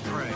prey.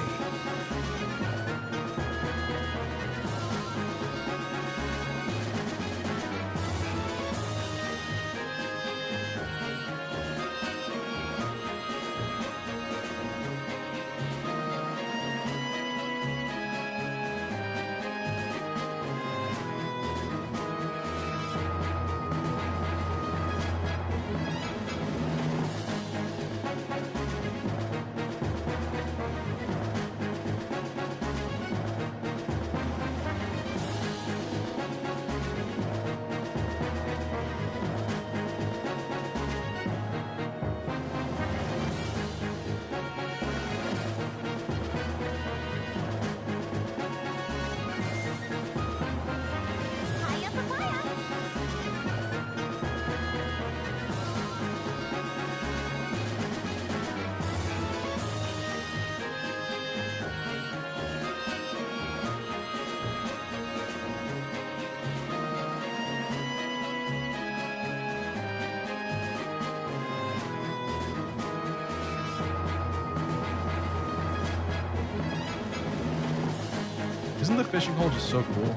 Isn't the fishing hole just so cool?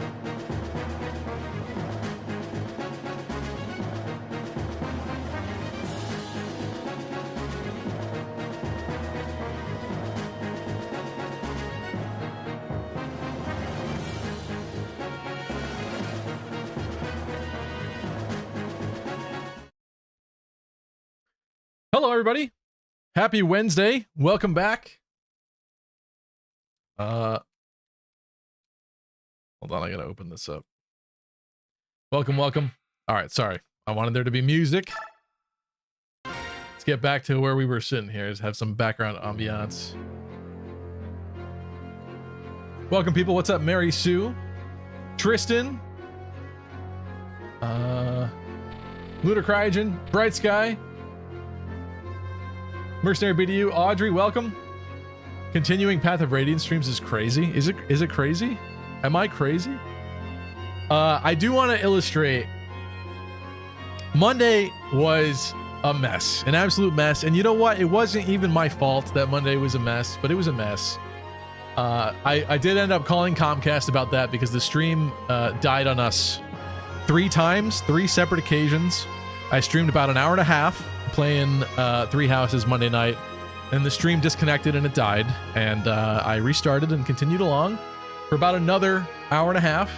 Hello, everybody. Happy Wednesday. Welcome back. Hold on, I gotta open this up. Welcome. All right, sorry. I wanted there to be music. Let's get back to where we were sitting here. Just have some background ambiance. Welcome, people. What's up, Mary Sue? Tristan? Ludicryogen? Bright Sky? Mercenary BDU? Audrey, welcome. Continuing Path of Radiance streams is crazy. Is it crazy? Am I crazy? I do want to illustrate. Monday was a mess, an absolute mess. And you know what? It wasn't even my fault that Monday was a mess, but it was a mess. I did end up calling Comcast about that because the stream died on us 3 times, 3 separate occasions. I streamed about an hour and a half playing 3 houses Monday night, and the stream disconnected and it died. And I restarted and continued along for about another hour and a half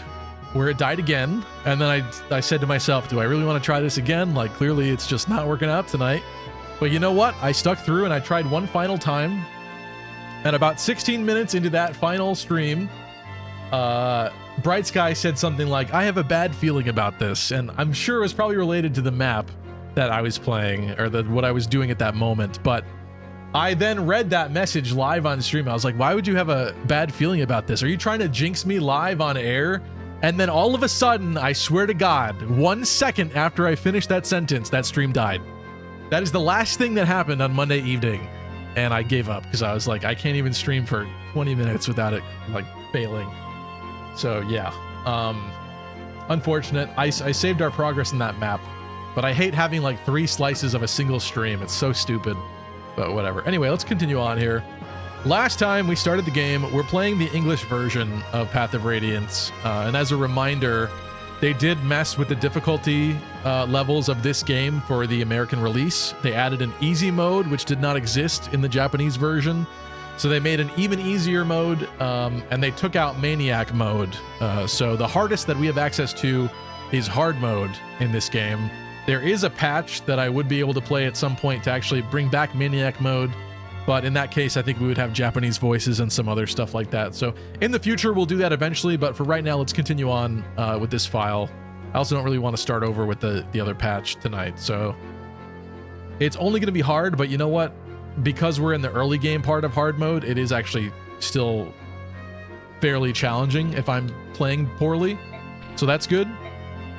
where it died again. And then I said to myself, do I really want to try this again? Like, clearly it's just not working out tonight. But you know what? I stuck through and I tried one final time. And about 16 minutes into that final stream, Bright Sky said something like, I have a bad feeling about this. And I'm sure it was probably related to the map that I was playing or what I was doing at that moment. But I then read that message live on stream. I was like, why would you have a bad feeling about this? Are you trying to jinx me live on air? And then all of a sudden, I swear to God, 1 second after I finished that sentence, that stream died. That is the last thing that happened on Monday evening. And I gave up because I was like, I can't even stream for 20 minutes without it like failing. So yeah, unfortunate. I saved our progress in that map, but I hate having like 3 slices of a single stream. It's so stupid. But whatever. Anyway, let's continue on here. Last time we started the game, we're playing the English version of Path of Radiance. And as a reminder, they did mess with the difficulty levels of this game for the American release. They added an easy mode, which did not exist in the Japanese version. So they made an even easier mode, and they took out Maniac mode. So the hardest that we have access to is hard mode in this game. There is a patch that I would be able to play at some point to actually bring back Maniac mode, but in that case, I think we would have Japanese voices and some other stuff like that. So in the future, we'll do that eventually, but for right now, let's continue on with this file. I also don't really want to start over with the other patch tonight, so it's only going to be hard, but you know what? Because we're in the early game part of hard mode, it is actually still fairly challenging if I'm playing poorly, so that's good.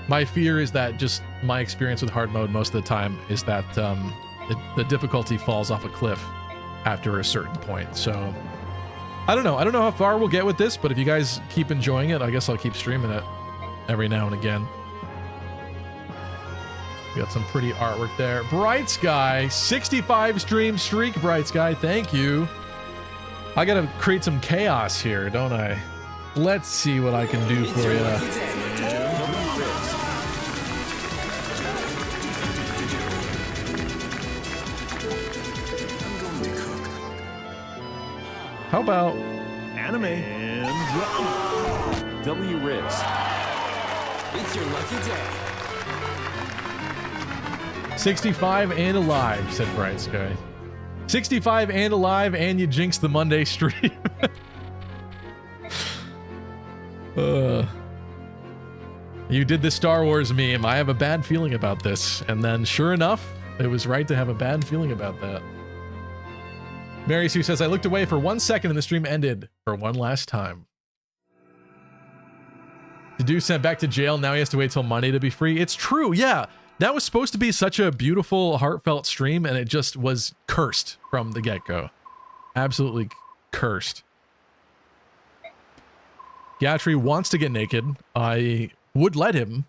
My fear is that just my experience with hard mode most of the time is that the difficulty falls off a cliff after a certain point. So I don't know how far we'll get with this, but if you guys keep enjoying it, I guess I'll keep streaming it every now and again. Got some pretty artwork there. Bright Sky, 65 stream streak, Bright Sky, thank you. I gotta create some chaos here, don't I? Let's see what I can do for you. How about anime and drama? W Riz. It's your lucky day. 65 and alive, said Bright Sky. 65 and alive, and you jinxed the Monday stream. You did the Star Wars meme. I have a bad feeling about this. And then, sure enough, it was right to have a bad feeling about that. Mary Sue says, I looked away for 1 second and the stream ended for one last time. Dedu sent back to jail. Now he has to wait till Monday to be free. It's true. Yeah. That was supposed to be such a beautiful, heartfelt stream, and it just was cursed from the get-go. Absolutely cursed. Gatry wants to get naked. I would let him.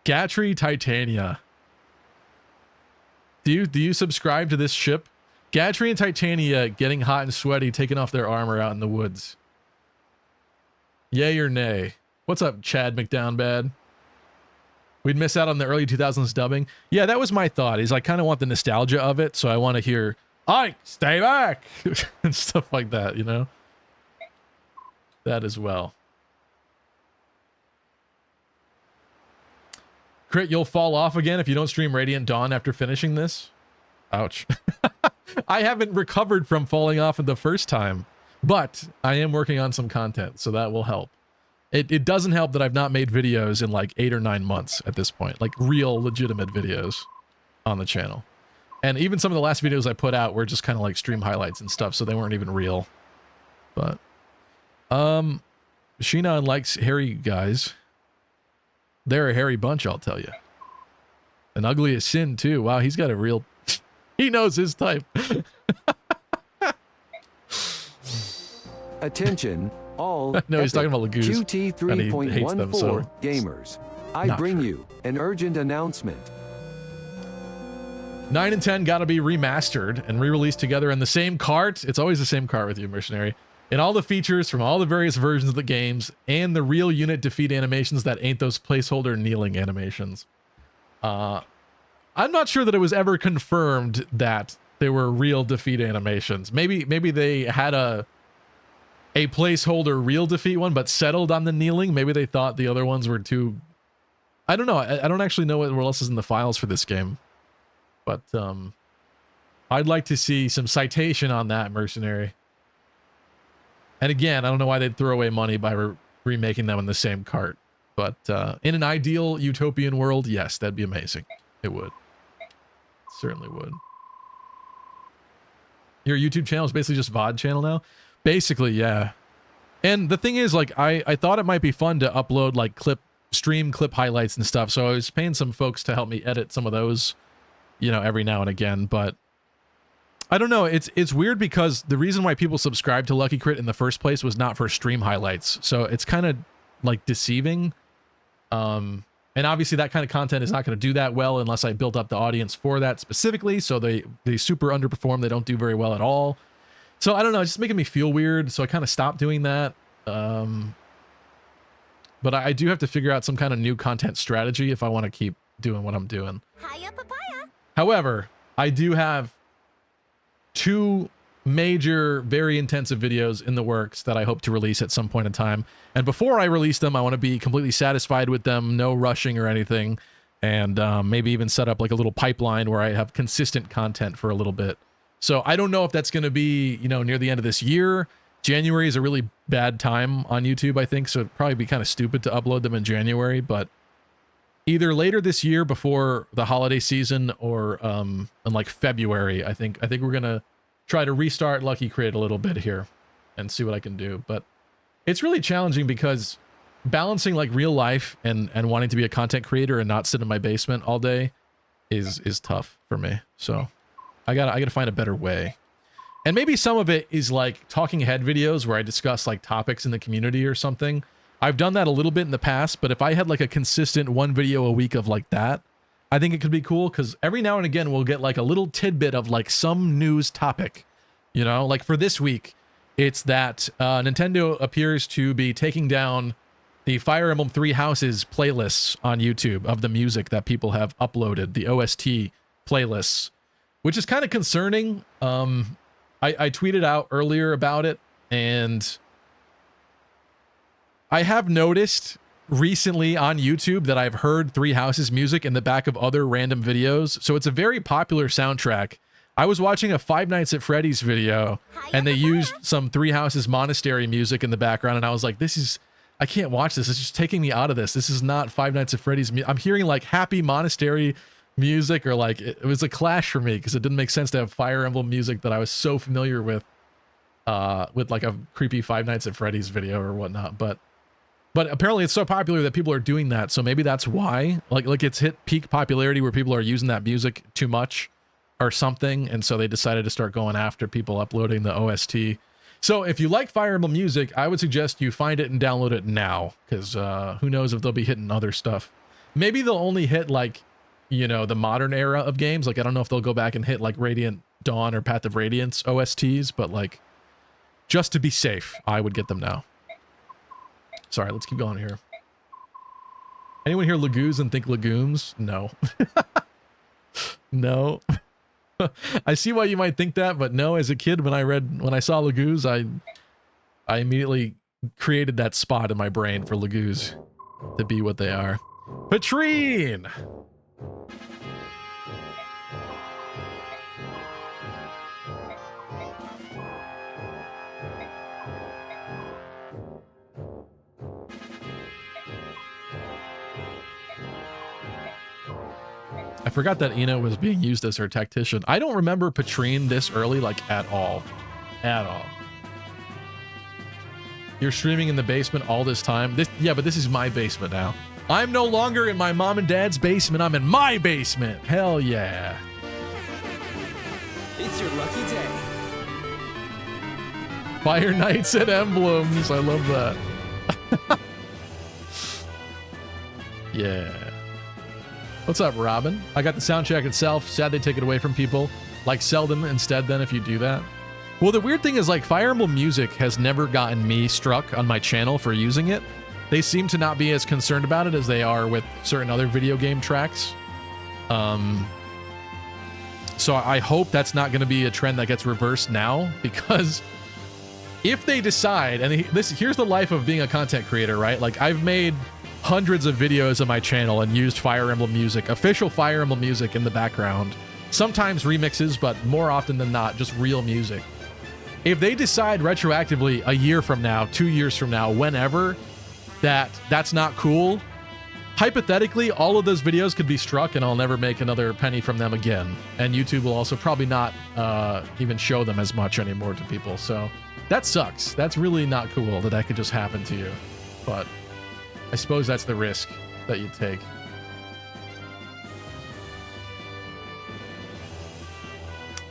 Gatry Titania. Do you subscribe to this ship? Gatry and Titania getting hot and sweaty, taking off their armor out in the woods. Yay or nay? What's up, Chad McDownbad? We'd miss out on the early 2000s dubbing. Yeah, that was my thought. Is I kind of want the nostalgia of it, so I want to hear, Ike, stay back! and stuff like that, you know? That as well. Crit, you'll fall off again if you don't stream Radiant Dawn after finishing this? Ouch. I haven't recovered from falling off the first time, but I am working on some content, so that will help. It doesn't help that I've not made videos in like 8 or 9 months at this point, like real legitimate videos on the channel. And even some of the last videos I put out were just kind of like stream highlights and stuff, so they weren't even real. But Shinon likes hairy guys. They're a hairy bunch, I'll tell you. And ugly as sin too. Wow, he's got a real he knows his type. Attention, all no, he's talking about Lagoose. QT 3.14 so gamers. I bring you an urgent announcement. 9 and 10 gotta be remastered and re-released together in the same cart. It's always the same cart with you, Mercenary. And all the features from all the various versions of the games and the real unit defeat animations that ain't those placeholder kneeling animations. I'm not sure that it was ever confirmed that they were real defeat animations. Maybe they had a placeholder real defeat one, but settled on the kneeling. Maybe they thought the other ones were too... I don't know. I don't actually know what else is in the files for this game. But I'd like to see some citation on that, Mercenary. And again, I don't know why they'd throw away money by remaking them in the same cart. But in an ideal utopian world, yes, that'd be amazing. It would. It certainly would. Your YouTube channel is basically just VOD channel now? Basically, yeah. And the thing is, like, I thought it might be fun to upload, like, stream clip highlights and stuff. So I was paying some folks to help me edit some of those, you know, every now and again. But I don't know. It's weird because the reason why people subscribed to Lucky Crit in the first place was not for stream highlights. So it's kind of like deceiving. And obviously that kind of content is not going to do that well unless I built up the audience for that specifically. So they super underperform. They don't do very well at all. So I don't know. It's just making me feel weird. So I kind of stopped doing that. But I do have to figure out some kind of new content strategy if I want to keep doing what I'm doing. Hiya, papaya. However, I do have 2 major, very intensive videos in the works that I hope to release at some point in time. And before I release them, I want to be completely satisfied with them, no rushing or anything, and maybe even set up like a little pipeline where I have consistent content for a little bit. So I don't know if that's going to be, you know, near the end of this year. January is a really bad time on YouTube, I think, so it'd probably be kind of stupid to upload them in January, but either later this year before the holiday season or in like February, I think we're going to try to restart Lucky Crit a little bit here and see what I can do. But it's really challenging because balancing like real life and wanting to be a content creator and not sit in my basement all day is tough for me. So I gotta find a better way. And maybe some of it is like talking head videos where I discuss like topics in the community or something. I've done that a little bit in the past, but if I had like a consistent 1 video a week of like that, I think it could be cool because every now and again we'll get like a little tidbit of like some news topic, you know, like for this week, it's that Nintendo appears to be taking down the Fire Emblem Three Houses playlists on YouTube of the music that people have uploaded, the OST playlists, which is kind of concerning. I tweeted out earlier about it, and I have noticed recently on YouTube that I've heard Three Houses music in the back of other random videos. So it's a very popular soundtrack. I was watching a Five Nights at Freddy's video, and they used some Three Houses Monastery music in the background, and I was like, I can't watch this. It's just taking me out of this. This is not Five Nights at Freddy's music. I'm hearing like happy monastery music, or like it was a clash for me because it didn't make sense to have Fire Emblem music that I was so familiar with like a creepy Five Nights at Freddy's video or whatnot. But apparently it's so popular that people are doing that. So maybe that's why, like it's hit peak popularity where people are using that music too much or something. And so they decided to start going after people uploading the OST. So if you like Fire Emblem music, I would suggest you find it and download it now, because who knows if they'll be hitting other stuff. Maybe they'll only hit like, you know, the modern era of games. Like, I don't know if they'll go back and hit like Radiant Dawn or Path of Radiance OSTs, but like, just to be safe, I would get them now. Sorry, let's keep going here. Anyone hear Lagoos and think legumes? No. No. I see why you might think that, but no, as a kid, when I saw Lagoos, I immediately created that spot in my brain for Lagoos to be what they are. Patrine! I forgot that Ina was being used as her tactician. I don't remember Patrine this early, like, at all. At all. You're streaming in the basement all this time? Yeah, but this is my basement now. I'm no longer in my mom and dad's basement. I'm in my basement. Hell yeah. It's your lucky day. Fire Knights and Emblems. I love that. Yeah. What's up, Robin? I got the soundtrack itself. Sad they take it away from people. Like, sell them instead then if you do that. Well, the weird thing is, like, Fire Emblem music has never gotten me struck on my channel for using it. They seem to not be as concerned about it as they are with certain other video game tracks. So I hope that's not going to be a trend that gets reversed now, because if they decide, and here's the life of being a content creator, right? Like, I've made hundreds of videos on my channel and used Fire Emblem music, official Fire Emblem music in the background. Sometimes remixes, but more often than not, just real music. If they decide retroactively a year from now, 2 years from now, whenever, that's not cool, hypothetically, all of those videos could be struck and I'll never make another penny from them again. And YouTube will also probably not even show them as much anymore to people. So that sucks. That's really not cool that could just happen to you. But I suppose that's the risk that you take.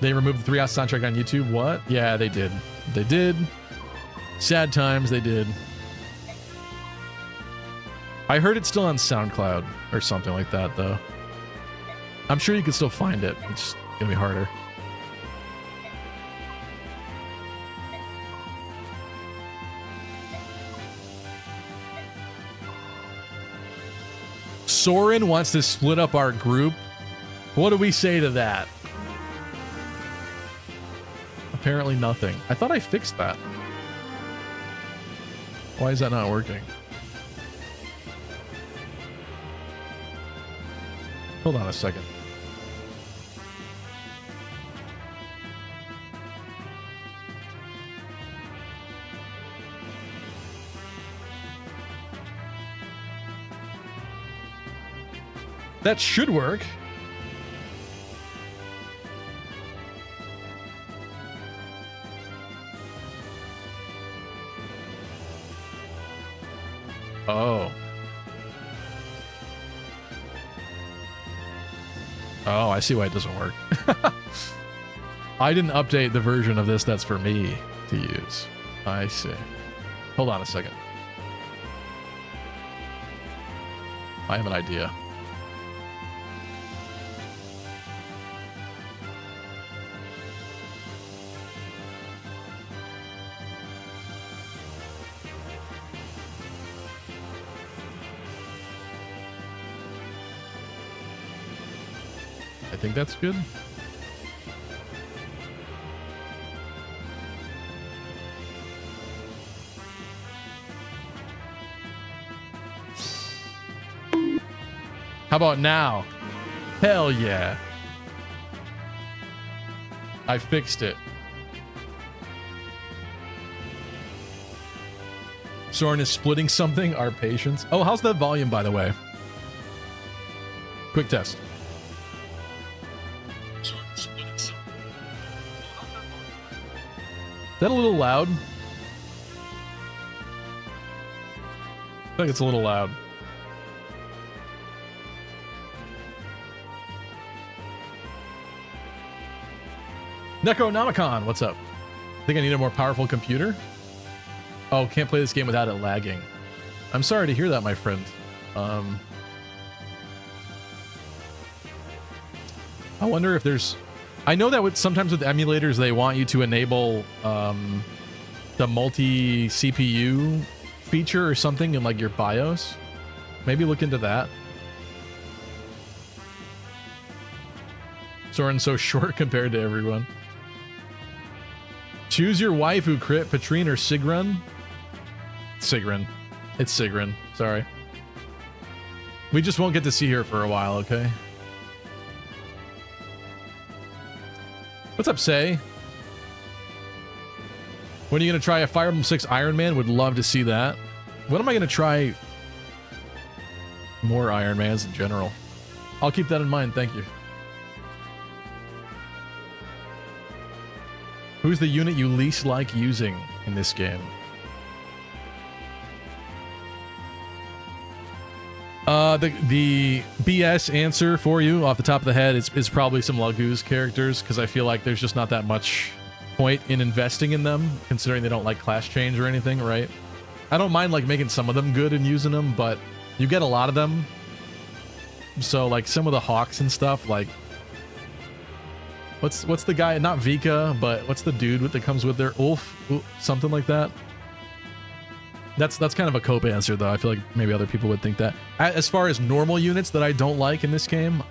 They removed the 3 House soundtrack on YouTube. What? Yeah, they did. They did. Sad times, they did. I heard it's still on SoundCloud or something like that, though. I'm sure you can still find it. It's gonna be harder. Soren wants to split up our group. What do we say to that? Apparently nothing. I thought I fixed that. Why is that not working? Hold on a second. That should work. Oh. Oh, I see why it doesn't work. I didn't update the version of this that's for me to use. I see. Hold on a second. I have an idea. I think that's good. How about now? Hell yeah. I fixed it. Soren is splitting something. Our patience. Oh, how's that volume, by the way? Quick test. Is that a little loud? I think it's a little loud. Necronomicon, what's up? Think I need a more powerful computer? Oh, can't play this game without it lagging. I'm sorry to hear that, my friend. I wonder if there's... I know that sometimes with emulators, they want you to enable the multi-CPU feature or something in like your BIOS. Maybe look into that. Soren's so short compared to everyone. Choose your waifu, Crit, Patrine, or Sigrun. Sigrun. It's Sigrun. Sorry. We just won't get to see her for a while, okay? What's up, Say? When are you going to try a Fire Emblem 6 Ironman? Would love to see that. When am I going to try more Ironmans in general? I'll keep that in mind, thank you. Who's the unit you least like using in this game? The BS answer for you off the top of the head is probably some Laguz characters, because I feel like there's just not that much point in investing in them, considering they don't like class change or anything, right? I don't mind like making some of them good and using them, but you get a lot of them. So like some of the Hawks and stuff, like what's the guy? Not Vika, but what's the dude that comes with their Ulf, something like that. That's kind of a cope answer, though. I feel like maybe other people would think that. As far as normal units that I don't like in this game,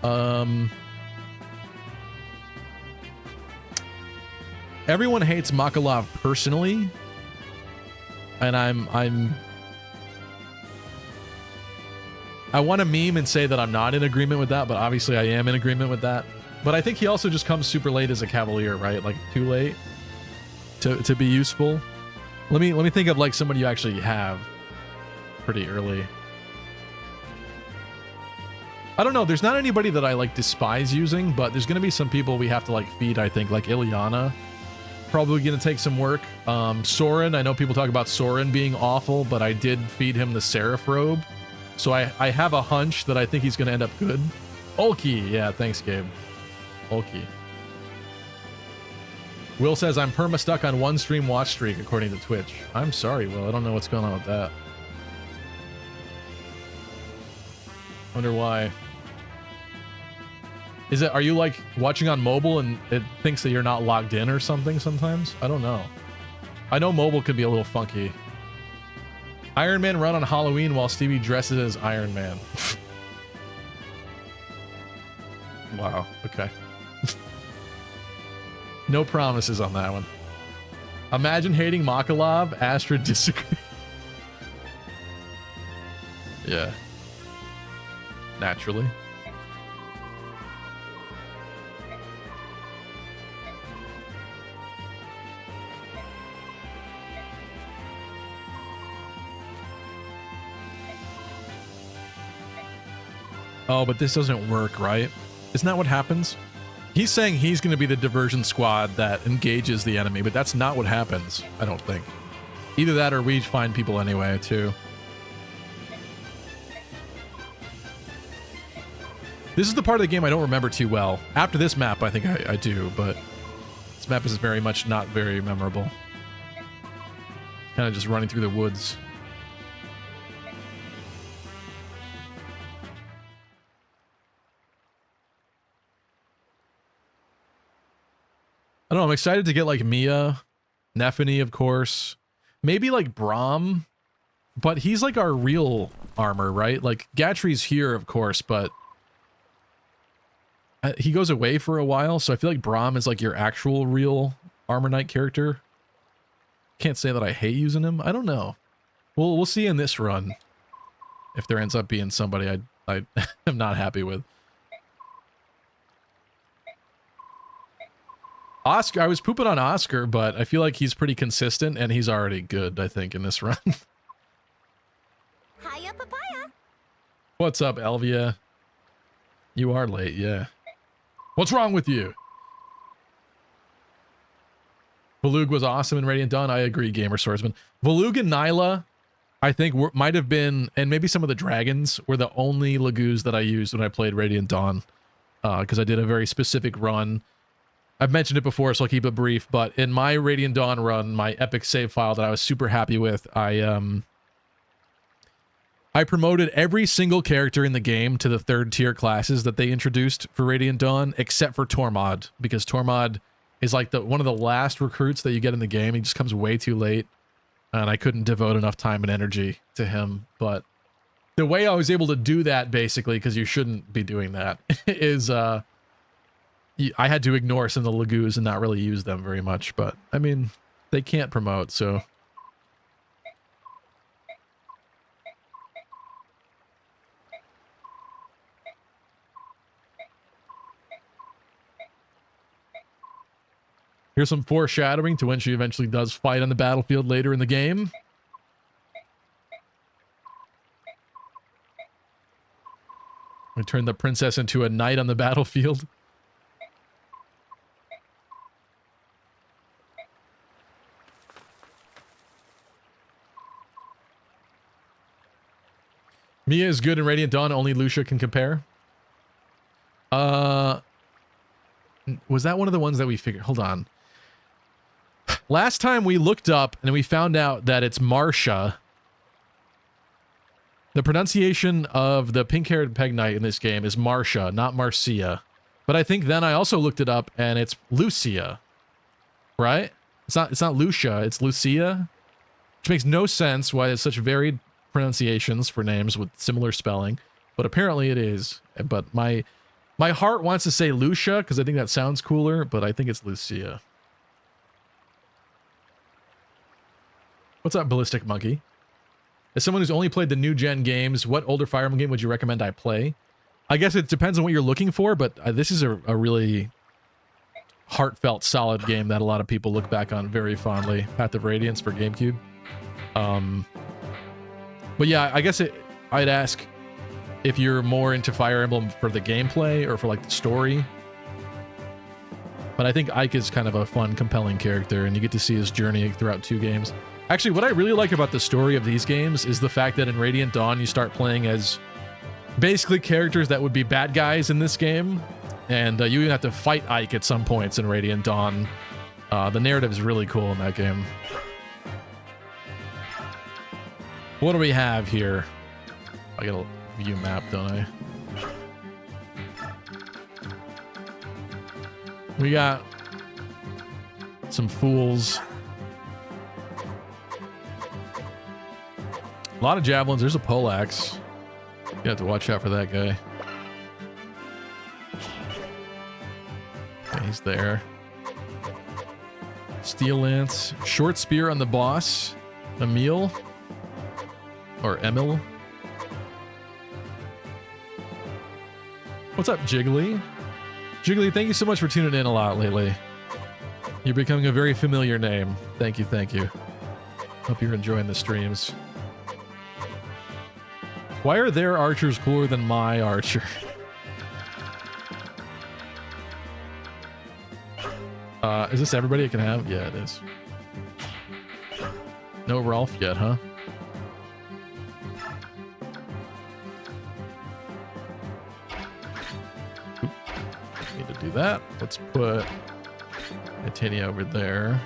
everyone hates Makalov personally, and I want to meme and say that I'm not in agreement with that, but obviously I am in agreement with that. But I think he also just comes super late as a Cavalier, right? Like too late to be useful. Let me think of like somebody you actually have pretty early. I don't know. There's not anybody that I like despise using, but there's going to be some people we have to like feed, I think, like Ilyana. Probably going to take some work. Soren, I know people talk about Soren being awful, but I did feed him the Seraph robe. So I have a hunch that I think he's going to end up good. Ulki. Yeah, thanks, Gabe. Ulki. Will says, I'm perma-stuck on one stream watch streak, according to Twitch. I'm sorry, Will. I don't know what's going on with that. Wonder why. Are you like watching on mobile and it thinks that you're not logged in or something sometimes? I don't know. I know mobile could be a little funky. Iron Man run on Halloween while Stevie dresses as Iron Man. Wow, okay. No promises on that one. Imagine hating Makalov. Astra disagree. Yeah. Naturally. Oh, but this doesn't work, right? Isn't that what happens? He's saying he's going to be the diversion squad that engages the enemy, but that's not what happens, I don't think. Either that or we find people anyway, too. This is the part of the game I don't remember too well. After this map, I think I do, but this map is very much not very memorable. Kind of just running through the woods. I don't know, I'm excited to get like Mia, Nephany, of course. Maybe like Braum, but he's like our real armor, right? Like Gatry's here, of course, but he goes away for a while, so I feel like Braum is like your actual real Armor Knight character. Can't say that I hate using him. I don't know. We'll see in this run if there ends up being somebody I am not happy with. Oscar, I was pooping on Oscar, but I feel like he's pretty consistent and he's already good, I think, in this run. Hiya, papaya. What's up, Elvia? You are late, yeah. What's wrong with you? Valug was awesome in Radiant Dawn. I agree, Gamer Swordsman. Valug and Nyla, I think, might have been, and maybe some of the dragons, were the only Lagoos that I used when I played Radiant Dawn. Because I did a very specific run. I've mentioned it before, so I'll keep it brief, but in my Radiant Dawn run, my epic save file that I was super happy with, I promoted every single character in the game to the 3rd tier classes that they introduced for Radiant Dawn, except for Tormod, because Tormod is like one of the last recruits that you get in the game. He just comes way too late, and I couldn't devote enough time and energy to him. But the way I was able to do that, basically, because you shouldn't be doing that, is I had to ignore some of the Lagoos and not really use them very much. But, I mean, they can't promote, so... Here's some foreshadowing to when she eventually does fight on the battlefield later in the game. We turn the princess into a knight on the battlefield. Mia is good in Radiant Dawn, only Lucia can compare. Was that one of the ones that we figured? Hold on. Last time we looked up and we found out that it's Marcia. The pronunciation of the pink-haired peg knight in this game is Marcia, not Marcia. But I think then I also looked it up and it's Lucia. Right? It's not Lucia, it's Lucia. Which makes no sense why there's such varied pronunciations for names with similar spelling. But apparently it is. But my heart wants to say Lucia because I think that sounds cooler, but I think it's Lucia. What's up, Ballistic Monkey? As someone who's only played the new gen games, what older Fire Emblem game would you recommend I play? I guess it depends on what you're looking for, but this is a really heartfelt, solid game that a lot of people look back on very fondly. Path of Radiance for GameCube. But yeah, I guess I'd ask if you're more into Fire Emblem for the gameplay or for like the story. But I think Ike is kind of a fun, compelling character, and you get to see his journey throughout 2 games. Actually, what I really like about the story of these games is the fact that in Radiant Dawn, you start playing as basically characters that would be bad guys in this game. And you even have to fight Ike at some points in Radiant Dawn. The narrative is really cool in that game. What do we have here? I gotta view map, don't I? We got some fools. A lot of javelins. There's a poleaxe. You have to watch out for that guy. Okay, he's there. Steel lance. Short spear on the boss. Emil. Or Emil. What's up, Jiggly? Jiggly, thank you so much for tuning in a lot lately. You're becoming a very familiar name. Thank you, thank you. Hope you're enjoying the streams. Why are their archers cooler than my archer? Is this everybody it can have? Yeah, it is. No Rolf yet, huh? Oop. Need to do that. Let's put Titania over there.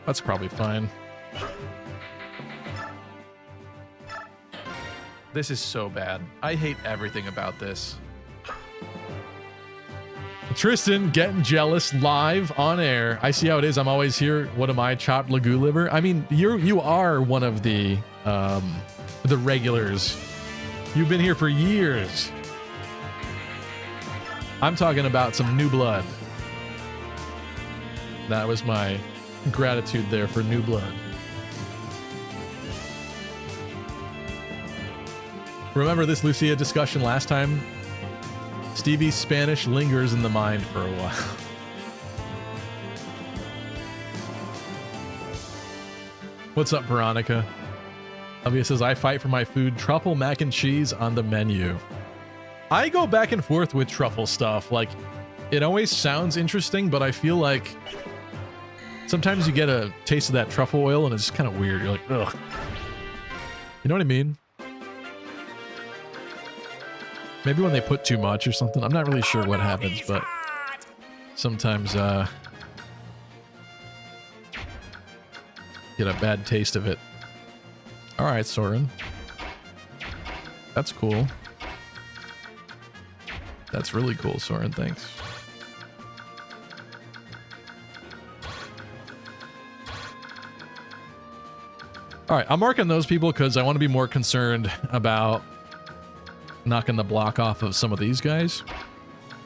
That's probably fine. This is so bad. I hate everything about this. Tristan getting jealous live on air. I see how it is. I'm always here. What am I? Chopped Lagoo liver? I mean, you are one of the The regulars. You've been here for years. I'm talking about some new blood. That was my gratitude there for new blood. Remember this Lucia discussion last time? Stevie's Spanish lingers in the mind for a while. What's up, Veronica? Elvia says, I fight for my food. Truffle mac and cheese on the menu. I go back and forth with truffle stuff. Like, it always sounds interesting, but I feel like sometimes you get a taste of that truffle oil and it's kind of weird. You're like, ugh. You know what I mean? Maybe when they put too much or something. I'm not really sure what happens, but sometimes get a bad taste of it. All right, Soren. That's cool. That's really cool, Soren. Thanks. All right, I'm marking those people because I want to be more concerned about knocking the block off of some of these guys.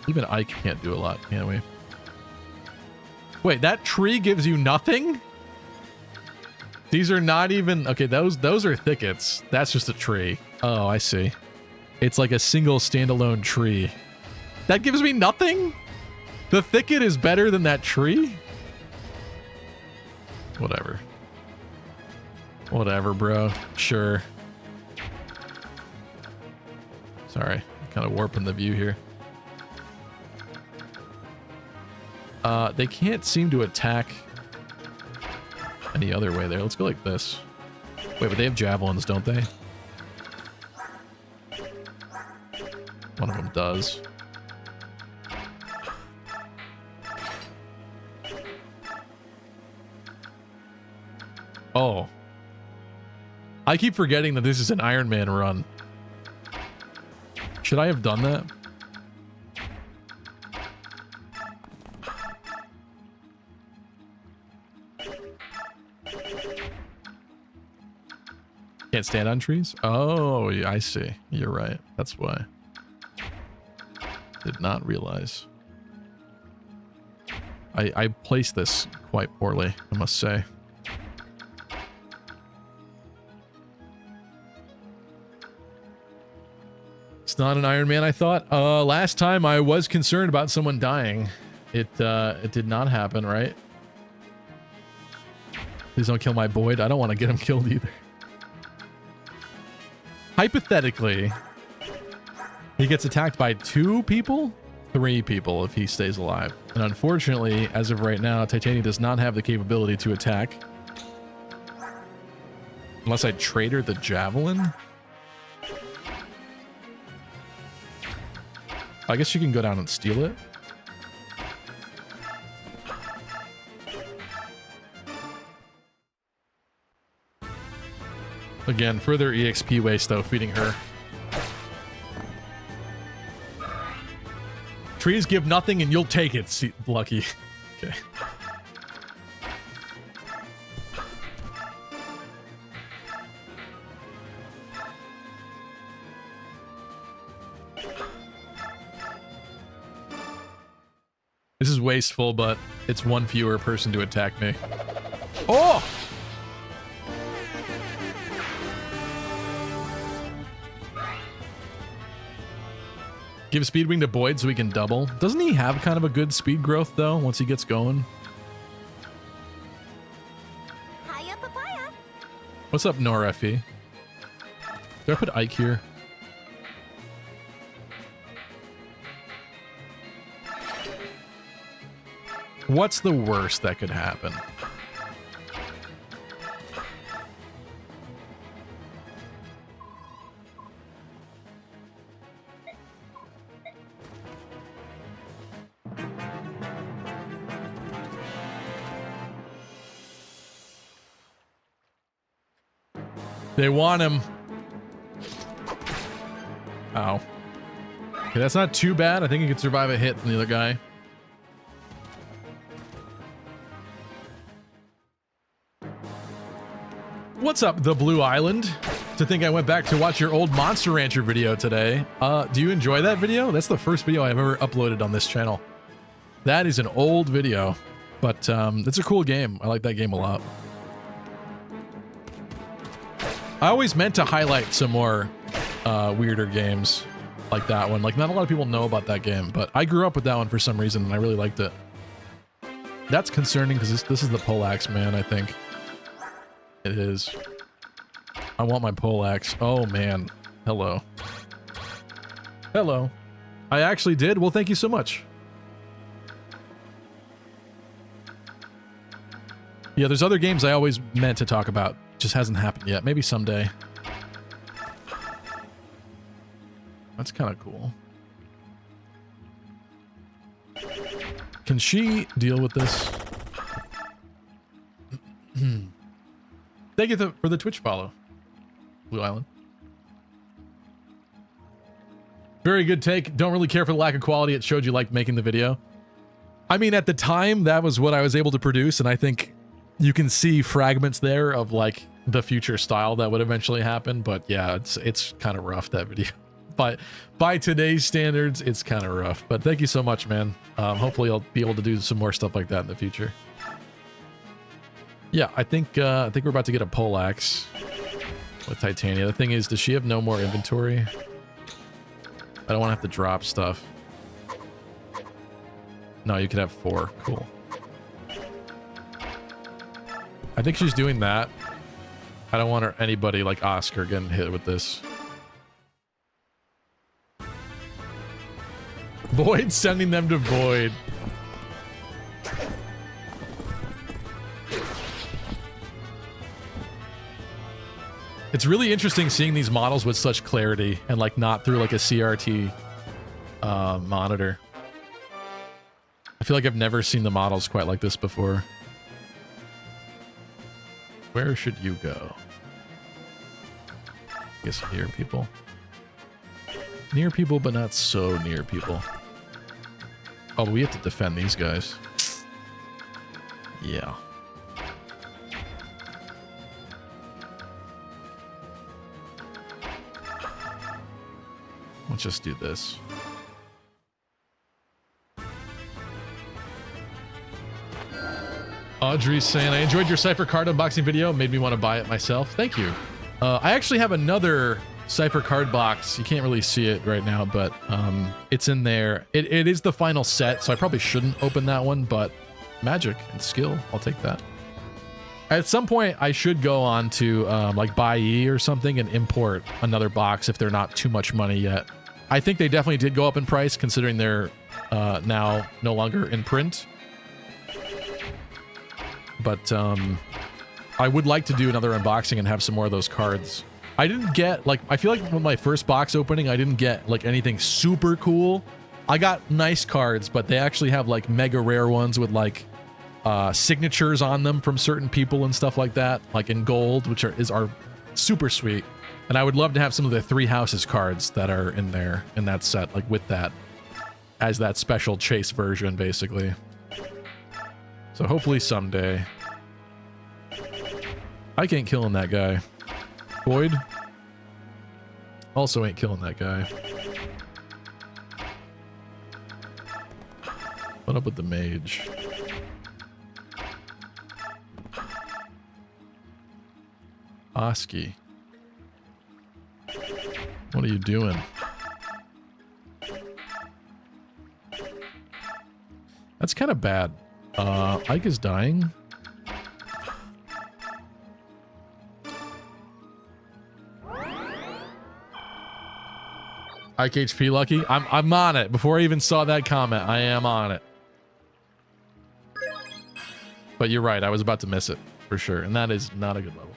Even Ike can't do a lot, can we? Wait, that tree gives you nothing? These are not even... Okay, those are thickets. That's just a tree. Oh, I see. It's like a single standalone tree. That gives me nothing? The thicket is better than that tree? Whatever. Whatever, bro. Sure. Sorry. Kind of warping the view here. They can't seem to attack any other way there. Let's go like this. Wait, but they have javelins, don't they? One of them does. Oh. I keep forgetting that this is an Ironman run. Should I have done that? Can't stand on trees? Oh, yeah, I see. You're right. That's why. Did not realize. I placed this quite poorly, I must say. It's not an Iron Man, I thought. Last time I was concerned about someone dying. It did not happen, right? Please don't kill my Boyd. I don't want to get him killed either. Hypothetically, he gets attacked by 2 people? 3 people if he stays alive. And unfortunately, as of right now, Titania does not have the capability to attack. Unless I trade her the javelin? I guess you can go down and steal it. Again, further EXP waste though, feeding her. Trees give nothing and you'll take it, see, Lucky. Okay. This is wasteful, but it's 1 fewer person to attack me. Oh! Give Speedwing to Boyd so we can double. Doesn't he have kind of a good speed growth, though, once he gets going? Hiya, papaya. What's up, Noreffy? Do I put Ike here? What's the worst that could happen? They want him. Ow. Okay, that's not too bad. I think he could survive a hit from the other guy. What's up, the Blue Island? to think I went back to watch your old Monster Rancher video today. Do you enjoy that video? That's the first video I've ever uploaded on this channel. That is an old video, but it's a cool game. I like that game a lot. I always meant to highlight some more weirder games like that one. Like, not a lot of people know about that game, but I grew up with that one for some reason, and I really liked it. That's concerning, because this is the poleaxe, man, I think. It is. I want my poleaxe. Oh, man. Hello. Hello. I actually did? Well, thank you so much. Yeah, there's other games I always meant to talk about. Just hasn't happened yet. Maybe someday. That's kind of cool. Can she deal with this? Thank you for the Twitch follow, Blue Island. Very good take. Don't really care for the lack of quality. It showed you liked making the video. I mean, at the time, that was what I was able to produce, and I think you can see fragments there of like the future style that would eventually happen. But yeah, it's kind of rough, that video. But by today's standards, it's kind of rough. But thank you so much, man. Hopefully I'll be able to do some more stuff like that in the future. Yeah, I think we're about to get a poleaxe with Titania. The thing is, does she have no more inventory? I don't want to have to drop stuff. No, you could have 4. Cool. I think she's doing that. I don't want anybody like Oscar getting hit with this. Void, sending them to Void. It's really interesting seeing these models with such clarity and like not through like a CRT monitor. I feel like I've never seen the models quite like this before. Where should you go? I guess near people. Near people, but not so near people. Oh, we have to defend these guys. Yeah. Let's just do this. Audrey's saying, I enjoyed your Cypher card unboxing video. Made me want to buy it myself. Thank you. I actually have another Cypher card box. You can't really see it right now, but it's in there. It is the final set, so I probably shouldn't open that one, but magic and skill, I'll take that. At some point, I should go on to like Buy-E or something and import another box if they're not too much money yet. I think they definitely did go up in price considering they're now no longer in print. But I would like to do another unboxing and have some more of those cards. I didn't get, like, I feel like with my first box opening, I didn't get, like, anything super cool. I got nice cards, but they actually have, like, mega rare ones with, like, signatures on them from certain people and stuff like that, like in gold, which are super sweet. And I would love to have some of the 3 Houses cards that are in there, in that set, like, with that, as that special chase version, basically. So hopefully someday. I ain't killing that guy. Void also ain't killing that guy. What up with the mage? Oski. What are you doing? That's kind of bad. Ike is dying. Ike HP lucky. I'm on it. Before I even saw that comment, I am on it. But you're right, I was about to miss it for sure, and that is not a good level.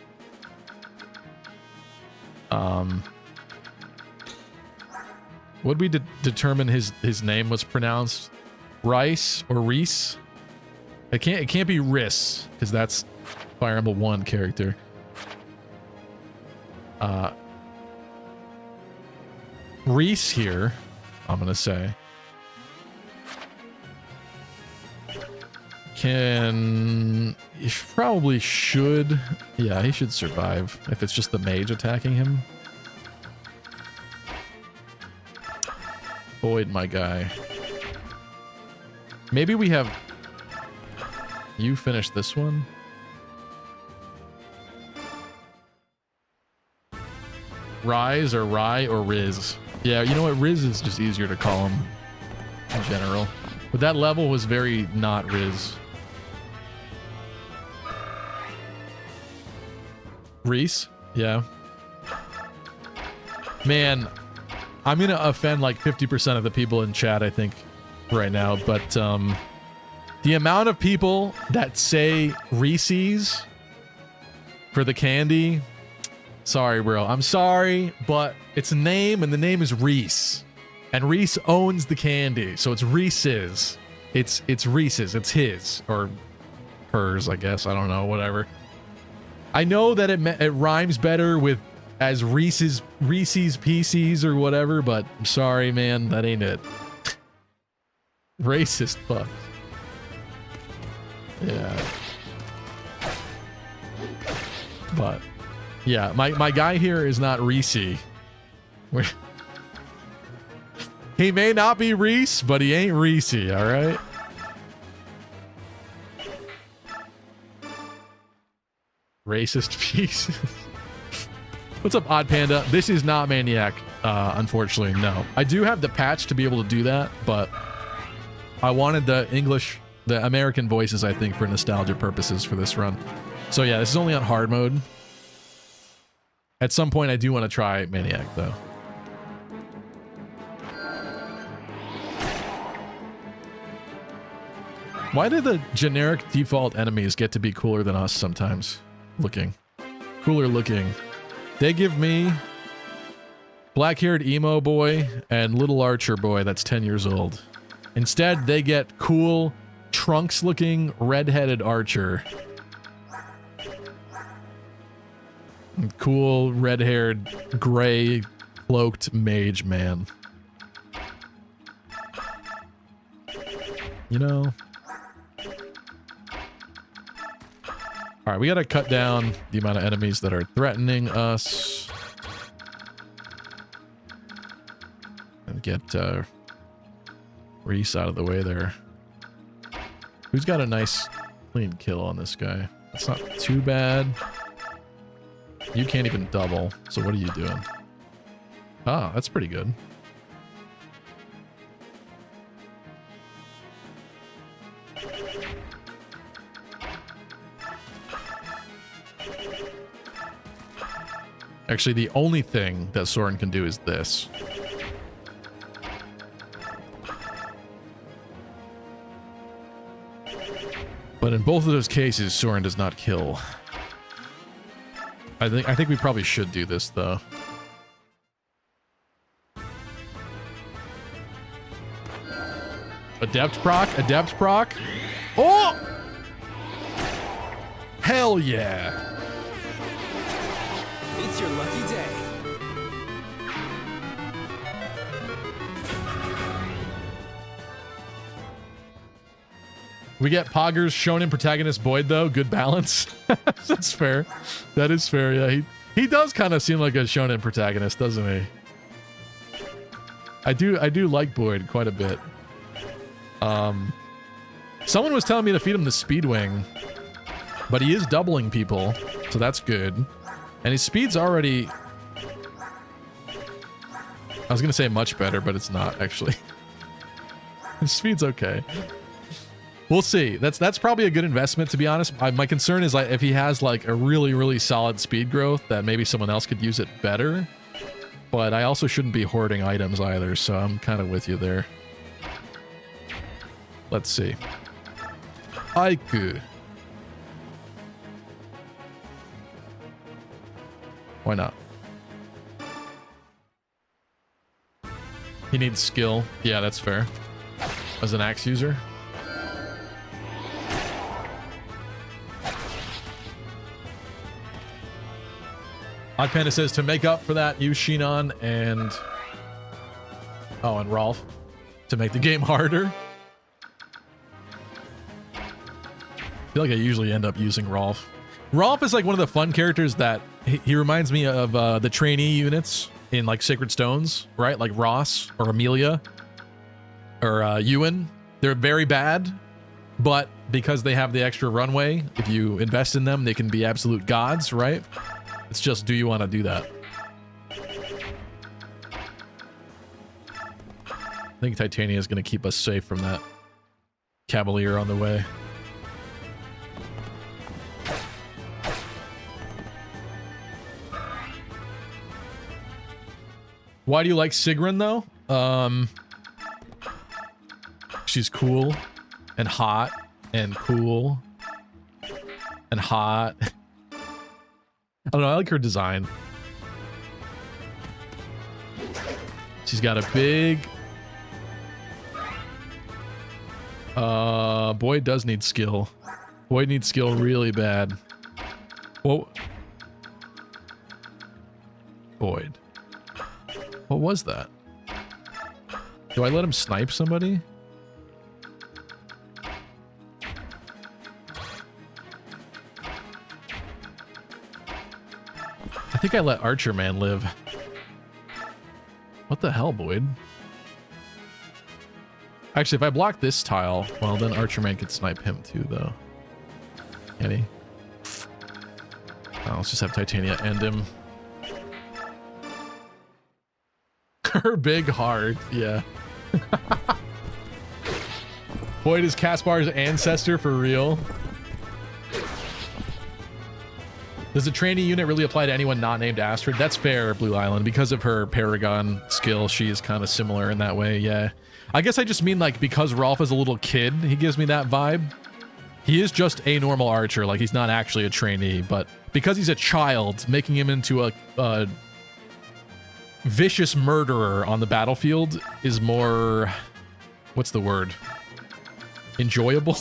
Would we determine his name was pronounced Rice or Reese? It can't be Riss, because that's Fire Emblem 1 character. Reese here, I'm gonna say, he probably should. Yeah, he should survive if it's just the mage attacking him. Boyd, my guy. Maybe we have... You finish this one? Rise or Rye or Riz? Yeah, you know what? Riz is just easier to call him in general. But that level was very not Riz. Reese? Yeah. Man, I'm gonna offend like 50% of the people in chat, I think, right now, but the amount of people that say Reese's for the candy, sorry, bro. I'm sorry, but it's a name, and the name is Reese. And Reese owns the candy, so it's Reese's. It's Reese's. It's his. Or hers, I guess. I don't know, whatever. I know that it rhymes better with as Reese's Pieces or whatever, but I'm sorry, man, that ain't it. Racist fuck. Yeah. But yeah, my guy here is not Reese. He may not be Reese, but he ain't Reese, all right? Racist pieces. What's up, Odd Panda? This is not Maniac, unfortunately, no. I do have the patch to be able to do that, but I wanted the American voices, I think, for nostalgia purposes for this run. So yeah, this is only on hard mode. At some point, I do want to try Maniac, though. Why do the generic default enemies get to be cooler than us sometimes? Cooler looking. They give me black-haired emo boy and little archer boy that's 10 years old. Instead, they get cool, Trunks-looking, red-headed archer. And cool, red-haired, gray, cloaked mage man. You know... All right, we got to cut down the amount of enemies that are threatening us. And get Reese out of the way there. Who's got a nice clean kill on this guy? That's not too bad. You can't even double, so what are you doing? Ah, that's pretty good. Actually, the only thing that Soren can do is this. But in both of those cases, Soren does not kill. I think we probably should do this, though. Adept proc? Adept proc? Oh! Hell yeah! It's your lucky day. We get Pogger's shonen protagonist Boyd, though. Good balance. That's fair. That is fair, yeah. He does kind of seem like a shonen protagonist, doesn't he? I do like Boyd quite a bit. Someone was telling me to feed him the Speedwing, but he is doubling people, so that's good. And his speed's already... I was going to say much better, but it's not, actually. His speed's okay. We'll see. That's probably a good investment, to be honest. My concern is like if he has like a really, really solid speed growth, that maybe someone else could use it better. But I also shouldn't be hoarding items either, so I'm kind of with you there. Let's see. Aiku. Why not? He needs skill. Yeah, that's fair. As an axe user. Odd Panda says to make up for that, use Shinon and... Oh, and Rolf to make the game harder. feel like I usually end up using Rolf. Rolf is like one of the fun characters that he reminds me of the trainee units in like Sacred Stones, right? Like Ross or Amelia or Ewan. They're very bad, but because they have the extra runway, if you invest in them, they can be absolute gods, right? It's just, do you want to do that? I think Titania is going to keep us safe from that Cavalier on the way. Why do you like Sigrun though? She's cool and hot and cool and hot. I don't know, I like her design. She's got a big... Boyd does need skill. Boyd needs skill really bad. Whoa. Boyd. What was that? Do I let him snipe somebody? I think I let Archer Man live. What the hell, Boyd? Actually, if I block this tile, well, then Archer Man could snipe him too, though. Can he? Oh, let's just have Titania end him. Her big heart, yeah. Boyd is Caspar's ancestor for real. Does the trainee unit really apply to anyone not named Astrid? That's fair, Blue Island. Because of her Paragon skill, she is kind of similar in that way, yeah. I guess I just mean, like, because Rolf is a little kid, he gives me that vibe. He is just a normal archer, like, he's not actually a trainee, but because he's a child, making him into a vicious murderer on the battlefield is more... what's the word? Enjoyable?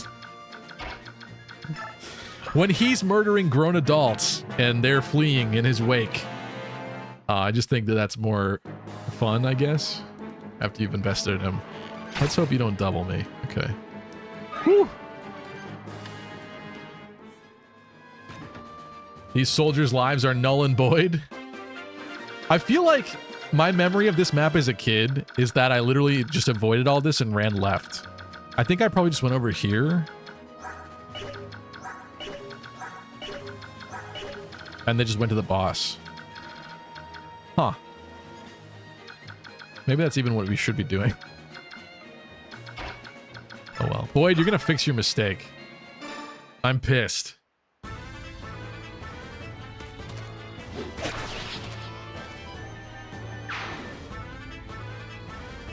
When he's murdering grown adults and they're fleeing in his wake, I just think that that's more fun, I guess, after you've invested in him. Let's hope you don't double me. Okay. Whew. These soldiers' lives are null and void. I feel like my memory of this map as a kid is that I literally just avoided all this and ran left. I think I probably just went over here. And they just went to the boss. Huh. Maybe that's even what we should be doing. Oh well. Boyd, you're gonna fix your mistake. I'm pissed.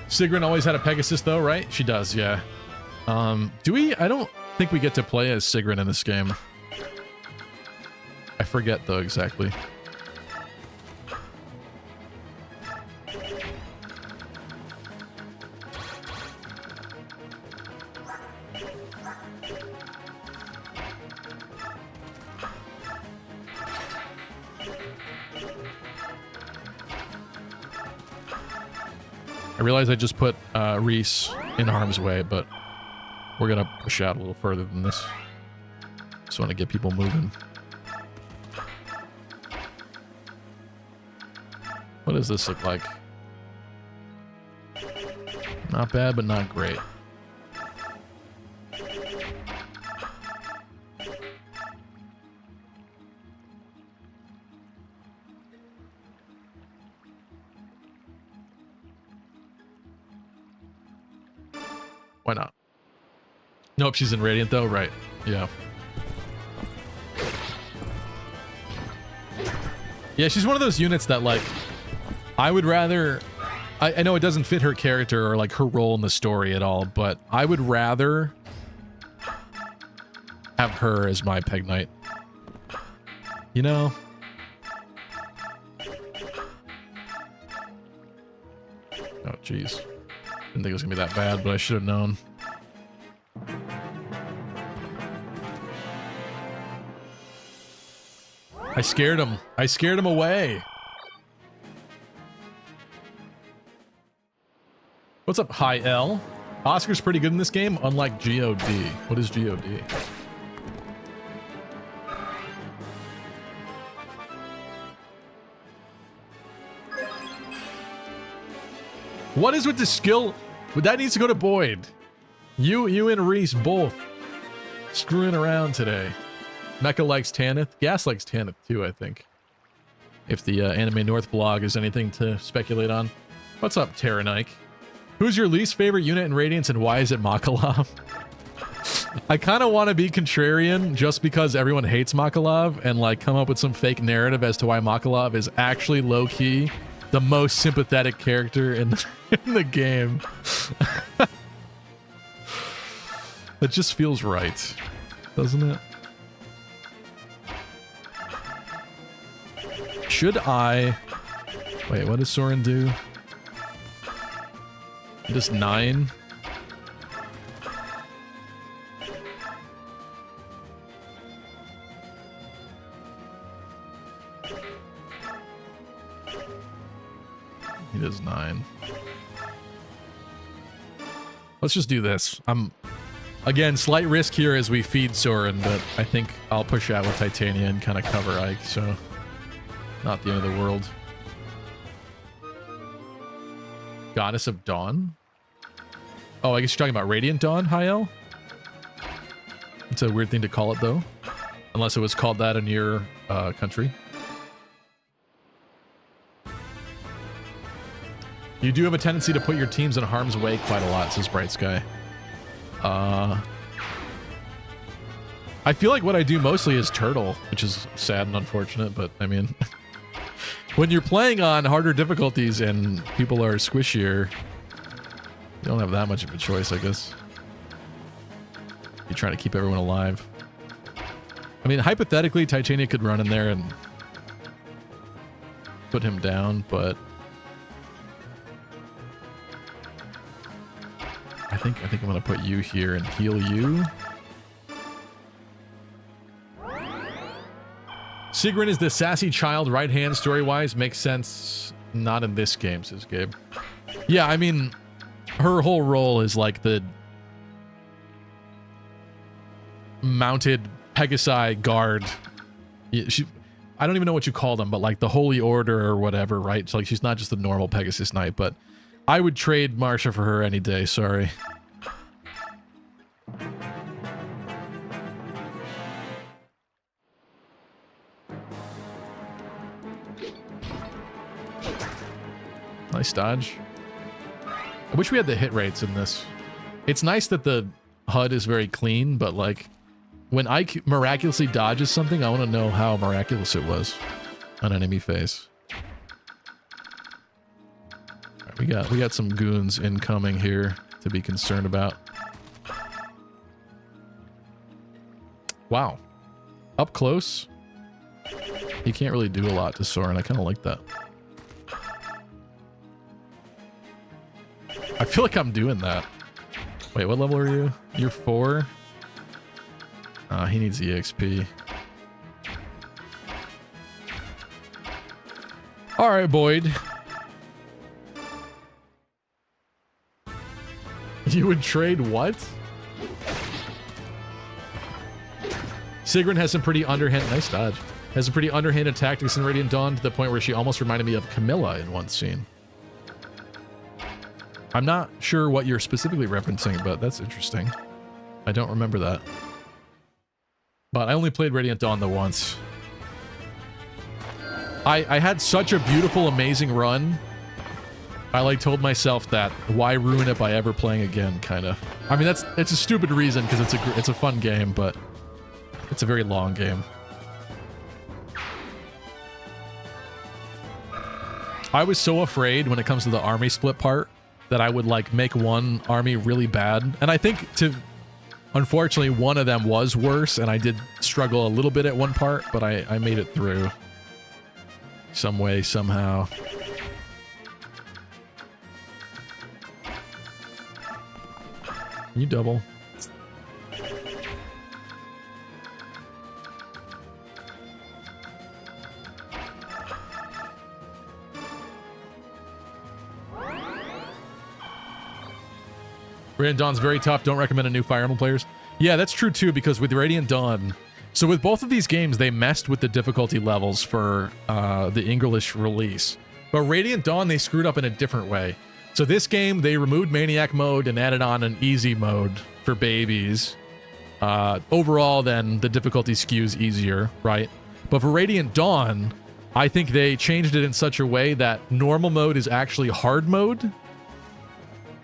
Sigrun always had a Pegasus though, right? She does, yeah. Do we? I don't think we get to play as Sigrun in this game. I forget though exactly. I realize I just put Reese in harm's way, but we're gonna push out a little further than this. Just want to get people moving. What does this look like? Not bad, but not great. Why not? Nope, she's in Radiant though, right? Yeah. Yeah, she's one of those units that, like, I would rather... I know it doesn't fit her character or, like, her role in the story at all, but I would rather have her as my Peg Knight. You know? Oh, jeez. Didn't think it was gonna be that bad, but I should have known. I scared him. I scared him away. What's up, Hi L? Oscar's pretty good in this game, unlike GOD. What is GOD? What is with the skill? But that needs to go to Boyd. You and Reese both screwing around today. Mecha likes Tanith. Gas likes Tanith too, I think. If the Anime North blog is anything to speculate on. What's up, Terranike? Who's your least favorite unit in Radiance and why is it Makalov? I kind of want to be contrarian just because everyone hates Makalov and like come up with some fake narrative as to why Makalov is actually low-key the most sympathetic character in the game. It just feels right, doesn't it? Should I... Wait, what does Soren do? Just 9? He does 9. Let's just do this. Again, slight risk here as we feed Soren, but I think I'll push out with Titania and kind of cover Ike, so not the end of the world. Goddess of Dawn? Oh, I guess you're talking about Radiant Dawn, Hyel? It's a weird thing to call it, though. Unless it was called that in your country. You do have a tendency to put your teams in harm's way quite a lot, says Bright Sky. I feel like what I do mostly is Turtle, which is sad and unfortunate, but I mean... when you're playing on harder difficulties and people are squishier, you don't have that much of a choice, I guess. You're trying to keep everyone alive. I mean, hypothetically, Titania could run in there and put him down, but I think I'm gonna put you here and heal you. Sigrun is the sassy child, right hand story-wise. Makes sense. Not in this game, says Gabe. Yeah, I mean, her whole role is like the mounted Pegasi guard. I don't even know what you call them, but like the Holy Order or whatever, right? So like she's not just the normal Pegasus Knight, but I would trade Marsha for her any day, sorry. Nice dodge. I wish we had the hit rates in this. It's nice that the HUD is very clean, but like when Ike miraculously dodges something, I want to know how miraculous it was on enemy face. All right, we got some goons incoming here to be concerned about. Wow. Up close. He can't really do a lot to Soren. I kind of like that. I feel like I'm doing that. Wait, what level are you? You're 4? He needs EXP. Alright, Boyd. You would trade what? Sigrun has some pretty underhand... Nice dodge. Has some pretty underhanded tactics in Radiant Dawn to the point where she almost reminded me of Camilla in one scene. I'm not sure what you're specifically referencing, but that's interesting. I don't remember that. But I only played Radiant Dawn the once. I had such a beautiful, amazing run. I like told myself that why ruin it by ever playing again, kind of. I mean, it's a stupid reason because it's a fun game, but it's a very long game. I was so afraid when it comes to the army split part that I would like make one army really bad. And I think unfortunately, one of them was worse and I did struggle a little bit at one part, but I made it through some way, somehow. Can you double? Radiant Dawn's very tough. Don't recommend a new Fire Emblem players. Yeah, that's true too, because with Radiant Dawn... So with both of these games, they messed with the difficulty levels for the English release. But Radiant Dawn, they screwed up in a different way. So this game, they removed Maniac mode and added on an easy mode for babies. Overall, then, the difficulty skews easier, right? But for Radiant Dawn, I think they changed it in such a way that normal mode is actually hard mode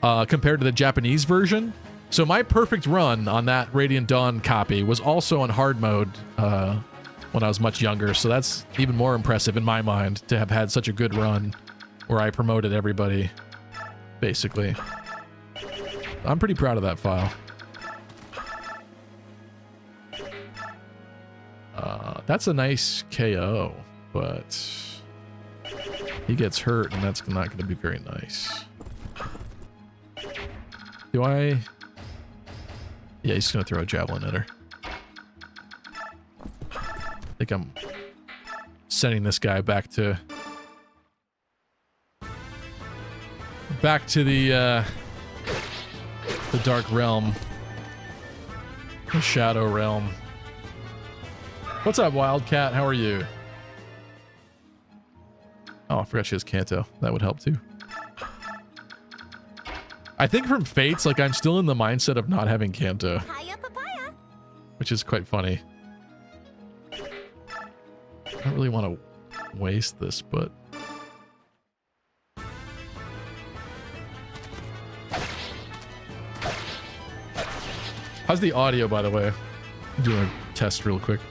compared to the Japanese version. So my perfect run on that Radiant Dawn copy was also on hard mode when I was much younger. So that's even more impressive in my mind to have had such a good run where I promoted everybody, basically. I'm pretty proud of that file. That's a nice KO, but he gets hurt, and that's not going to be very nice. Do I... Yeah, he's going to throw a javelin at her. I think I'm sending this guy back to the Dark Realm. The Shadow Realm. What's up, Wildcat? How are you? Oh, I forgot she has Kanto. That would help too. I think from Fates, like, I'm still in the mindset of not having Kanto, which is quite funny. I don't really want to waste this, but... How's the audio, by the way? I'm doing a test real quick.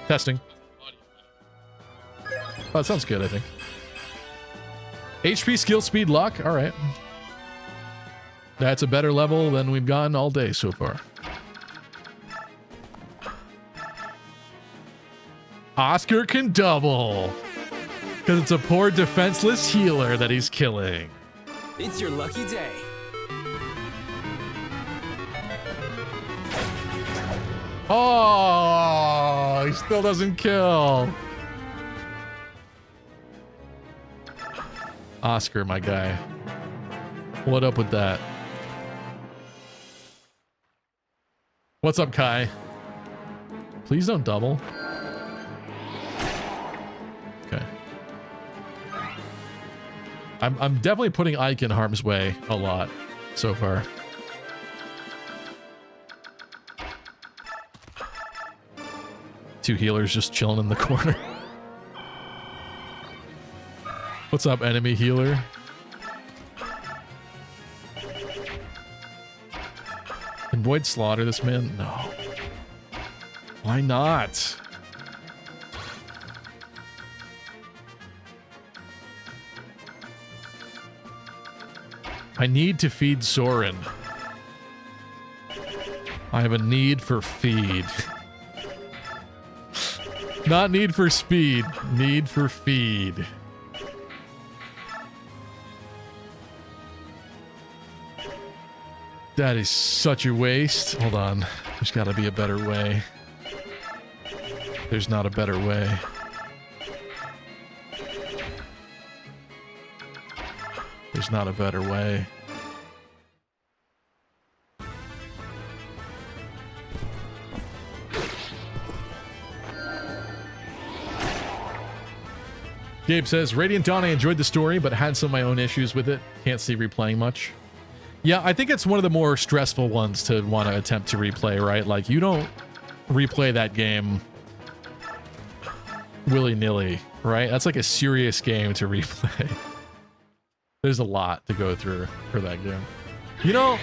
Testing. Oh, that sounds good, I think. HP, skill, speed, luck. All right. That's a better level than we've gotten all day so far. Oscar can double. Because it's a poor defenseless healer that he's killing. It's your lucky day. Oh, he still doesn't kill. Oscar, my guy. What up with that? What's up, Kai? Please don't double. Okay. I'm definitely putting Ike in harm's way a lot so far. Two healers just chilling in the corner. What's up, enemy healer? Can Void slaughter this man? No. Why not? I need to feed Soren. I have a need for feed. Not need for speed. Need for feed. That is such a waste. Hold on. There's got to be a better way. There's not a better way. There's not a better way. Gabe says, Radiant Dawn, I enjoyed the story, but had some of my own issues with it. Can't see replaying much. Yeah, I think it's one of the more stressful ones to want to attempt to replay, right? Like, you don't replay that game willy-nilly, right? That's like a serious game to replay. There's a lot to go through for that game. You know,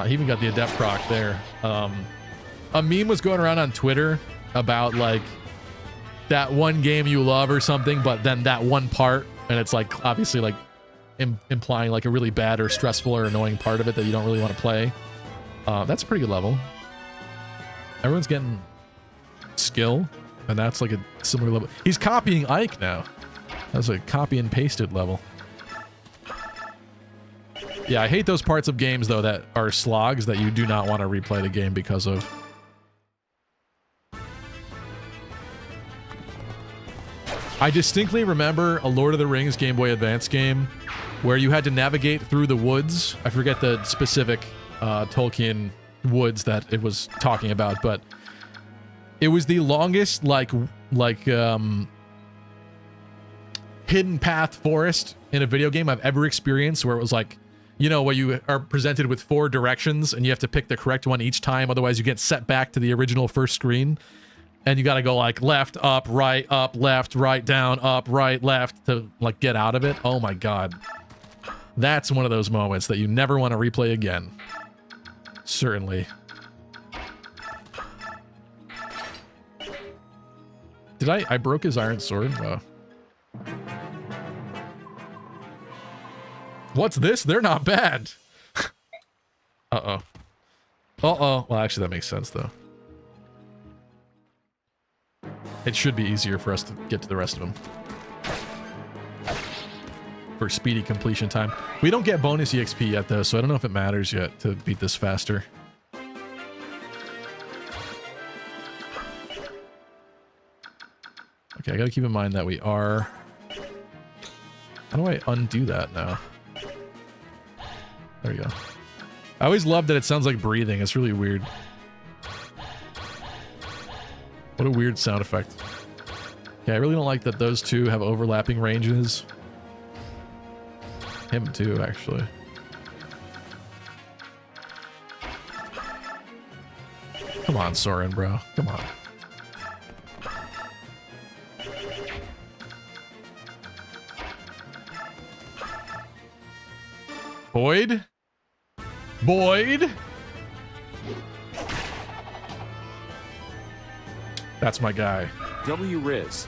he even got the Adept proc there. A meme was going around on Twitter about, like, that one game you love or something, but then that one part, and it's like obviously like implying like a really bad or stressful or annoying part of it that you don't really want to play. That's a pretty good level. Everyone's getting skill, and that's like a similar level. He's copying Ike now. That's a copy and pasted level. Yeah, I hate those parts of games though that are slogs that you do not want to replay the game because of. I distinctly remember a Lord of the Rings Game Boy Advance game where you had to navigate through the woods. I forget the specific Tolkien woods that it was talking about, but it was the longest like hidden path forest in a video game I've ever experienced, where it was like, you know, where you are presented with 4 directions and you have to pick the correct one each time, otherwise you get set back to the original first screen. And you got to go like left, up, left, right, down, up, right, left to like get out of it. Oh my God. That's one of those moments that you never want to replay again. Certainly. Did I broke his iron sword? Wow. What's this? They're not bad. Uh-oh. Uh-oh. Well, actually, that makes sense, though. It should be easier for us to get to the rest of them. For speedy completion time. We don't get bonus EXP yet, though, so I don't know if it matters yet to beat this faster. Okay, I gotta keep in mind that we are... How do I undo that now? There we go. I always love that it sounds like breathing. It's really weird. What a weird sound effect. Okay, I really don't like that those two have overlapping ranges. Him too, actually. Come on, Soren, bro. Come on. Boyd? Boyd? That's my guy. W Riz.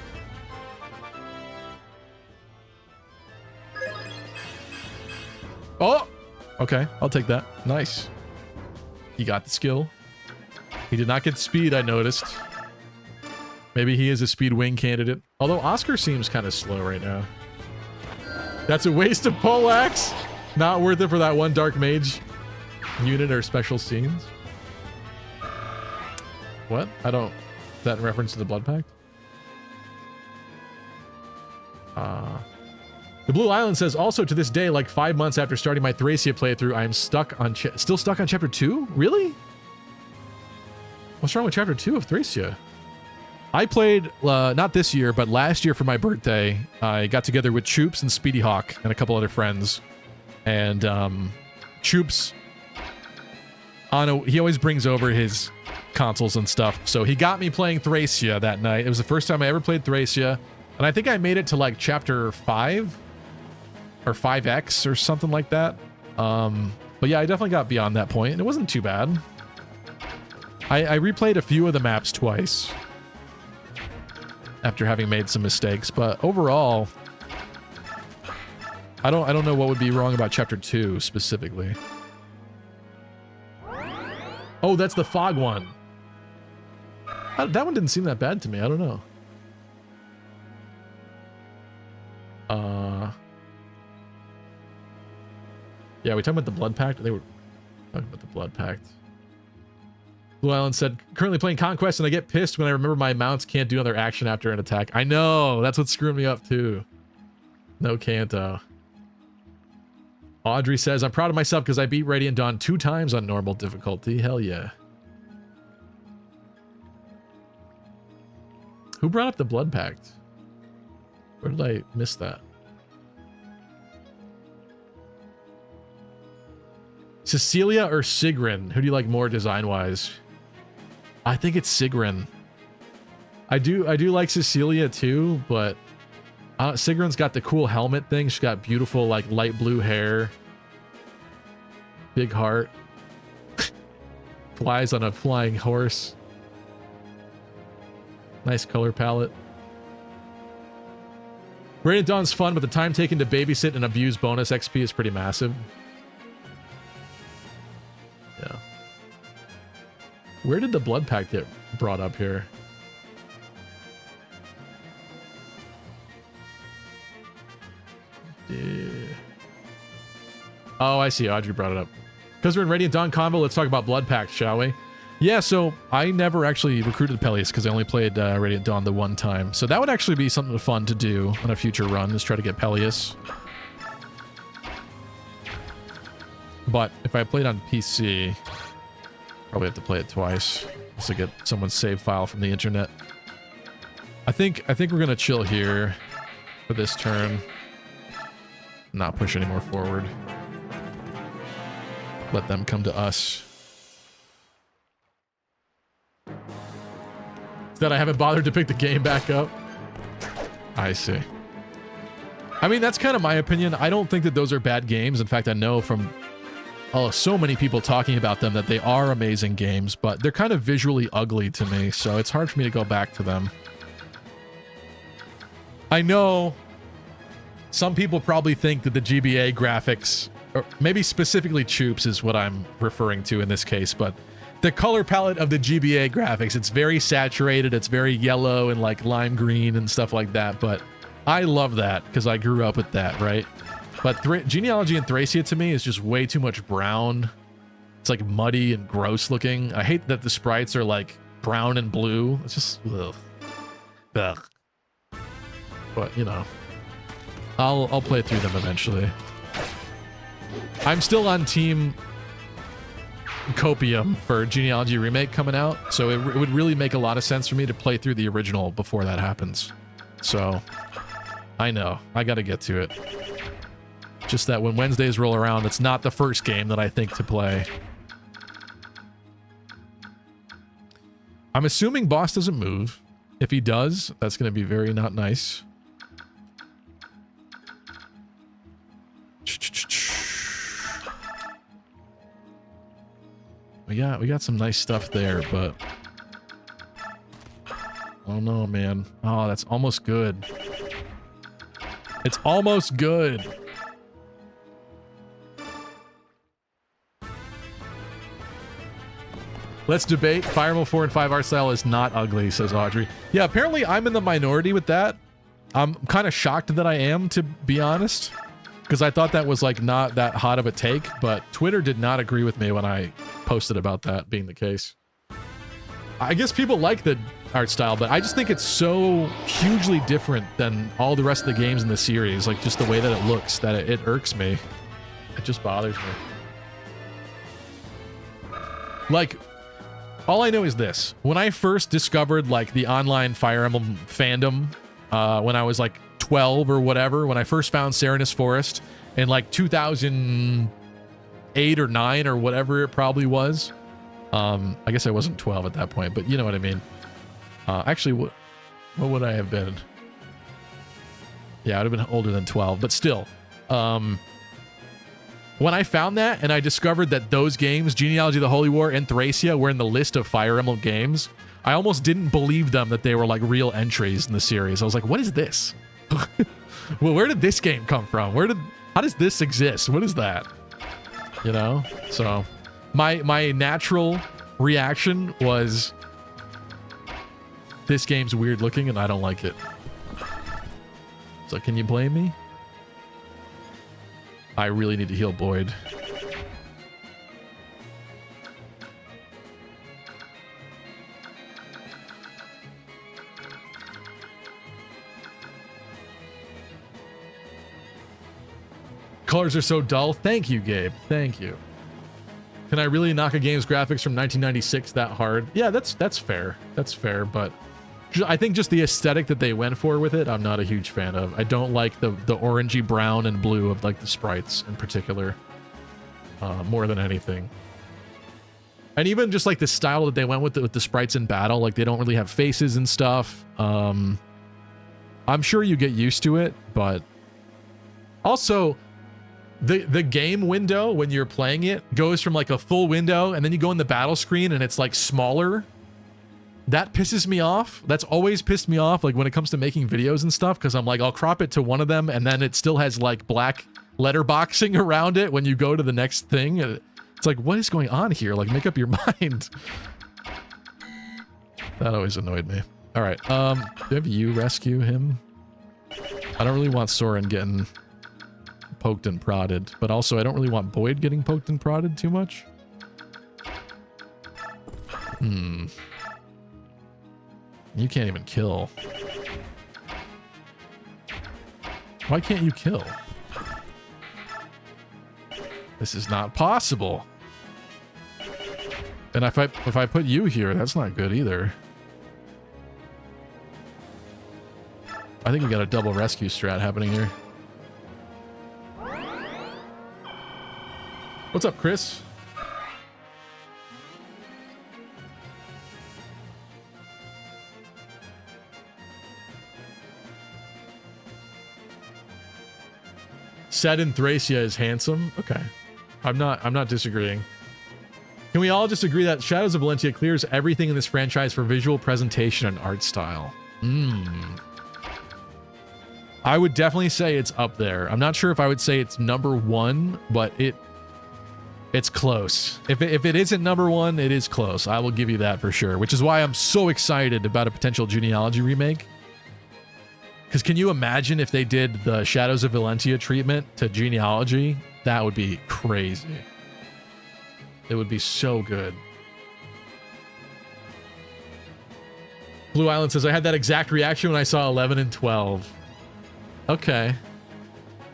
Oh! Okay, I'll take that. Nice. He got the skill. He did not get speed, I noticed. Maybe he is a speed wing candidate. Although Oscar seems kind of slow right now. That's a waste of poleaxe. Not worth it for that one Dark Mage unit or special scenes. What? I don't... Is that in reference to the Blood Pact? The Blue Island says, also to this day, like 5 months after starting my Thracia playthrough, I am stuck on... Still stuck on Chapter 2? Really? What's wrong with Chapter 2 of Thracia? I played, not this year, but last year for my birthday, I got together with Choops and Speedy Hawk and a couple other friends. And Choops, he always brings over his consoles and stuff. So he got me playing Thracia that night. It was the first time I ever played Thracia. And I think I made it to like Chapter 5 or 5X or something like that. But yeah, I definitely got beyond that point, and it wasn't too bad. I replayed a few of the maps twice after having made some mistakes, but overall, I don't know what would be wrong about Chapter 2 specifically. Oh, that's the fog one. That one didn't seem that bad to me. I don't know. Yeah, we talking about the Blood Pact? They were talking about the Blood Pact. Blue Island said, currently playing Conquest and I get pissed when I remember my mounts can't do another action after an attack. I know, that's what's screwing me up too. No Kanto. Audrey says, I'm proud of myself because I beat Radiant Dawn 2 times on normal difficulty. Hell yeah. Who brought up the Blood Pact? Where did I miss that? Cecilia or Sigrun? Who do you like more design-wise? I think it's Sigrun. I do like Cecilia too, but Sigrun's got the cool helmet thing. She's got beautiful, like, light blue hair. Big heart. Flies on a flying horse. Nice color palette. Radiant Dawn's fun, but the time taken to babysit and abuse bonus XP is pretty massive. Yeah. Where did the Blood Pact get brought up here? Yeah. Oh, I see. Audrey brought it up. Because we're in Radiant Dawn Convo, let's talk about Blood Pact, shall we? Yeah, so I never actually recruited Peleus because I only played Radiant Dawn the one time. So that would actually be something fun to do on a future run, is try to get Peleus. But if I played on PC, probably have to play it twice just to get someone's save file from the internet. I think we're gonna chill here. for this turn. Not push any more forward. Let them come to us. That I haven't bothered to pick the game back up. I see. I mean, that's kind of my opinion. I don't think that those are bad games. In fact, I know from so many people talking about them that they are amazing games, but they're kind of visually ugly to me, so it's hard for me to go back to them. I know some people probably think that the GBA graphics, or maybe specifically Choops is what I'm referring to in this case, but the color palette of the GBA graphics, it's very saturated, it's very yellow and like lime green and stuff like that, but I love that because I grew up with that, right? But Genealogy and Thracia to me is just way too much brown. It's like muddy and gross looking. I hate that the sprites are like brown and blue. It's just, ugh. Ugh. But, you know, I'll play through them eventually. I'm still on team Copium for Genealogy Remake coming out, so it would really make a lot of sense for me to play through the original before that happens. So, I know, I gotta get to it. Just that when Wednesdays roll around, it's not the first game that I think to play. I'm assuming boss doesn't move. If he does, that's gonna be very not nice. We got some nice stuff there, but oh no, man. Oh, that's almost good. It's almost good. Let's debate. Fire Emblem 4 and 5 art style is not ugly, says Audrey. Yeah, apparently I'm in the minority with that. I'm kind of shocked that I am, to be honest, because I thought that was like not that hot of a take, but Twitter did not agree with me when I posted about that being the case. I guess people like the art style, but I just think it's so hugely different than all the rest of the games in the series, like just the way that it looks, that it irks me. It just bothers me. Like, all I know is this. When I first discovered like the online Fire Emblem fandom, when I was like 12 or whatever, when I first found Serenus Forest in like 2008 or 9 or whatever it probably was. I guess I wasn't 12 at that point, but you know what I mean. Actually, what would I have been? Yeah, I'd have been older than 12, but still. When I found that and I discovered that those games, Genealogy of the Holy War and Thracia, were in the list of Fire Emblem games, I almost didn't believe them that they were like real entries in the series. I was like, what is this? Well, where did this game come from? How does this exist? What is that? You know? So my natural reaction was, this game's weird looking and I don't like it. So can you blame me? I really need to heal Boyd. Colors are so dull. Thank you, Gabe. Thank you. Can I really knock a game's graphics from 1996 that hard? Yeah, that's fair. That's fair, but I think just the aesthetic that they went for with it, I'm not a huge fan of. I don't like the orangey brown and blue of like the sprites in particular, more than anything. And even just like the style that they went with the sprites in battle, like they don't really have faces and stuff. I'm sure you get used to it, but also the game window when you're playing it goes from like a full window and then you go in the battle screen and it's like smaller. That pisses me off. That's always pissed me off, like when it comes to making videos and stuff, because I'm like, I'll crop it to one of them and then it still has like black letterboxing around it when you go to the next thing. It's like, what is going on here? Like, make up your mind. That always annoyed me. All right, do I have you rescue him? I don't really want Soren getting poked and prodded, but also I don't really want Boyd getting poked and prodded too much. You can't even kill. Why can't you kill? This is not possible. And if I put you here, that's not good either. I think we got a double rescue strat happening here. What's up, Chris? Said in Thracia is handsome. Okay. I'm not disagreeing. Can we all just agree that Shadows of Valentia clears everything in this franchise for visual presentation and art style? I would definitely say it's up there. I'm not sure if I would say it's number one, but it's close. If it isn't number one, it is close. I will give you that for sure, which is why I'm so excited about a potential Genealogy remake. Because can you imagine if they did the Shadows of Valentia treatment to Genealogy? That would be crazy. It would be so good. Blue Island says, I had that exact reaction when I saw 11 and 12. Okay.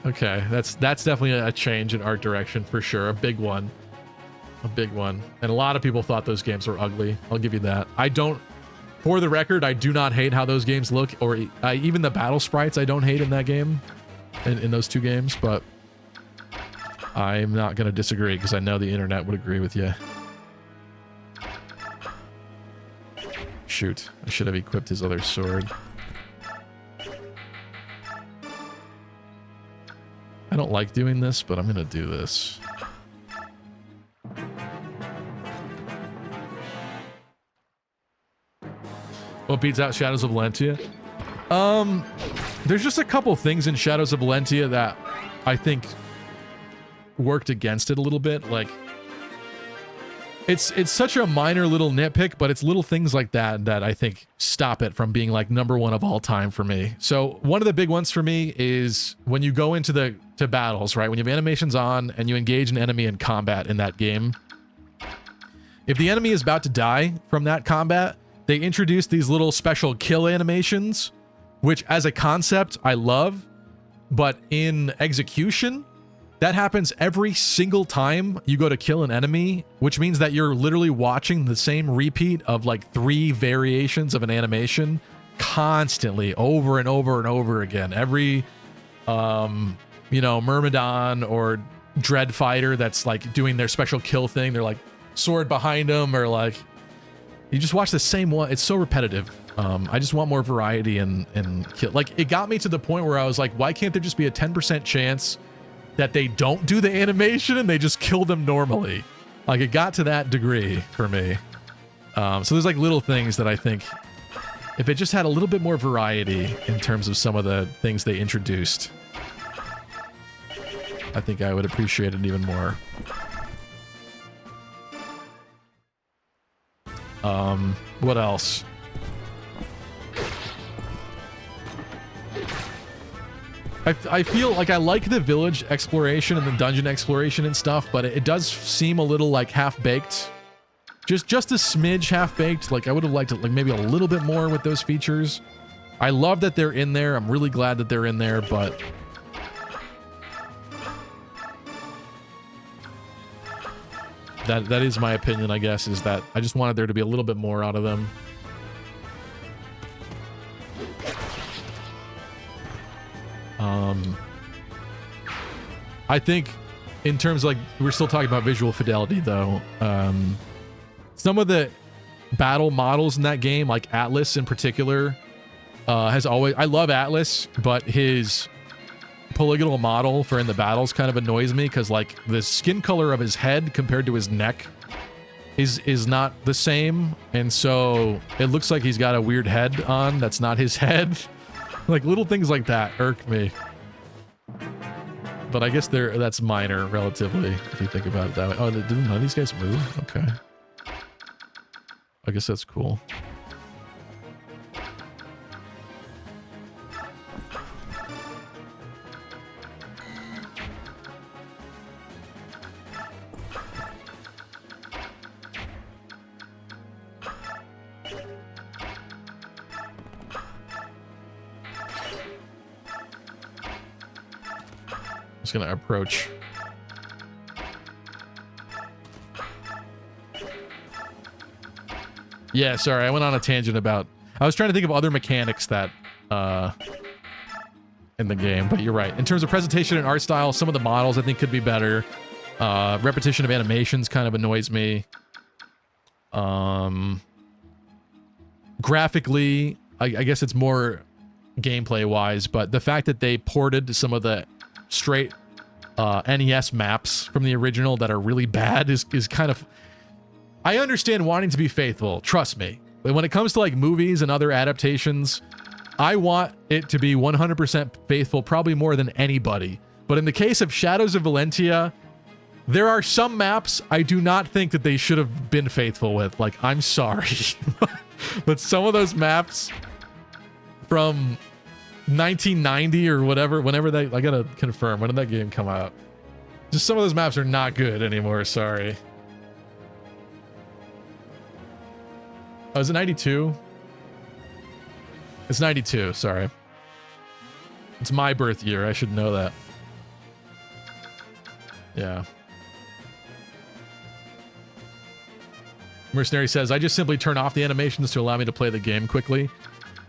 Okay, that's definitely a change in art direction for sure. A big one. A big one. And a lot of people thought those games were ugly. I'll give you that. For the record, I do not hate how those games look, or even the battle sprites I don't hate in that game, in those two games, but I'm not going to disagree because I know the internet would agree with you. Shoot, I should have equipped his other sword. I don't like doing this, but I'm going to do this. What beats out Shadows of Valentia? There's just a couple things in Shadows of Valentia that I think worked against it a little bit. Like, it's such a minor little nitpick, but it's little things like that I think stop it from being like number one of all time for me. So one of the big ones for me is when you go into to battles, right? When you have animations on and you engage an enemy in combat in that game, if the enemy is about to die from that combat, they introduce these little special kill animations, which as a concept, I love, but in execution, that happens every single time you go to kill an enemy, which means that you're literally watching the same repeat of like 3 variations of an animation constantly over and over and over again. Every, Myrmidon or Dread Fighter that's like doing their special kill thing, they're like sword behind them, or like, you just watch the same one. It's so repetitive. I just want more variety and kill. Like, it got me to the point where I was like, why can't there just be a 10% chance that they don't do the animation and they just kill them normally? Like, it got to that degree for me. So there's like little things that I think if it just had a little bit more variety in terms of some of the things they introduced, I think I would appreciate it even more. What else? I feel like I like the village exploration and the dungeon exploration and stuff, but it does seem a little like half-baked. Just a smidge half-baked. Like, I would have liked it like maybe a little bit more with those features. I love that they're in there. I'm really glad that they're in there, but that is my opinion, I guess, is that I just wanted there to be a little bit more out of them. I think in terms of, like, we're still talking about visual fidelity though. Some of the battle models in that game, like Atlas in particular, I love Atlas, but his polygonal model for in the battles kind of annoys me because, like, the skin color of his head compared to his neck is not the same, and so it looks like he's got a weird head on that's not his head. Like, little things like that irk me. But I guess that's minor relatively if you think about it that way. Oh, did none of these guys move? Okay. I guess that's cool. Just gonna approach. Yeah, sorry, I went on a tangent about. I was trying to think of other mechanics that in the game, but you're right. In terms of presentation and art style, some of the models I think could be better. Repetition of animations kind of annoys me. Graphically, I guess it's more gameplay-wise, but the fact that they ported some of the straight NES maps from the original that are really bad is kind of... I understand wanting to be faithful, trust me. But when it comes to like movies and other adaptations, I want it to be 100% faithful, probably more than anybody. But in the case of Shadows of Valentia, there are some maps I do not think that they should have been faithful with. Like, I'm sorry. But some of those maps from 1990 or whatever, whenever they... I gotta confirm, when did that game come out? Just some of those maps are not good anymore, sorry. Oh, is it 92? It's 92, sorry. It's my birth year, I should know that. Yeah. Mercenary says, I just simply turn off the animations to allow me to play the game quickly.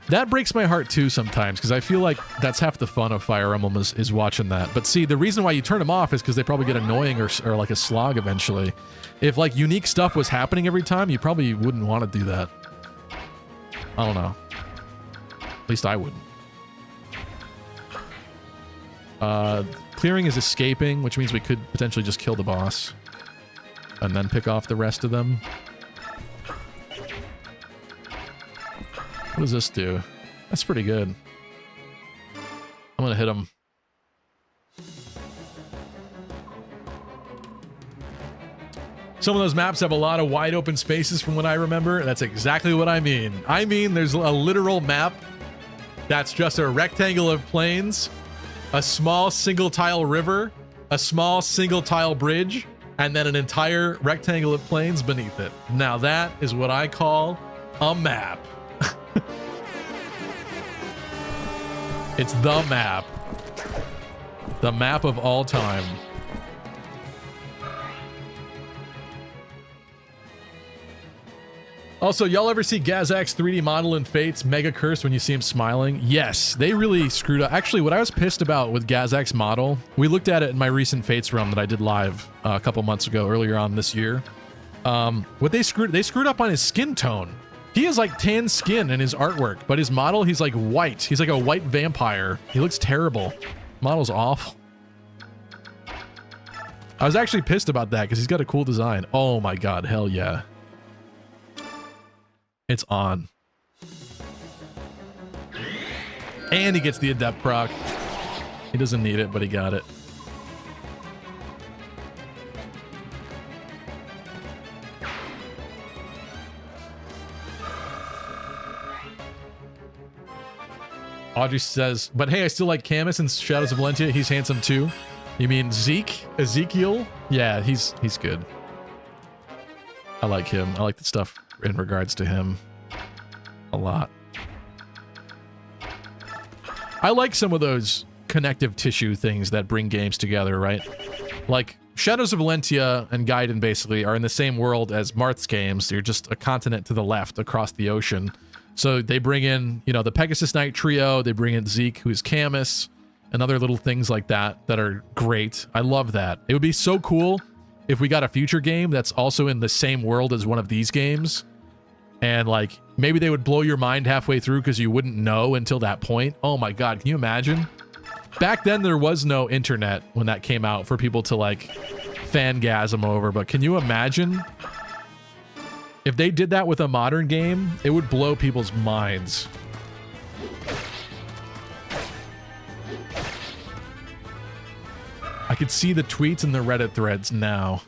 That breaks my heart too sometimes, because I feel like that's half the fun of Fire Emblem is watching that. But see, the reason why you turn them off is because they probably get annoying or like a slog eventually. If like unique stuff was happening every time, you probably wouldn't want to do that. I don't know. At least I wouldn't. Clearing is escaping, which means we could potentially just kill the boss and then pick off the rest of them. What does this do? That's pretty good. I'm gonna hit him. Some of those maps have a lot of wide open spaces from what I remember. That's exactly what I mean. I mean, there's a literal map that's just a rectangle of plains, a small single tile river, a small single tile bridge, and then an entire rectangle of plains beneath it. Now that is what I call a map. It's the map. The map of all time. Also, y'all ever see Gazak's 3D model in Fate's Mega Curse when you see him smiling? Yes, they really screwed up. Actually, what I was pissed about with Gazak's model, we looked at it in my recent Fates run that I did live a couple months ago, earlier on this year. What they screwed up on his skin tone. He has like tan skin in his artwork, but his model, he's like white. He's like a white vampire. He looks terrible. Model's awful. I was actually pissed about that because he's got a cool design. Oh my god, hell yeah. It's on. And he gets the Adept proc. He doesn't need it, but he got it. Audrey says, but hey, I still like Camus in Shadows of Valentia. He's handsome too. You mean Zeke? Ezekiel? Yeah, he's good. I like him. I like the stuff in regards to him a lot. I like some of those connective tissue things that bring games together, right? Like Shadows of Valentia and Gaiden basically are in the same world as Marth's games. They're just a continent to the left across the ocean. So they bring in, you know, the Pegasus Knight trio, they bring in Zeke, who's Camus, and other little things like that that are great. I love that. It would be so cool if we got a future game that's also in the same world as one of these games. And like, maybe they would blow your mind halfway through because you wouldn't know until that point. Oh my god, can you imagine? Back then there was no internet when that came out for people to like fangasm over, but can you imagine? If they did that with a modern game, it would blow people's minds. I could see the tweets and the Reddit threads now.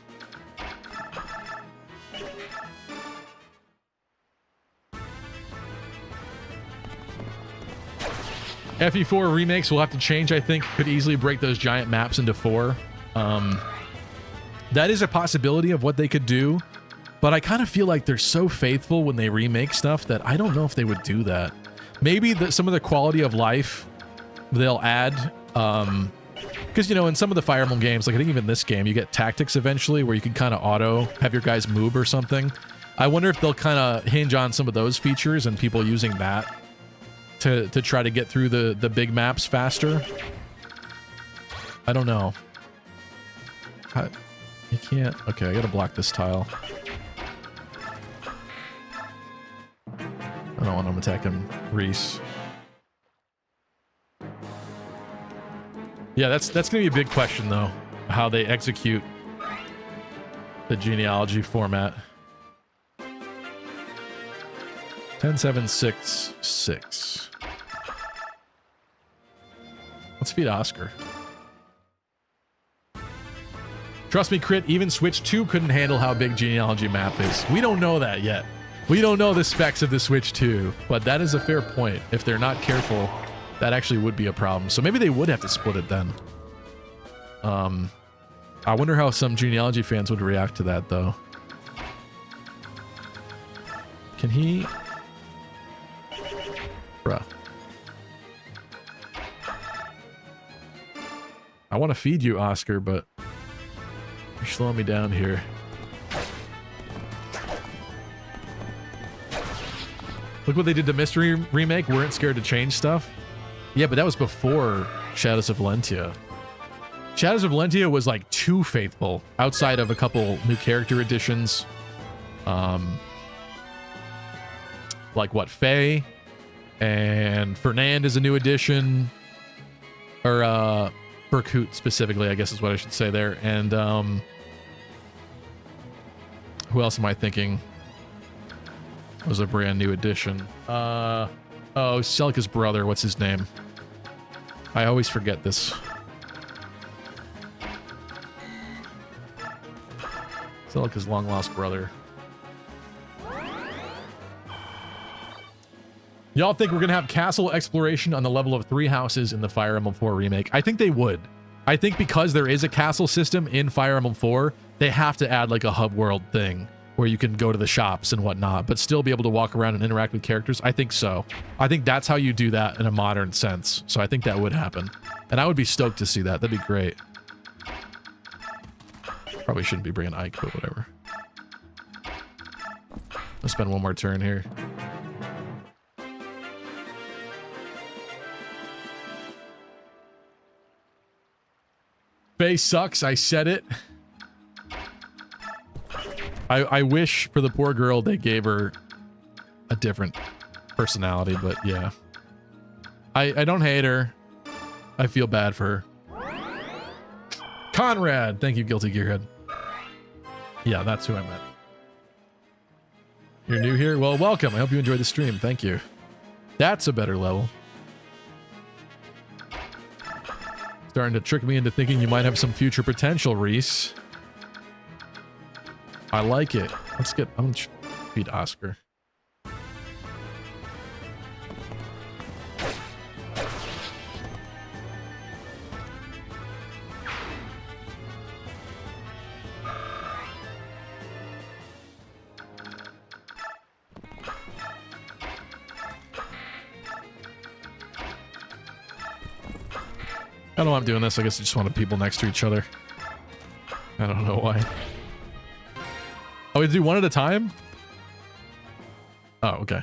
FE4 remakes will have to change, I think. Could easily break those giant maps into 4. That is a possibility of what they could do. But I kind of feel like they're so faithful when they remake stuff that I don't know if they would do that. Maybe some of the quality of life they'll add. Because, you know, in some of the Fire Emblem games, like I think even this game, you get tactics eventually where you can kind of auto have your guys move or something. I wonder if they'll kind of hinge on some of those features and people using that to try to get through the big maps faster. I don't know. You can't. Okay, I gotta block this tile. I don't want him attacking Reese. Yeah, that's gonna be a big question though, how they execute the genealogy format. 10-7-6-6. Let's feed Oscar. Trust me, Crit, even Switch 2 couldn't handle how big genealogy map is. We don't know that yet. We don't know the specs of the Switch 2, but that is a fair point. If they're not careful, that actually would be a problem. So maybe they would have to split it then. I wonder how some genealogy fans would react to that, though. Can he... Bruh. I want to feed you, Oscar, but you're slowing me down here. Look what they did to Mystery Remake. Weren't scared to change stuff. Yeah, but that was before Shadows of Valentia. Shadows of Valentia was like too faithful outside of a couple new character additions. Like what, Faye and Fernand is a new addition, or Berkut specifically, I guess is what I should say there. And who else am I thinking was a brand new addition? Oh, Celica's brother, what's his name? I always forget this. Celica's long lost brother. Y'all think we're gonna have castle exploration on the level of 3 houses in the Fire Emblem 4 remake? I think they would. I think because there is a castle system in Fire Emblem 4, they have to add like a hub world thing where you can go to the shops and whatnot, but still be able to walk around and interact with characters. I think so. I think that's how you do that in a modern sense. So I think that would happen. And I would be stoked to see that. That'd be great. Probably shouldn't be bringing Ike, but whatever. Let's spend one more turn here. Faye sucks. I said it. I wish for the poor girl they gave her a different personality, but yeah. I don't hate her. I feel bad for her. Conrad! Thank you, Guilty Gearhead. Yeah, that's who I meant. You're new here? Well, welcome. I hope you enjoyed the stream. Thank you. That's a better level. Starting to trick me into thinking you might have some future potential, Reese. I like it. Let's get... I'm gonna feed Oscar. I don't know why I'm doing this. I guess I just wanted people next to each other. I don't know why. Oh, we do one at a time? Oh, okay.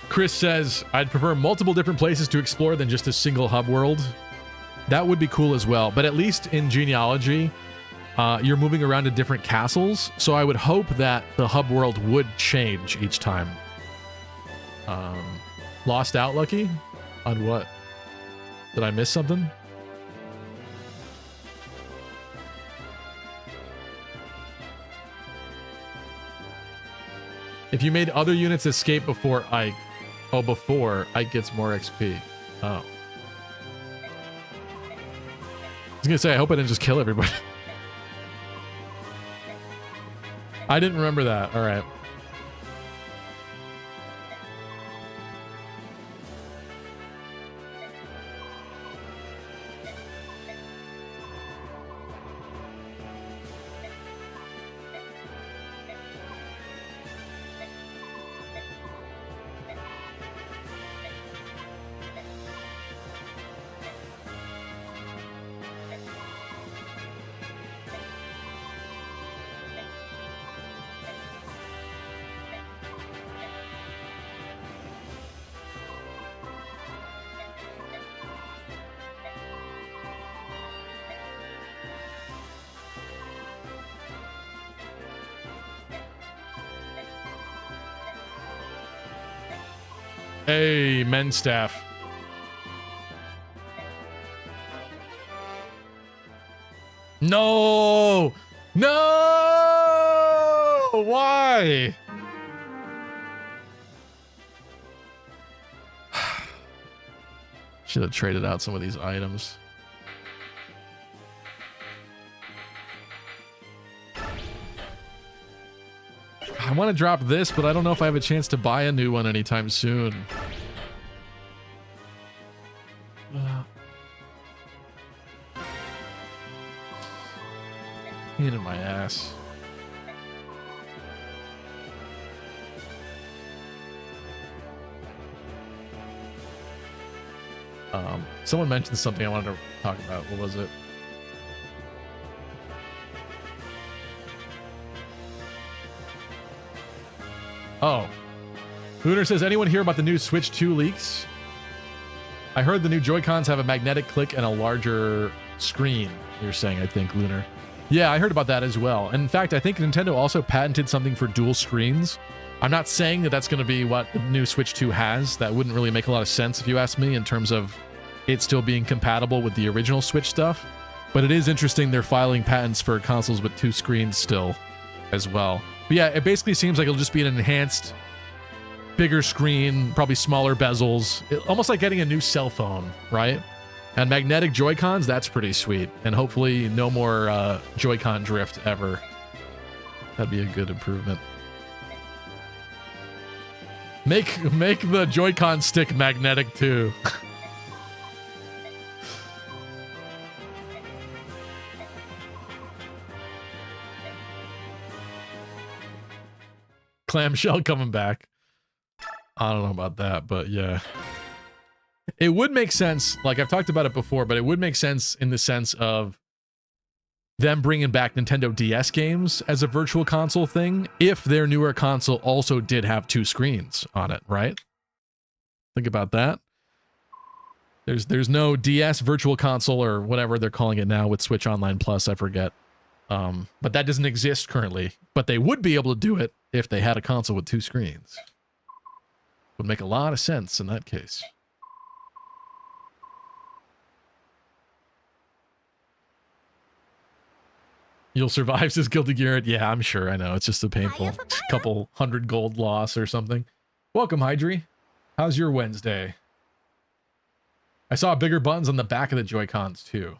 Chris says, I'd prefer multiple different places to explore than just a single hub world. That would be cool as well. But at least in genealogy, you're moving around to different castles. So I would hope that the hub world would change each time. Lost out, Lucky? On what? Did I miss something? If you made other units escape before Ike... Oh, before Ike gets more XP. Oh. I was gonna say, I hope I didn't just kill everybody. I didn't remember that. All right. Hey, men's staff. No! No! Why? Should have traded out some of these items. I want to drop this, but I don't know if I have a chance to buy a new one anytime soon. Pain in my ass. Someone mentioned something I wanted to talk about. What was it? Oh. Lunar says, anyone hear about the new Switch 2 leaks? I heard the new Joy-Cons have a magnetic click and a larger screen, you're saying, I think, Lunar. Yeah, I heard about that as well. And in fact, I think Nintendo also patented something for dual screens. I'm not saying that that's going to be what the new Switch 2 has. That wouldn't really make a lot of sense if you ask me in terms of it still being compatible with the original Switch stuff. But it is interesting they're filing patents for consoles with 2 screens still as well. But yeah, it basically seems like it'll just be an enhanced, bigger screen, probably smaller bezels, almost like getting a new cell phone, right? And magnetic Joy-Cons, that's pretty sweet. And hopefully no more Joy-Con drift ever. That'd be a good improvement. Make the Joy-Con stick magnetic too. Clamshell coming back. I don't know about that, but yeah. It would make sense, like I've talked about it before, but it would make sense in the sense of them bringing back Nintendo DS games as a virtual console thing if their newer console also did have 2 screens on it, right? Think about that. There's no DS virtual console or whatever they're calling it now with Switch Online Plus, I forget. But that doesn't exist currently. But they would be able to do it if they had a console with 2 screens. Would make a lot of sense in that case. You'll survive, says Guilty Garrett. Yeah, I'm sure. I know. It's just a painful couple 100 gold loss or something. Welcome, Hydri. How's your Wednesday? I saw bigger buttons on the back of the Joy-Cons, too.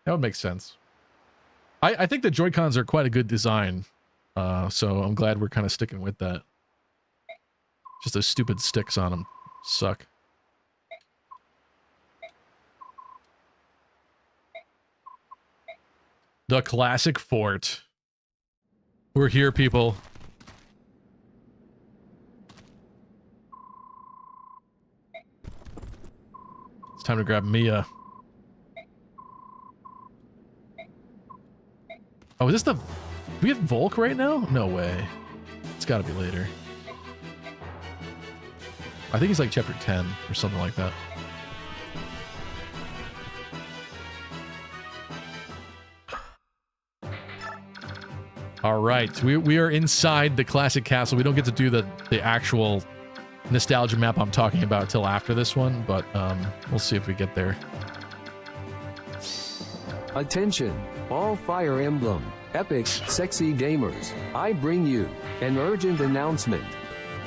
That would make sense. I think the Joy-Cons are quite a good design. So I'm glad we're kind of sticking with that. Just those stupid sticks on them suck. The classic fort. We're here, people. It's time to grab Mia. Oh, is this the... Do we have Volk right now? No way. It's gotta be later. I think he's like chapter 10 or something like that. All right, we are inside the classic castle. We don't get to do the actual nostalgia map I'm talking about till after this one, but we'll see if we get there. Attention, all Fire Emblem, epic, sexy gamers. I bring you an urgent announcement.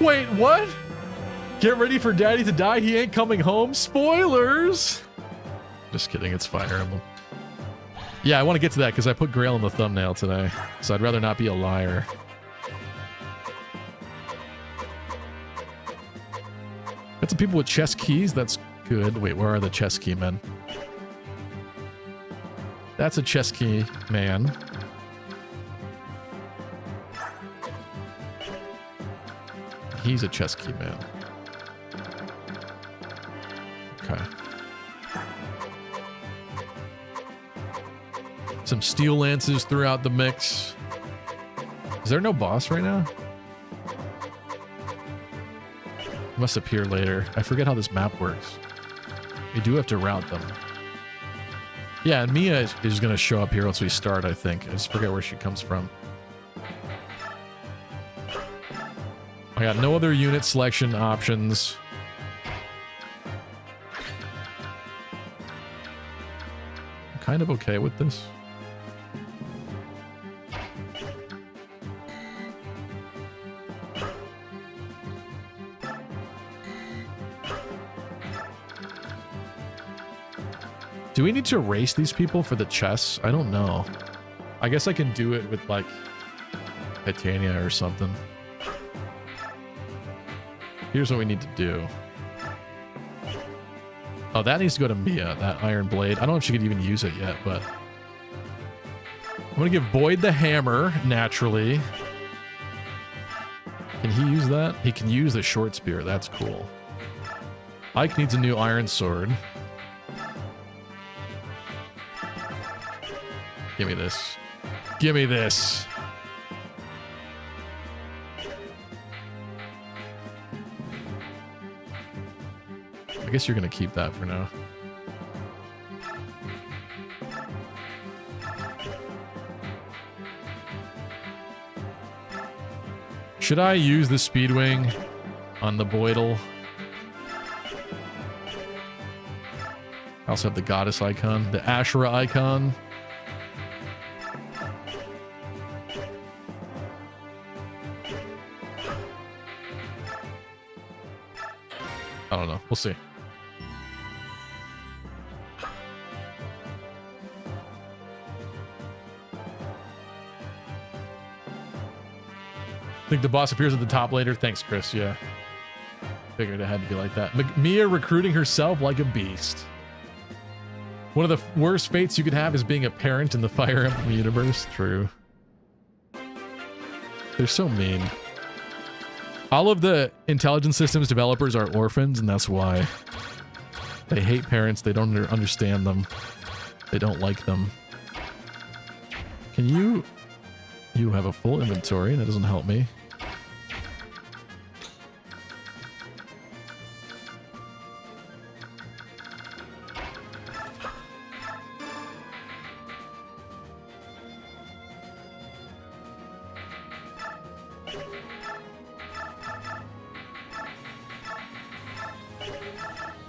Wait, what? Get ready for Daddy to die. He ain't coming home. Spoilers. Just kidding. It's Fire Emblem. Yeah, I want to get to that because I put Grail in the thumbnail today. So I'd rather not be a liar. Got some people with chess keys. That's good. Wait, where are the chess key men? That's a chess key man. He's a chess key man. Okay. Some steel lances throughout the mix. Is there no boss right now? Must appear later. I forget how this map works. We do have to route them. Yeah, and Mia is going to show up here once we start, I think. I just forget where she comes from. I got no other unit selection options. I'm kind of okay with this. Do we need to race these people for the chests? I don't know. I guess I can do it with like Titania or something. Here's what we need to do. Oh, that needs to go to Mia, that iron blade. I don't know if she could even use it yet, but I'm gonna give Boyd the hammer, naturally. Can he use that? He can use the short spear. That's cool. Ike needs a new iron sword. Give me this. Give me this. I guess you're gonna keep that for now. Should I use the Speedwing on the Boydle? I also have the goddess icon, the Ashura icon. I don't know. We'll see. I think the boss appears at the top later. Thanks, Chris. Yeah. Figured it had to be like that. Mia recruiting herself like a beast. One of the worst fates you could have is being a parent in the Fire Emblem universe. True. They're so mean. All of the intelligence systems developers are orphans, and that's why. They hate parents. They don't understand them. They don't like them. Can you... You have a full inventory. That doesn't help me.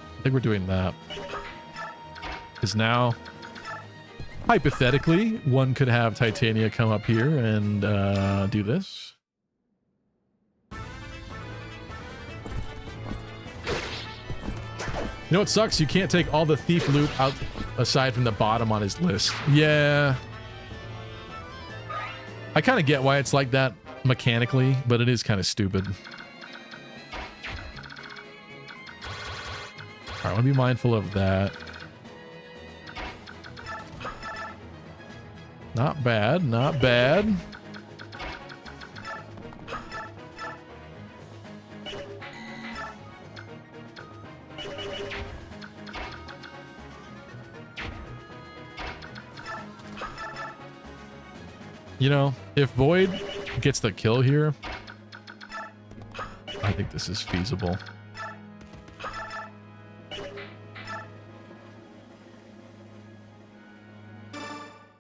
I think we're doing that. Because now, hypothetically, one could have Titania come up here and do this. You know what sucks? You can't take all the thief loot out aside from the bottom on his list. Yeah. I kind of get why it's like that mechanically, but it is kind of stupid. I want to be mindful of that. Not bad, not bad. You know, if Boyd gets the kill here, I think this is feasible.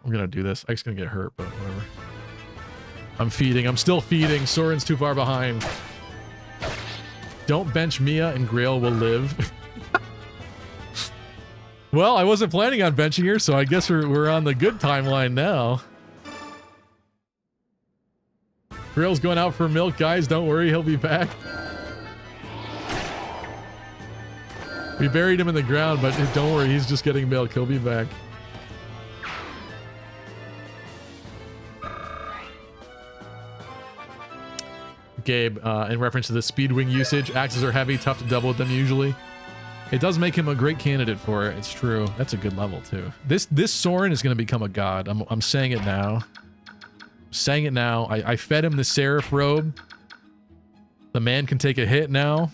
I'm gonna do this. Ike's gonna get hurt, but whatever. I'm feeding. I'm still feeding. Soren's too far behind. Don't bench Mia and Grail will live. Well, I wasn't planning on benching her, so I guess we're on the good timeline now. Grail's going out for milk, guys. Don't worry, he'll be back. We buried him in the ground, but don't worry, he's just getting milk. He'll be back. Gabe, in reference to the Speedwing usage, axes are heavy, tough to double with them usually. It does make him a great candidate for it. It's true. That's a good level too. This Soren is going to become a god. I'm saying it now. I'm saying it now. I fed him the Seraph robe. The man can take a hit now.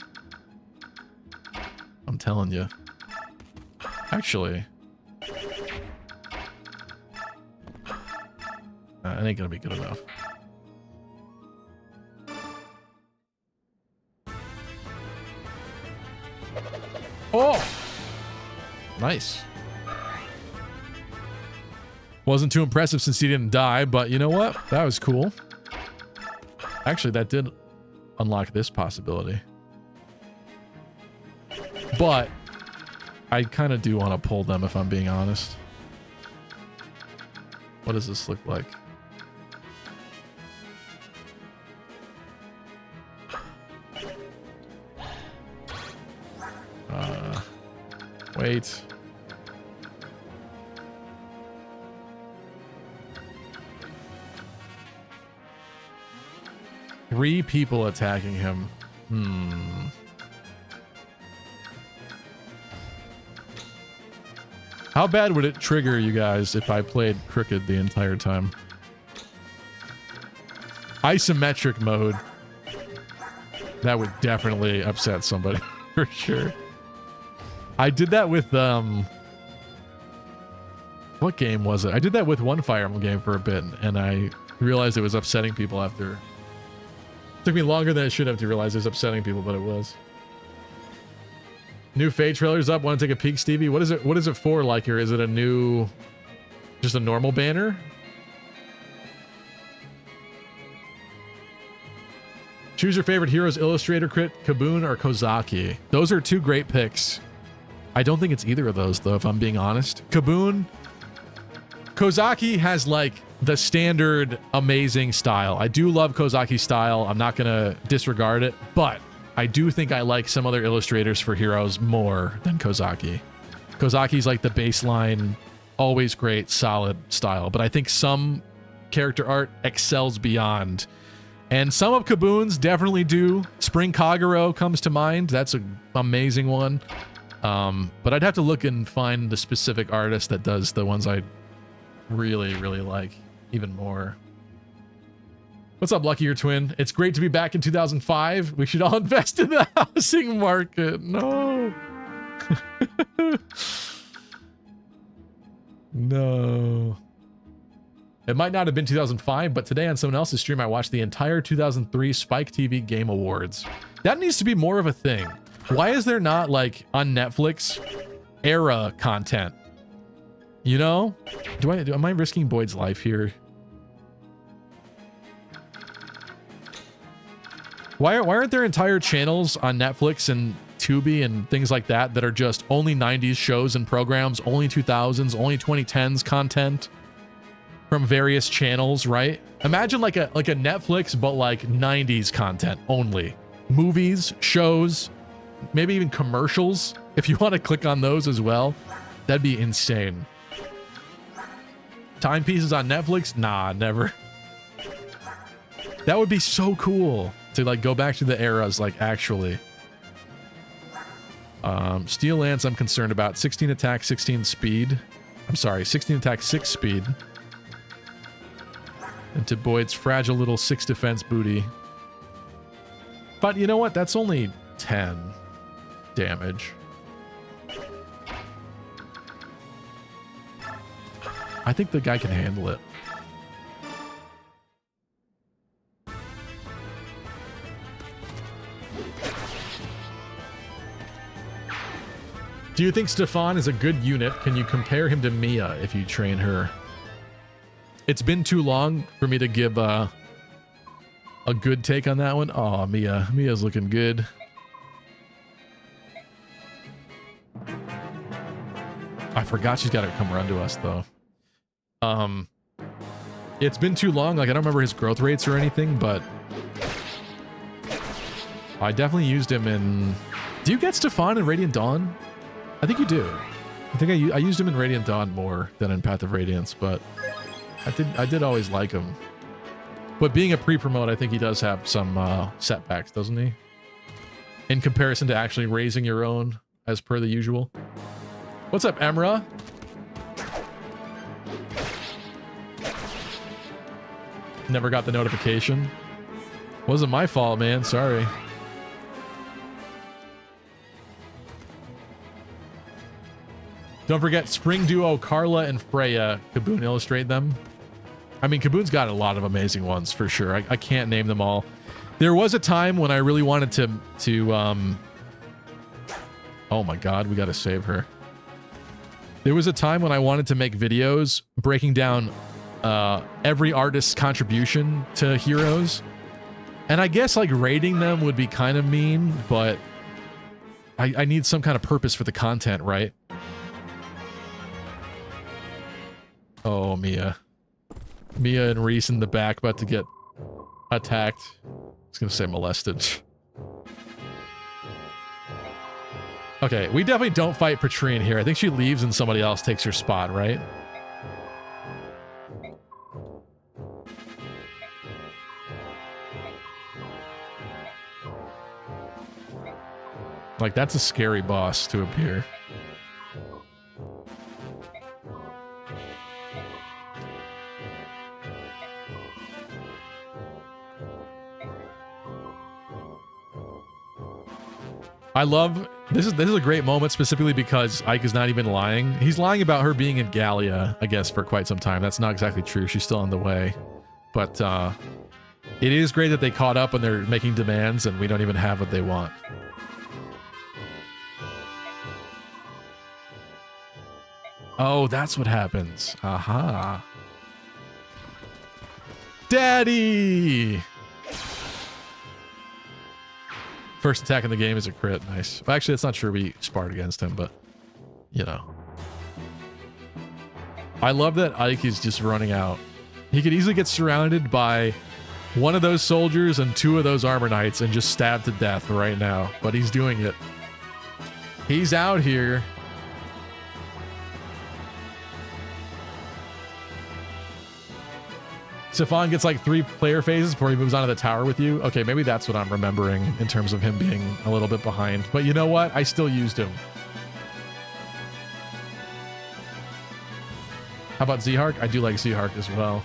I'm telling you. Actually, it ain't gonna be good enough. Oh! Nice. Wasn't too impressive since he didn't die, but you know what? That was cool. Actually, that did unlock this possibility. But I kind of do want to pull them if I'm being honest. What does this look like? Wait. Three people attacking him. How bad would it trigger you guys if I played crooked the entire time? Isometric mode. That would definitely upset somebody for sure. I did that with what game was it? I did that with one Fire Emblem game for a bit, and I realized it was upsetting people after. It took me longer than it should have to realize it was upsetting people, but it was. New Fate trailer's up. Want to take a peek, Stevie? What is it? What is it for, Liker? Is it a new, just a normal banner? Choose your favorite heroes, Illustrator Crit, Kaboon, or Kozaki. Those are two great picks. I don't think it's either of those, though, if I'm being honest. Kaboon, Kozaki has like the standard amazing style. I do love Kozaki's style. I'm not going to disregard it, but I do think I like some other illustrators for heroes more than Kozaki. Kozaki's like the baseline, always great, solid style, but I think some character art excels beyond. And some of Kaboon's definitely do. Spring Kagero comes to mind. That's an amazing one. But I'd have to look and find the specific artist that does the ones I really, really like even more. What's up, Lucky Your Twin? It's great to be back in 2005. We should all invest in the housing market. No. No. It might not have been 2005, but today on someone else's stream, I watched the entire 2003 Spike TV Game Awards. That needs to be more of a thing. Why is there not, like, on Netflix, era content? You know? Am I risking Boyd's life here? Why aren't there entire channels on Netflix and Tubi and things like that that are just only 90s shows and programs, only 2000s, only 2010s content from various channels, right? Imagine like a Netflix, but like 90s content only. Movies, shows, maybe even commercials. If you want to click on those as well, that'd be insane. Timepieces on Netflix? Nah, never. That would be so cool to like go back to the eras, like actually. Steel Lance I'm concerned about. 16 attack, 16 speed. I'm sorry, 16 attack, 6 speed. And to Boyd's fragile little 6 defense booty. But you know what? That's only 10 damage. I think the guy can handle it. Do you think Stefan is a good unit? Can you compare him to Mia if you train her? It's been too long for me to give a good take on that one. Oh, Mia's looking good. I forgot she's got to come run to us though. It's been too long. Like I don't remember his growth rates or anything, but I definitely used him in. Do you get Stefan in Radiant Dawn? I think you do. I think I used him in Radiant Dawn more than in Path of Radiance, but I did always like him. But being a pre-promote, I think he does have some setbacks, doesn't he? In comparison to actually raising your own, as per the usual. What's up, Emra? Never got the notification. Wasn't my fault, man. Sorry. Don't forget Spring Duo, Carla and Freya. Kaboon illustrate them. I mean, Kaboon's got a lot of amazing ones for sure. I can't name them all. There was a time when I really wanted to oh my god, we gotta save her. There was a time when I wanted to make videos breaking down every artist's contribution to heroes. And I guess like rating them would be kind of mean, but I need some kind of purpose for the content, right? Oh, Mia. Mia and Reese in the back about to get attacked. I was going to say molested. Okay, we definitely don't fight Patrine here. I think she leaves and somebody else takes her spot, right? Like, that's a scary boss to appear. I love this is a great moment specifically because Ike is not even lying. He's lying about her being in Gallia, I guess, for quite some time. That's not exactly true. She's still on the way. But it is great that they caught up and they're making demands and we don't even have what they want. Oh, that's what happens. Aha. Daddy! First attack in the game is a crit. Nice. Well, actually, that's not true. We sparred against him, but, you know. I love that Ike is just running out. He could easily get surrounded by one of those soldiers and two of those armor knights and just stabbed to death right now, but he's doing it. He's out here. Stefan gets like 3 player phases before he moves onto the tower with you. Okay, maybe that's what I'm remembering in terms of him being a little bit behind. But you know what? I still used him. How about Zehark? I do like Zehark as well.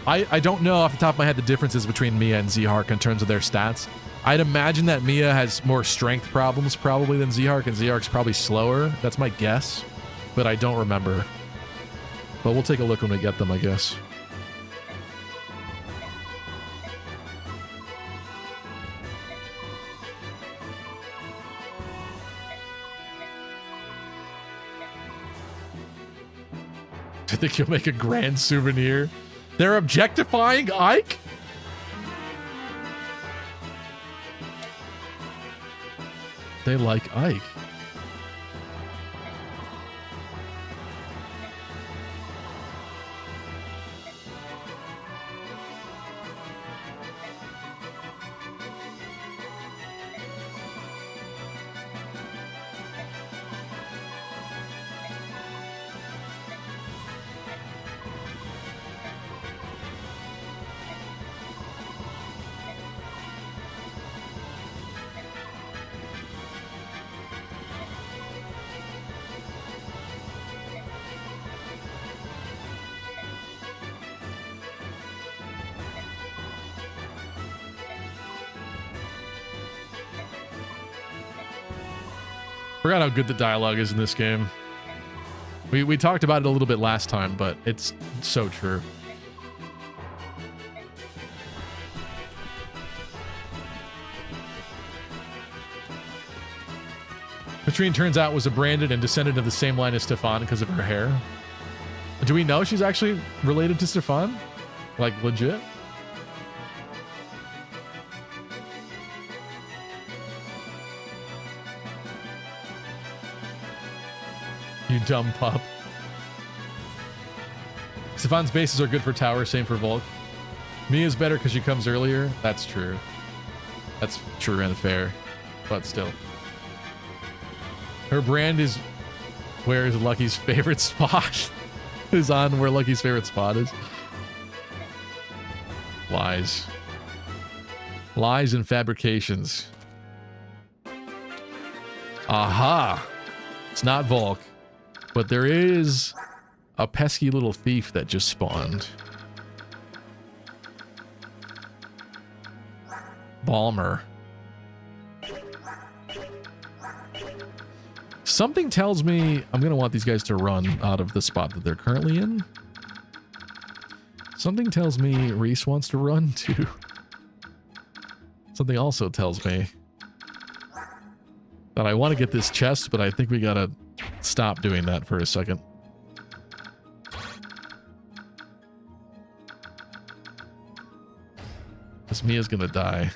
I don't know off the top of my head the differences between Mia and Zehark in terms of their stats. I'd imagine that Mia has more strength problems probably than Zehark, and Zehark's probably slower. That's my guess, but I don't remember. But we'll take a look when we get them, I guess. I think you'll make a grand souvenir. They're objectifying Ike? They like Ike. Forgot how good the dialogue is in this game. We talked about it a little bit last time, but it's so true. Patrine turns out was a branded and descendant of the same line as Stefan because of her hair. Do we know she's actually related to Stefan? Like legit? You dumb pup. Stefan's bases are good for tower, same for Volk. Mia's better because she comes earlier. That's true. That's true and fair, but still. Her brand is where is Lucky's favorite spot. Is on where Lucky's favorite spot is. Lies. Lies and fabrications. Aha! It's not Volk. But there is a pesky little thief that just spawned. Balmer. Something tells me I'm going to want these guys to run out of the spot that they're currently in. Something tells me Reese wants to run too. Something also tells me that I want to get this chest, but I think we got to stop doing that for a second. Because Mia's gonna die.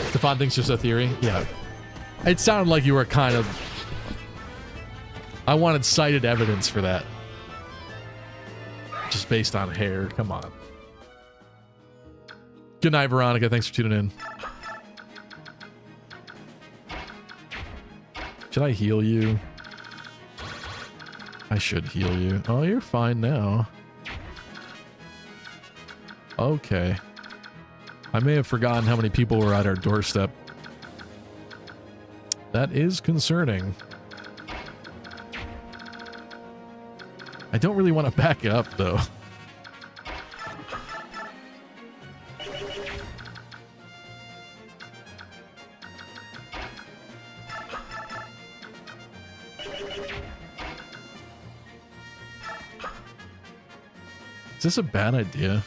Stefan thinks just a theory? Yeah. It sounded like you were kind of... I wanted cited evidence for that. Just based on hair. Come on. Good night, Veronica. Thanks for tuning in. Should I heal you? I should heal you. Oh, you're fine now. Okay. I may have forgotten how many people were at our doorstep. That is concerning. I don't really want to back up, though. Is this a bad idea?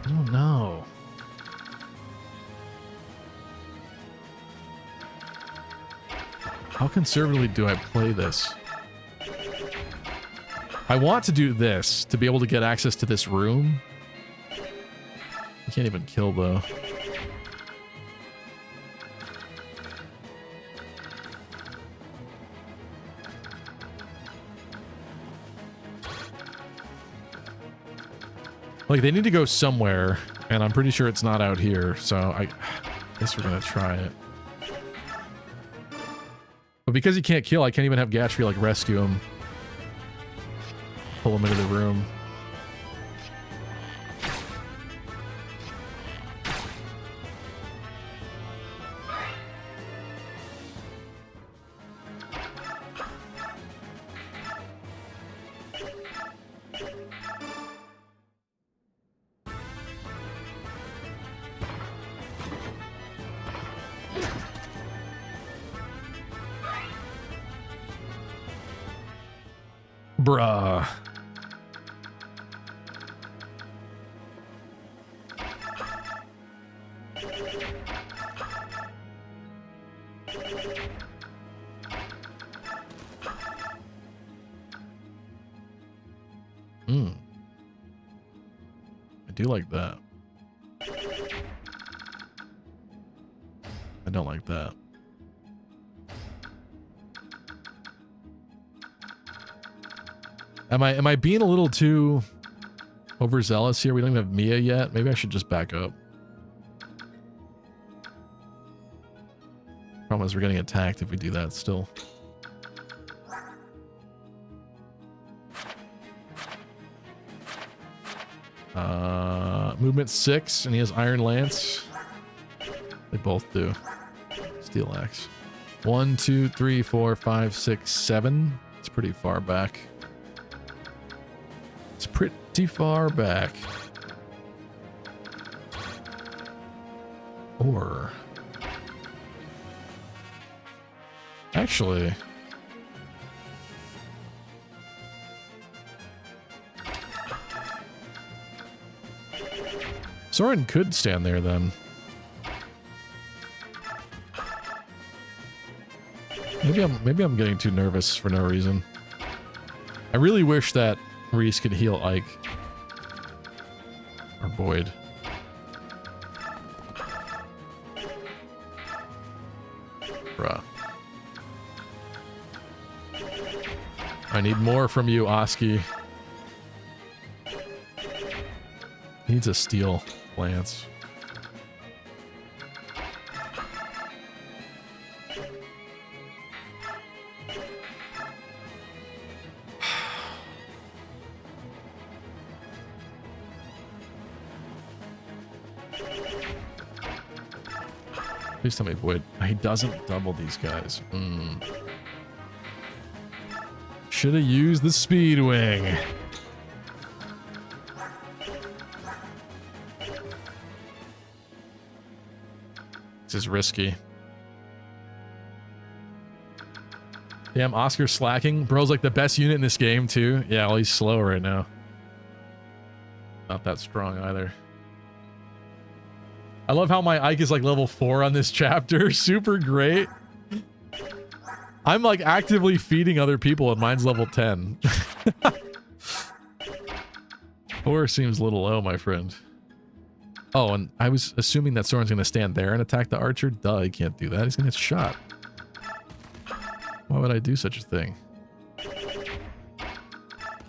I don't know. How conservatively do I play this? I want to do this to be able to get access to this room. I can't even kill though. Like, they need to go somewhere, and I'm pretty sure it's not out here, so I guess we're gonna try it. But because he can't kill, I can't even have Gatry, like, rescue him. Pull him into the room. Bruh. I do like that. I don't like that. Am I being a little too overzealous here? We don't even have Mia yet. Maybe I should just back up. Problem is we're getting attacked if we do that still. Movement 6, and he has Iron Lance. They both do. Steel Axe. 1, 2, 3, 4, 5, 6, 7. It's pretty far back. It's pretty far back. Or... actually... Soren could stand there then. Maybe I'm getting too nervous for no reason. I really wish that Reese could heal Ike. Or Boyd. Bruh. I need more from you, Oski. He needs a steel lance. Please tell me Boyd. He doesn't double these guys. Should have used the speed wing. This is risky. Damn, Oscar's slacking. Bro's like the best unit in this game too. Yeah, well, he's slow right now. Not that strong either. I love how my Ike is like level 4 on this chapter. Super great. I'm like actively feeding other people and mine's level 10. 4 seems a little low, my friend. Oh, and I was assuming that Soren's going to stand there and attack the archer. Duh, he can't do that. He's going to get shot. Why would I do such a thing?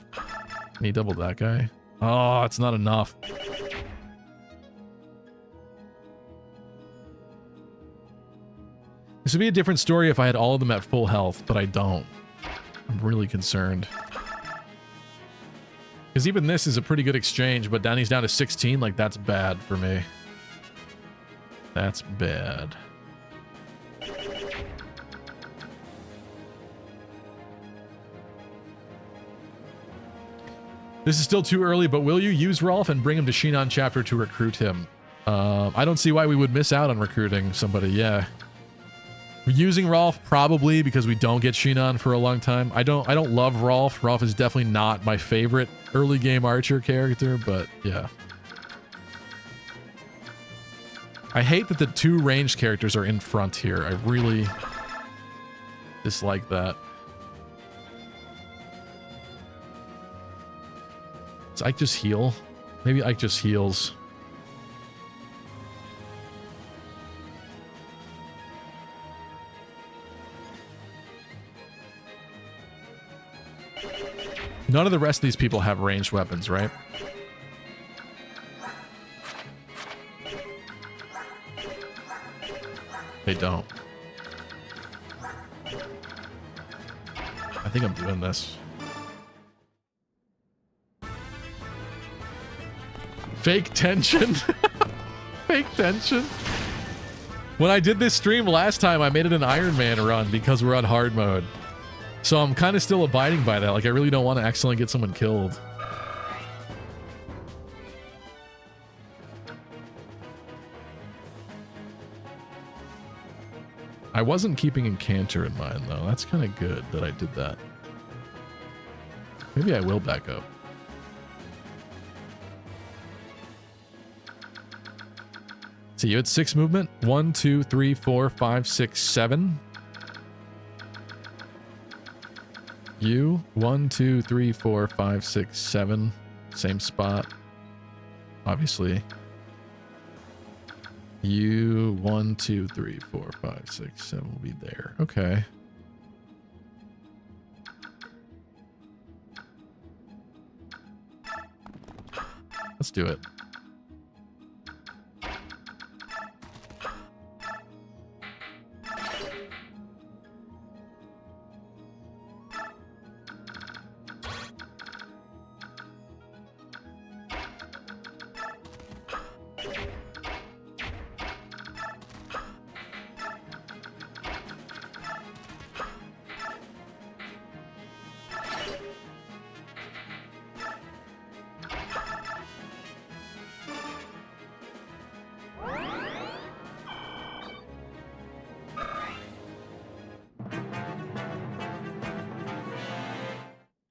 Can he double that guy? Oh, it's not enough. This would be a different story if I had all of them at full health, but I don't. I'm really concerned. Because even this is a pretty good exchange, but Danny's down to 16. Like, that's bad for me. That's bad. This is still too early, but will you use Rolf and bring him to Shinon chapter to recruit him? I don't see why we would miss out on recruiting somebody, yeah. We're using Rolf probably because we don't get Shinon for a long time. I don't love Rolf. Rolf is definitely not my favorite early game archer character, but yeah. I hate that the 2 ranged characters are in front here. I really dislike that. Does Ike just heal? Maybe Ike just heals. None of the rest of these people have ranged weapons, right? They don't. I think I'm doing this. Fake tension. Fake tension. When I did this stream last time, I made it an Ironman run because we're on hard mode. So I'm kind of still abiding by that. Like, I really don't want to accidentally get someone killed. I wasn't keeping Encanter in mind, though. That's kind of good that I did that. Maybe I will back up. So you had 6 movement. 1, 2, 3, 4, 5, 6, 7. You 1, 2, 3, 4, 5, 6, 7. Same spot. Obviously. You 1, 2, 3, 4, 5, 6, 7 will be there. Okay. Let's do it.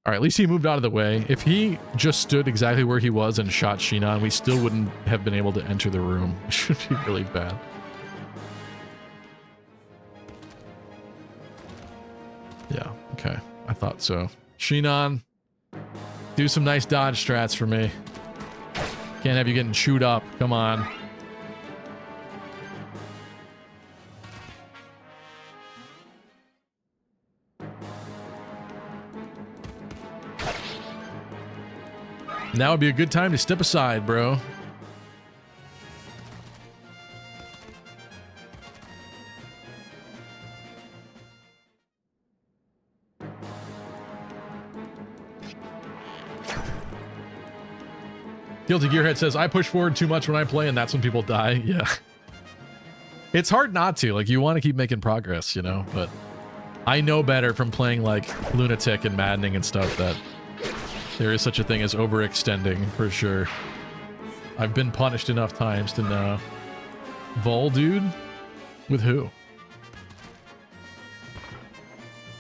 All right, at least he moved out of the way. If he just stood exactly where he was and shot Shinon, we still wouldn't have been able to enter the room. It should be really bad. Yeah, okay. I thought so. Shinon, do some nice dodge strats for me. Can't have you getting chewed up. Come on. Now would be a good time to step aside, bro. Guilty Gearhead says, I push forward too much when I play, and that's when people die. Yeah. It's hard not to. Like, you want to keep making progress, you know? But I know better from playing, like, Lunatic and Maddening and stuff that there is such a thing as overextending, for sure. I've been punished enough times to know. Vol, dude? With who?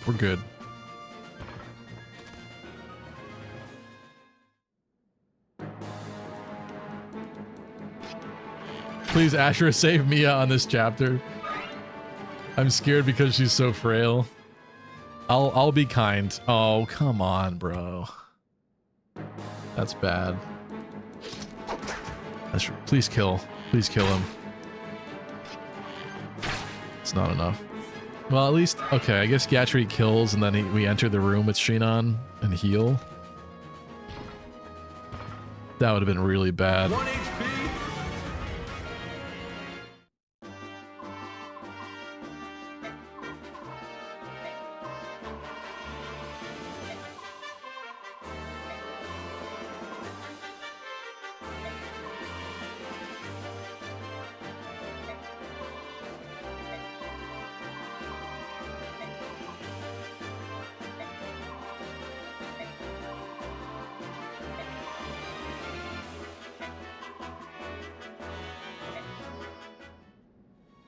We're good. Please, Ashura, save Mia on this chapter. I'm scared because she's so frail. I'll be kind. Oh, come on, bro. That's bad. Please kill. Please kill him. It's not enough. Well, at least... Okay, I guess Gatry kills and then we enter the room with Shinon and heal. That would have been really bad. 1 HP.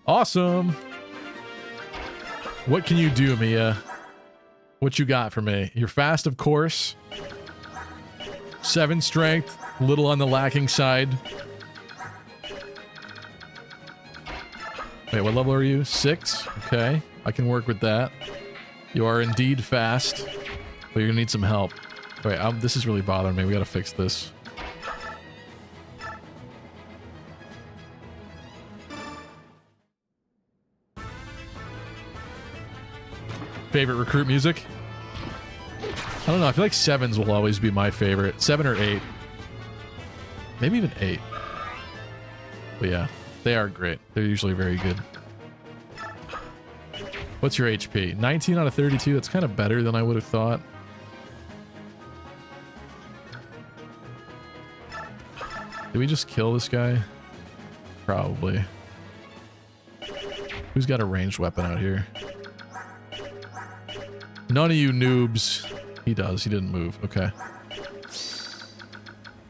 Awesome. What can you do, Mia? What you got for me? You're fast, of course. 7 strength, a little on the lacking side. Wait, what level are you? 6? Okay, I can work with that. You are indeed fast, but you're gonna need some help. Wait, this is really bothering me. We gotta fix this. Favorite recruit music? I don't know. I feel like 7s will always be my favorite. 7 or 8. Maybe even 8. But yeah, they are great. They're usually very good. What's your HP? 19 out of 32. That's kind of better than I would have thought. Did we just kill this guy? Probably. Who's got a ranged weapon out here? None of you noobs. He does. He didn't move. Okay.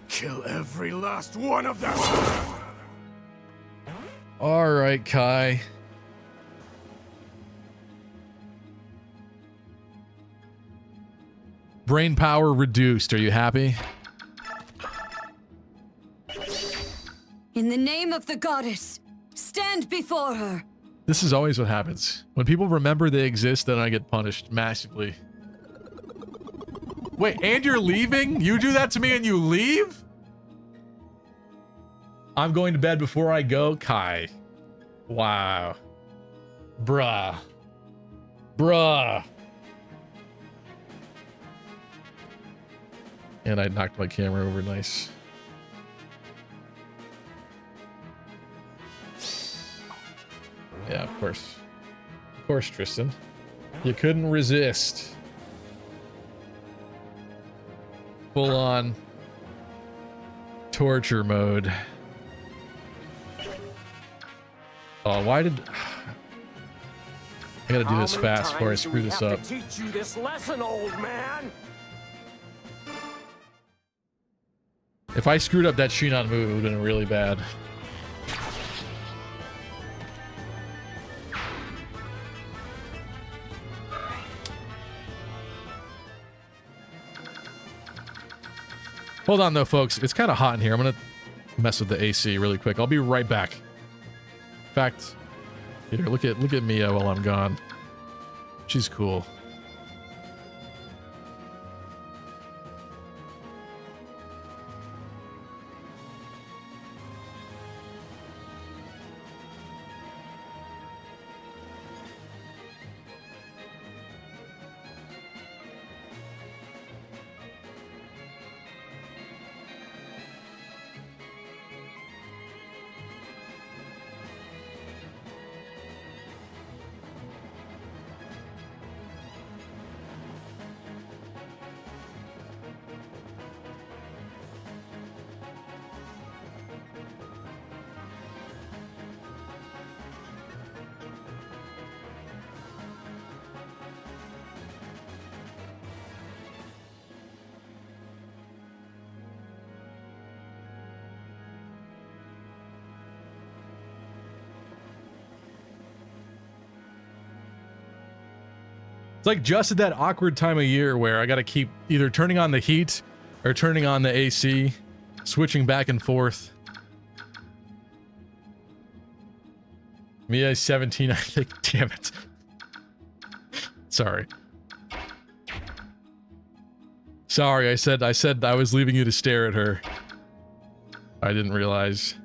Kill every last one of them. All right, Kai. Brain power reduced. Are you happy? In the name of the goddess, stand before her. This is always what happens. When people remember they exist, then I get punished massively. Wait, and you're leaving? You do that to me and you leave? I'm going to bed before I go? Kai. Wow. Bruh. Bruh. And I knocked my camera over. Nice. Yeah, of course. Of course, Tristan. You couldn't resist. Full on torture mode. Oh, why did... I gotta do this fast before I screw this up. Teach you this lesson, old man. If I screwed up that Shinon move, it would have been really bad. Hold on though, folks. It's kind of hot in here. I'm gonna mess with the AC really quick. I'll be right back. In fact, here, look at Mia while I'm gone. She's cool. It's like just at that awkward time of year where I gotta keep either turning on the heat or turning on the AC, switching back and forth. Mia is 17, I think. Damn it. Sorry. Sorry, I said I was leaving you to stare at her. I didn't realize.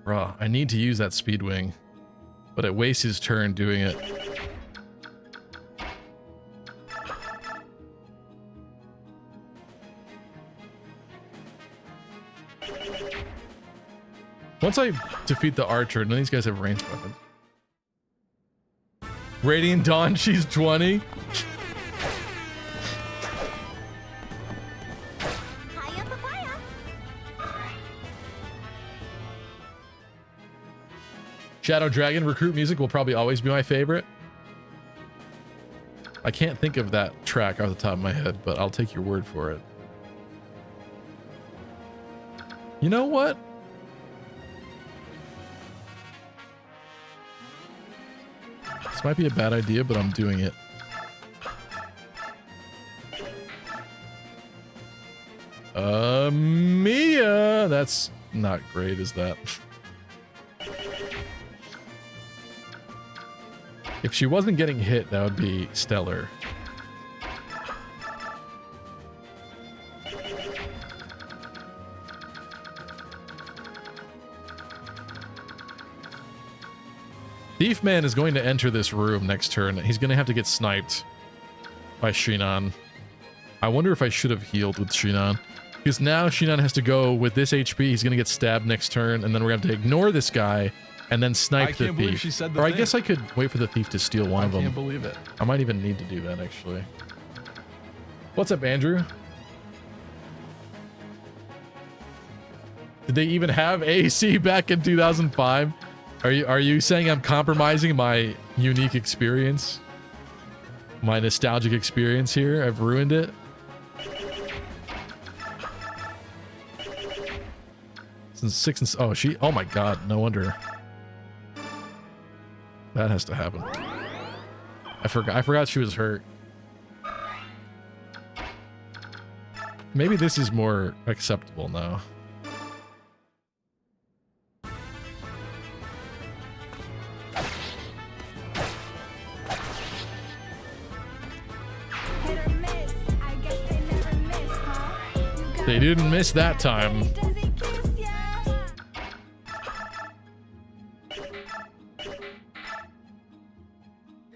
Bruh, I need to use that speed wing, but it wastes his turn doing it. Once I defeat the archer, none of these guys have ranged weapons. Radiant Dawn, she's 20. Hiya, papaya. Shadow Dragon recruit music will probably always be my favorite. I can't think of that track off the top of my head, but I'll take your word for it. You know what? This might be a bad idea, but I'm doing it. Mia! That's not great, is that? If she wasn't getting hit, that would be stellar. Thiefman is going to enter this room next turn. He's going to have to get sniped by Shinan. I wonder if I should have healed with Shinan. Because now Shinan has to go with this HP. He's going to get stabbed next turn. And then we're going to have to ignore this guy and then snipe the thief. She said the or I thing. guess I could wait for the thief to steal one of them. I can't believe it. I might even need to do that, actually. What's up, Andrew? Did they even have AC back in 2005? Are you saying I'm compromising my unique experience? My nostalgic experience here? I've ruined it? Since 6 and... Oh, oh my god, no wonder. That has to happen. I forgot she was hurt. Maybe this is more acceptable now. Hit or miss. I guess they never miss, huh? You got They didn't miss that time. Does he kiss ya?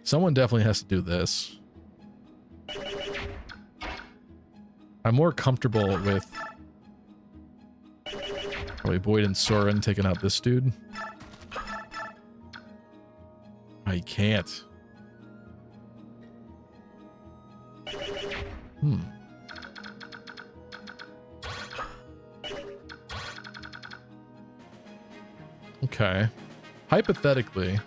Someone definitely has to do this. I'm more comfortable with probably Boyd and Soren taking out this dude. I can't. Okay. Hypothetically,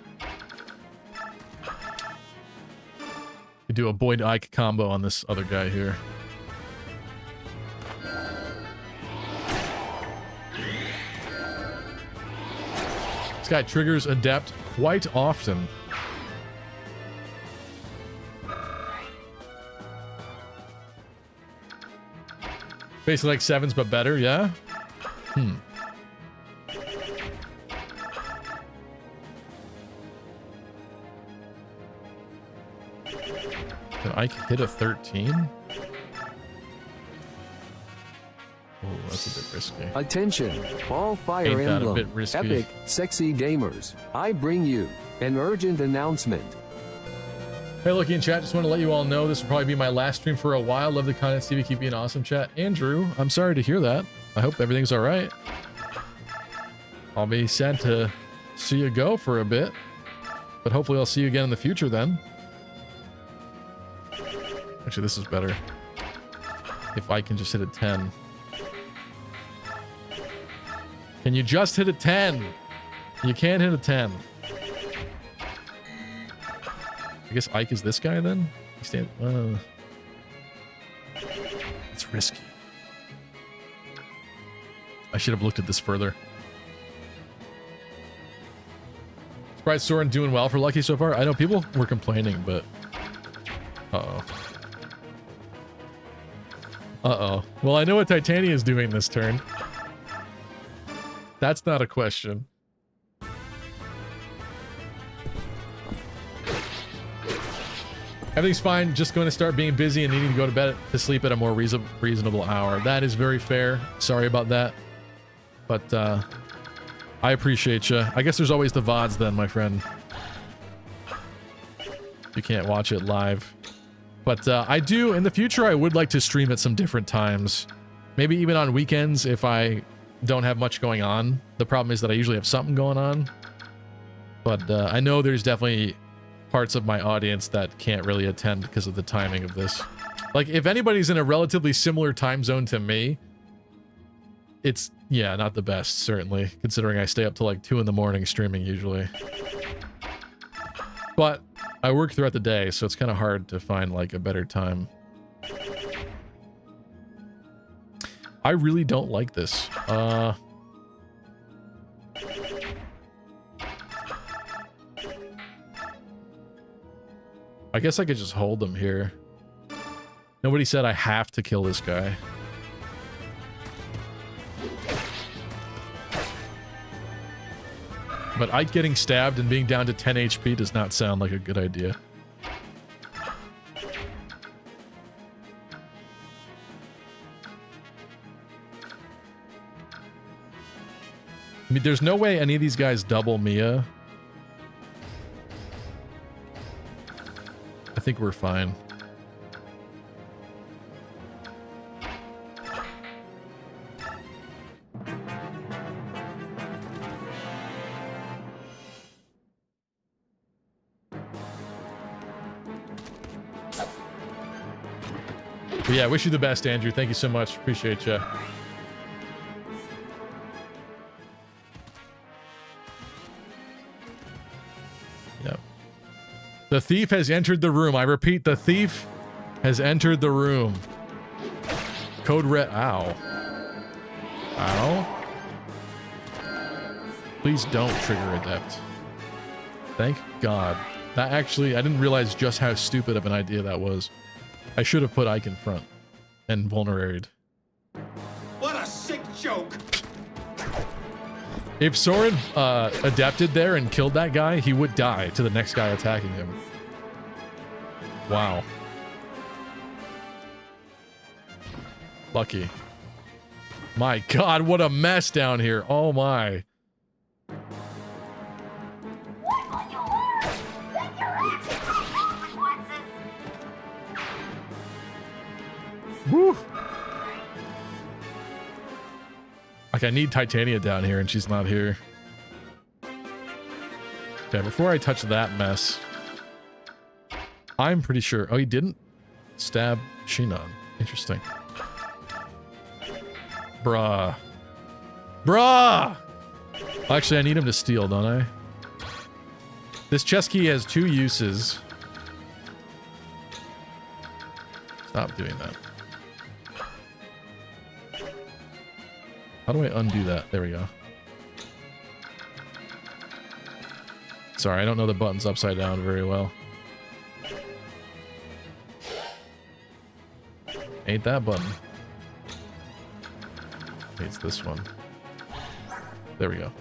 you do a Boyd Ike combo on this other guy here. This guy triggers Adept quite often. Basically like sevens, but better, yeah? Can I hit a 13? Oh, that's a bit risky. Attention, all Fire Ain't that a Emblem, bit risky? epic, sexy gamers. I bring you an urgent announcement. Hey, Loki in chat, just want to let you all know this will probably be my last stream for a while. Love the content, Stevie. Keep being awesome, chat. Andrew, I'm sorry to hear that. I hope everything's all right. I'll be sad to see you go for a bit, but hopefully I'll see you again in the future then. Actually, this is better. If I can just hit a 10. Can you just hit a 10? You can't hit a 10. I guess Ike is this guy then? He stand. It's risky. I should have looked at this further. Surprised Soren doing well for Lucky so far. I know people were complaining, but uh-oh. Uh-oh. Well, I know what Titania is doing this turn. That's not a question. Everything's fine. Just going to start being busy and needing to go to bed to sleep at a more reasonable hour. That is very fair. Sorry about that. But I appreciate you. I guess there's always the VODs then, my friend. You can't watch it live. But I do, in the future, I would like to stream at some different times. Maybe even on weekends if I don't have much going on. The problem is that I usually have something going on. But I know there's definitely parts of my audience that can't really attend because of the timing of this. Like, if anybody's in a relatively similar time zone to me, it's, yeah, not the best, certainly, considering I stay up till like 2 in the morning streaming usually. But I work throughout the day, so it's kind of hard to find like a better time. I really don't like this. I guess I could just hold them here. Nobody said I have to kill this guy. But Ike getting stabbed and being down to 10 HP does not sound like a good idea. I mean, there's no way any of these guys double Mia. I think we're fine. But yeah, wish you the best, Andrew. Thank you so much. Appreciate you. Yep. The thief has entered the room. I repeat, the thief has entered the room. Code red. Ow. Ow. Please don't trigger adept. Thank God. That actually, I didn't realize just how stupid of an idea that was. I should have put Ike in front and vulneraried. What a sick joke! If Soren adapted there and killed that guy, he would die to the next guy attacking him. Wow. Lucky. My God, what a mess down here. Oh my. Woo. Like, I need Titania down here and she's not here. Okay, before I touch that mess, I'm pretty sure. Oh, he didn't stab Shinon. Interesting. Bruh. Bruh! Actually, I need him to steal, don't I? This chest key has 2 uses. Stop doing that. How do I undo that? There we go. Sorry, I don't know the buttons upside down very well. Ain't that button. It's this one. There we go.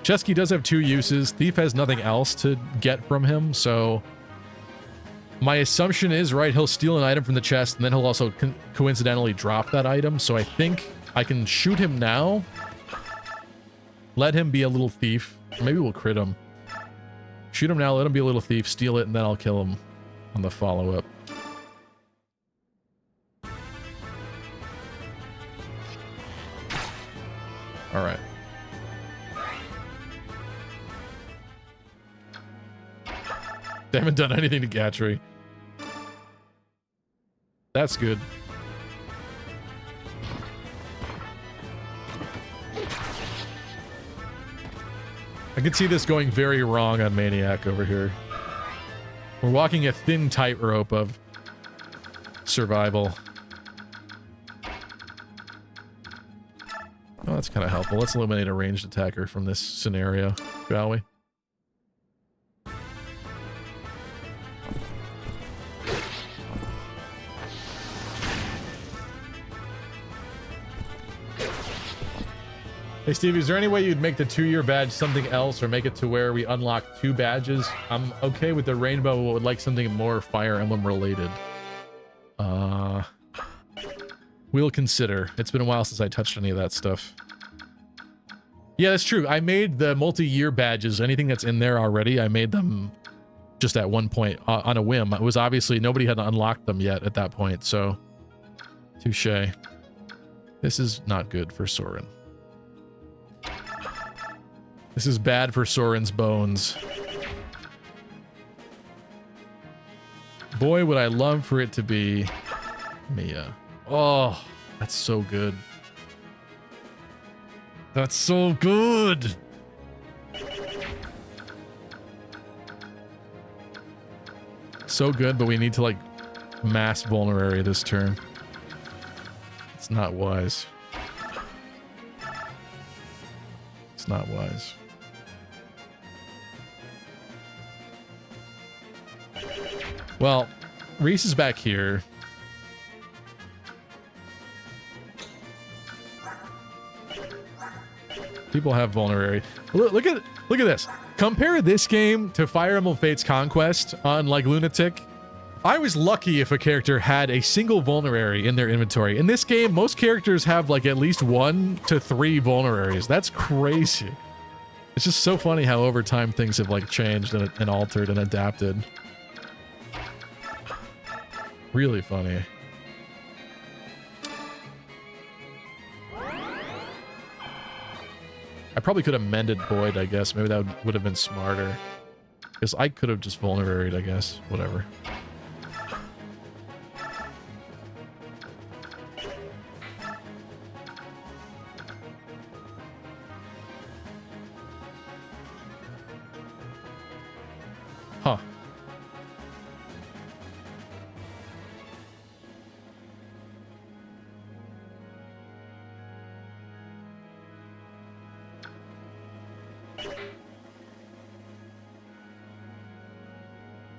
Chest key does have 2 uses. Thief has nothing else to get from him, so my assumption is, right, he'll steal an item from the chest, and then he'll also coincidentally drop that item, so I think I can shoot him now. Let him be a little thief. Maybe we'll crit him. Shoot him now, let him be a little thief, steal it, and then I'll kill him on the follow-up. Alright. They haven't done anything to Gatry. That's good. I could see this going very wrong on Maniac over here. We're walking a thin tightrope of survival. Oh, that's kind of helpful. Let's eliminate a ranged attacker from this scenario, shall we? Hey Stevie, is there any way you'd make the 2-year badge something else or make it to where we unlock 2 badges? I'm okay with the rainbow, but would like something more Fire Emblem related. We'll consider. It's been a while since I touched any of that stuff. Yeah, that's true. I made the multi-year badges. Anything that's in there already, I made them just at one point on a whim. It was obviously nobody had unlocked them yet at that point, so touche. This is not good for Soren. This is bad for Soren's bones. Boy, would I love for it to be Mia. Oh, that's so good. That's so good. So good, but we need to like mass vulnerary this turn. It's not wise. It's not wise. Well, Reese is back here. People have vulnerary. Look at this. Compare this game to Fire Emblem Fates Conquest on like Lunatic. I was lucky if a character had a single vulnerary in their inventory. In this game, most characters have like at least 1 to 3 vulneraries. That's crazy. It's just so funny how over time things have like changed and altered and adapted. Really funny. I probably could have mended Boyd, I guess. Maybe that would have been smarter. Because I could have just vulneraried, I guess. Whatever. Huh.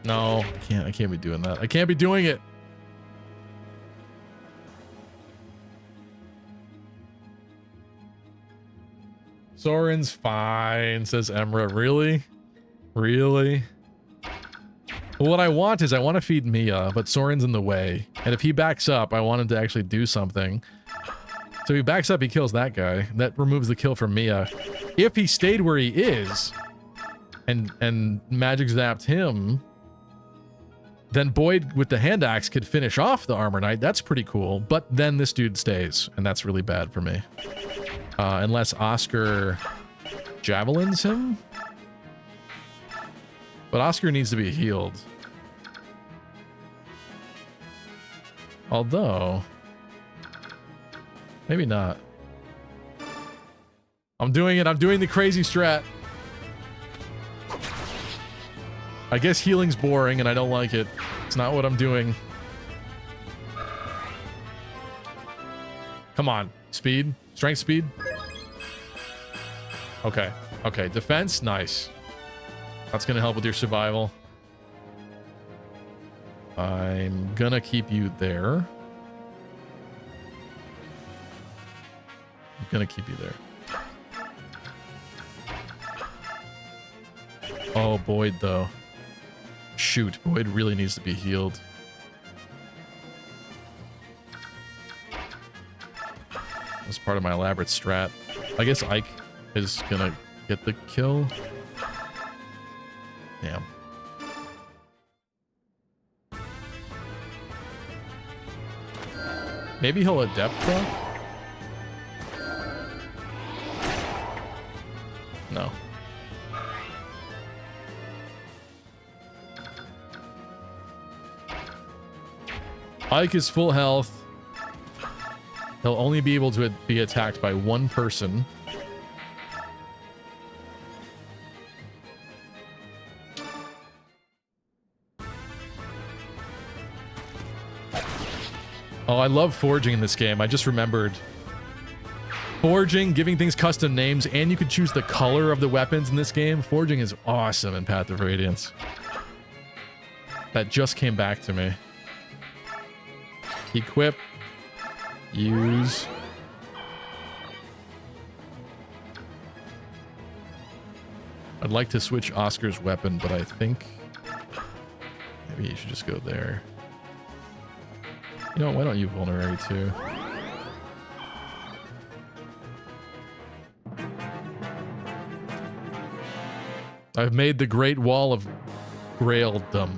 No, I can't be doing that. I can't be doing it. Soren's fine, says Emra. Really? Really? Well, what I want is I want to feed Mia, but Soren's in the way. And if he backs up, I want him to actually do something. So if he backs up, he kills that guy. That removes the kill from Mia. If he stayed where he is and magic zapped him, then Boyd with the hand axe could finish off the armor knight. That's pretty cool. But then this dude stays, and that's really bad for me. Unless Oscar javelins him. But Oscar needs to be healed. Although, maybe not. I'm doing it. I'm doing the crazy strat. I guess healing's boring and I don't like it. It's not what I'm doing. Come on. Speed. Strength speed. Okay. Okay. Defense. Nice. That's going to help with your survival. I'm going to keep you there. I'm going to keep you there. Oh, Boyd, though. Shoot, Boyd really needs to be healed. That's part of my elaborate strat. I guess Ike is gonna get the kill. Damn. Maybe he'll adept though? No. Ike is full health. He'll only be able to be attacked by one person. Oh, I love forging in this game. I just remembered. Forging, giving things custom names, and you could choose the color of the weapons in this game. Forging is awesome in Path of Radiance. That just came back to me. Equip. Use. I'd like to switch Oscar's weapon, but I think maybe you should just go there. You know, why don't you vulnerary too? I've made the Great Wall of Graildom.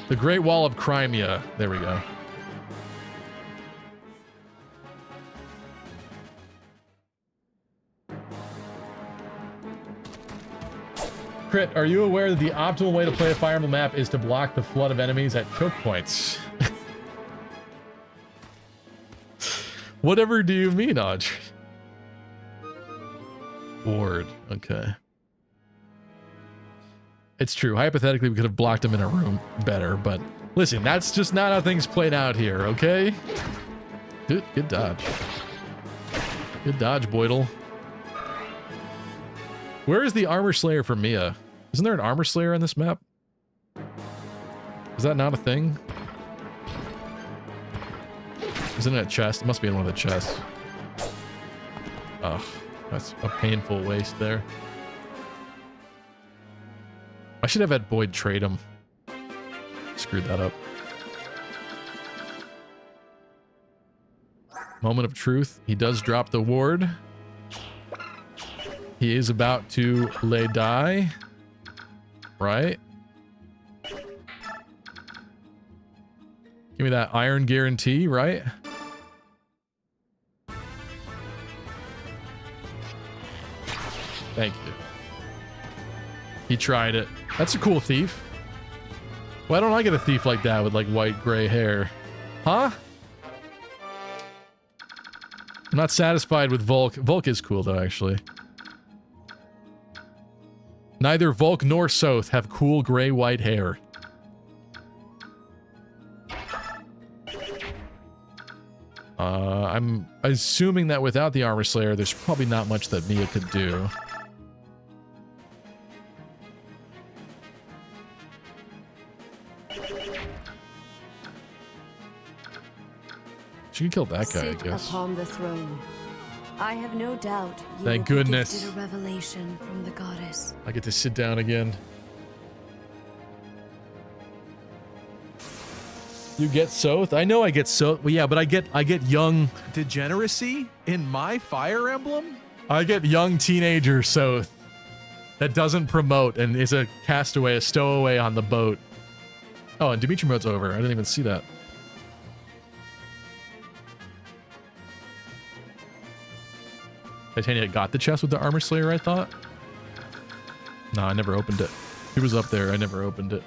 The Great Wall of Crimea. There we go. Crit, are you aware that the optimal way to play a Fire Emblem map is to block the flood of enemies at choke points? Whatever do you mean, Aj? Ward. Okay. It's true. Hypothetically, we could have blocked him in a room better, but listen, that's just not how things played out here, okay? Good dodge. Good dodge, Boydle. Where is the Armor Slayer for Mia? Isn't there an Armor Slayer on this map? Is that not a thing? Isn't it a chest? It must be in one of the chests. Ugh, that's a painful waste there. I should have had Boyd trade him. Screwed that up. Moment of truth. He does drop the ward. He is about to lay die. Right? Give me that iron guarantee, right? Thank you. He tried it. That's a cool thief. Why don't I get a thief like that with like white gray hair? Huh? I'm not satisfied with Volk. Volk is cool though, actually. Neither Volk nor Soth have cool gray-white hair. I'm assuming that without the Armor Slayer, there's probably not much that Mia could do. She can kill that guy, I guess. Upon the throne. I have no doubt you Thank will be goodness. gifted a revelation from the goddess. I get to sit down again. You get Soth? I know I get Soth. Well, yeah, but I get young Degeneracy in my Fire Emblem? I get young teenager Soth that doesn't promote and is a castaway, a stowaway on the boat. Oh, and Dimitri mode's over. I didn't even see that. Titania got the chest with the Armor Slayer, I thought. No, I never opened it. He was up there. I never opened it.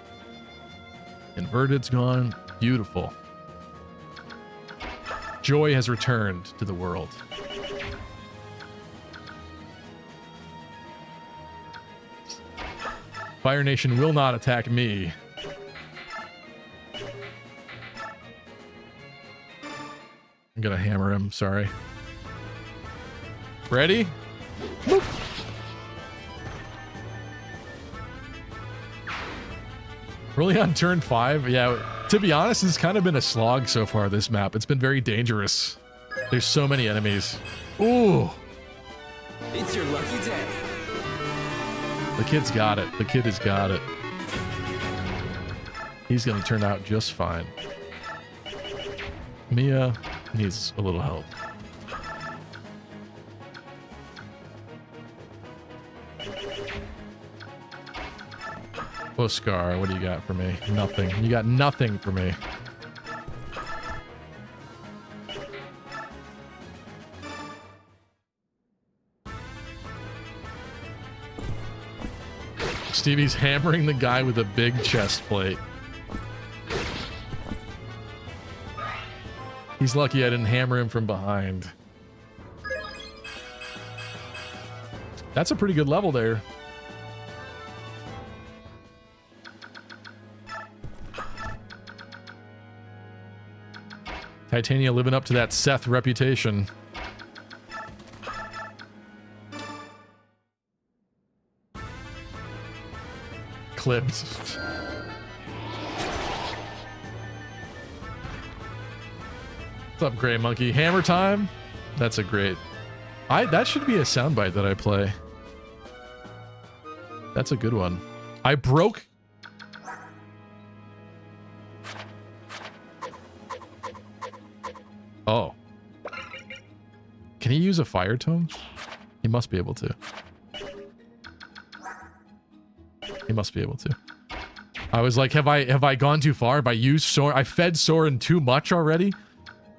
Inverted's gone. Beautiful. Joy has returned to the world. Fire Nation will not attack me. I'm gonna hammer him, sorry. Ready? Boop. Really on turn 5? Yeah, to be honest, it's kind of been a slog so far, this map. It's been very dangerous. There's so many enemies. Ooh. It's your lucky day. The kid's got it. The kid has got it. He's going to turn out just fine. Mia needs a little help. Oscar, what do you got for me? Nothing. You got nothing for me. Stevie's hammering the guy with a big chest plate. He's lucky I didn't hammer him from behind. That's a pretty good level there. Titania living up to that Seth reputation. Clipped. What's up, Gray Monkey? Hammer time? That's a great That should be a soundbite that I play. That's a good one. I broke. Oh. Can he use a fire tome? He must be able to. He must be able to. I was like, have I gone too far? Have I used Soren? I fed Soren too much already?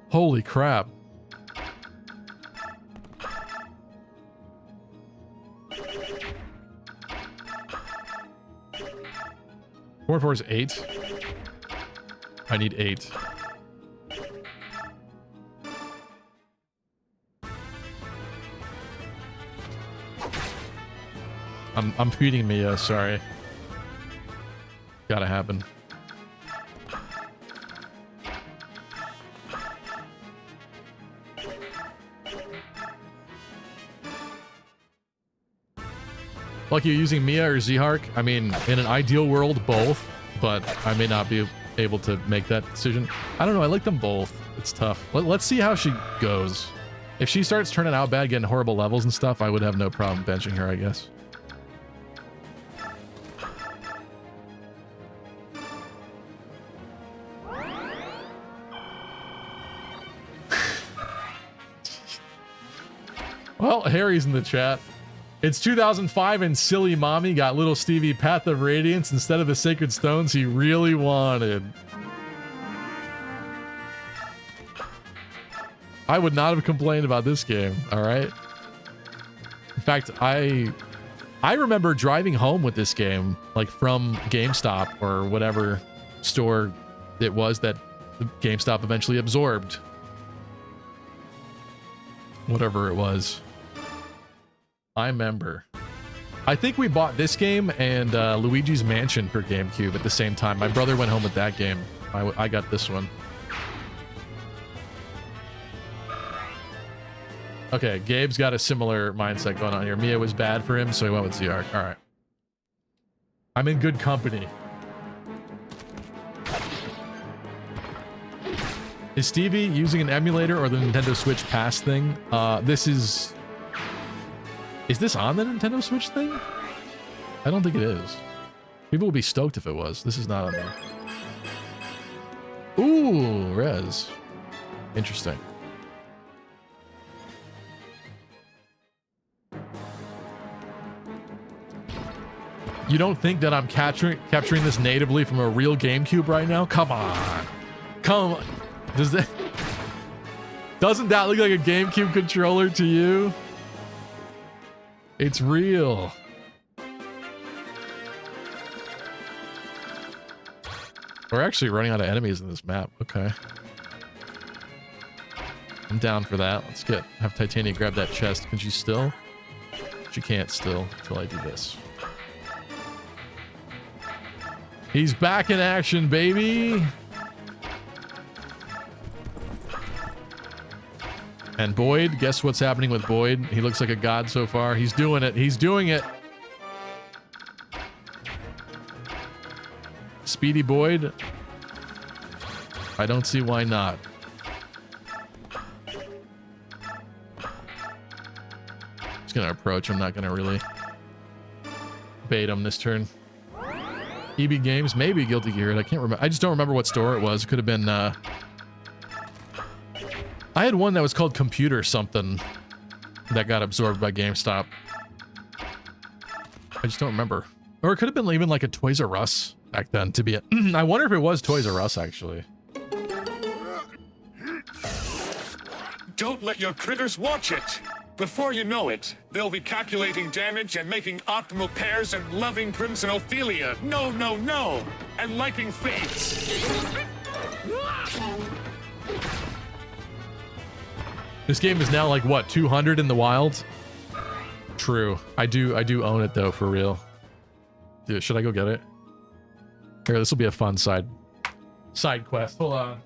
Holy crap. Four is 8. I need 8. I'm feeding Mia, sorry. Gotta happen. Like you're using Mia or Zhark? I mean, in an ideal world, both, but I may not be able to make that decision. I don't know, I like them both. It's tough. Let's see how she goes. If she starts turning out bad, getting horrible levels and stuff, I would have no problem benching her, I guess. Well, Harry's in the chat. It's 2005 and silly mommy got little Stevie Path of Radiance instead of the sacred stones he really wanted. I would not have complained about this game, all right? In fact, I remember driving home with this game, like from GameStop or whatever store it was that GameStop eventually absorbed. Whatever it was. I remember. I think we bought this game and Luigi's Mansion for GameCube at the same time. My brother went home with that game. I got this one. Okay, Gabe's got a similar mindset going on here. Mia was bad for him, so he went with Zhark. All right. I'm in good company. Is Stevie using an emulator or the Nintendo Switch Pass thing? Is this on the Nintendo Switch thing? I don't think it is. People would be stoked if it was. This is not on there. Ooh, Rez. Interesting. You don't think that I'm capturing this natively from a real GameCube right now? Come on. Come on. Doesn't that look like a GameCube controller to you? It's real. We're actually running out of enemies in this map. Okay. I'm down for that. Let's have Titania grab that chest. Can she still? She can't still until I do this. He's back in action, baby. And Boyd, guess what's happening with Boyd? He looks like a god so far. He's doing it. He's doing it. Speedy Boyd. I don't see why not. Just gonna approach. I'm not gonna really bait him this turn. EB Games, maybe Guilty Gear. I can't remember. I just don't remember what store it was. It could have been. I had one that was called Computer something that got absorbed by GameStop. I just don't remember. Or it could have been even like a Toys R Us back then to be a... I wonder if it was Toys R Us actually. Don't let your critters watch it. Before you know it, they'll be calculating damage and making optimal pairs and loving Crimson Ophelia. No, no, no! And liking fates. This game is now like what, 200 in the wild? True. I do own it though, for real. Dude, should I go get it? Here, this will be a fun side quest. Hold on.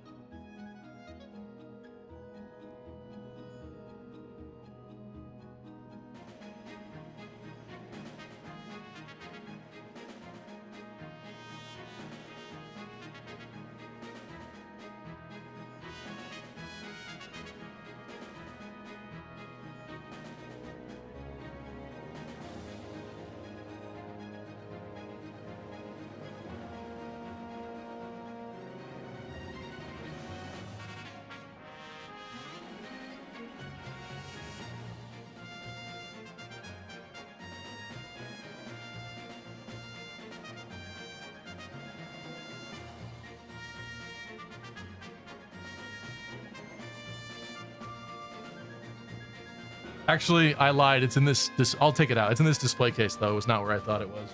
Actually, I lied. It's in this. I'll take it out. It's in this display case, though. It was not where I thought it was.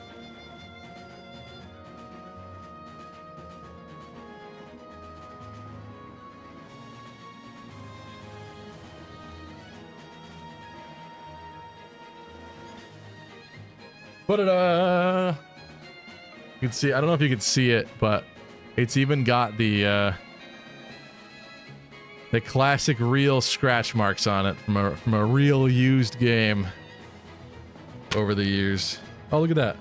Ba-da-da! You can see. I don't know if you can see it, but it's even got the classic real scratch marks on it from a real used game over the years. Oh, look at that.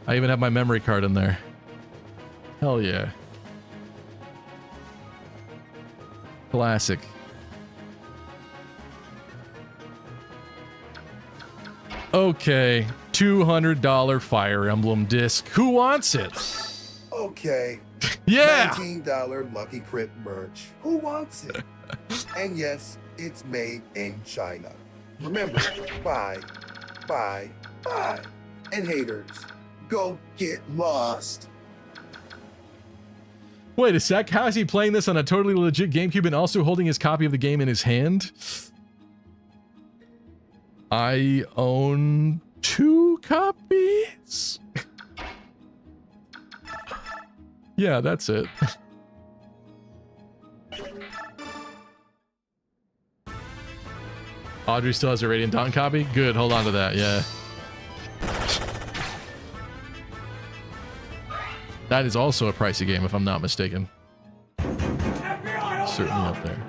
I even have my memory card in there. Hell yeah. Classic. Okay, $200 Fire Emblem disc. Who wants it? Okay. Yeah. $19 Lucky Crypt merch. Who wants it? And yes, it's made in China. Remember, buy. And haters, go get lost. Wait a sec. How is he playing this on a totally legit GameCube and also holding his copy of the game in his hand? I own 2 copies. Yeah, that's it. Audrey still has a Radiant Dawn copy? Good, hold on to that, yeah. That is also a pricey game, if I'm not mistaken. Certainly up there.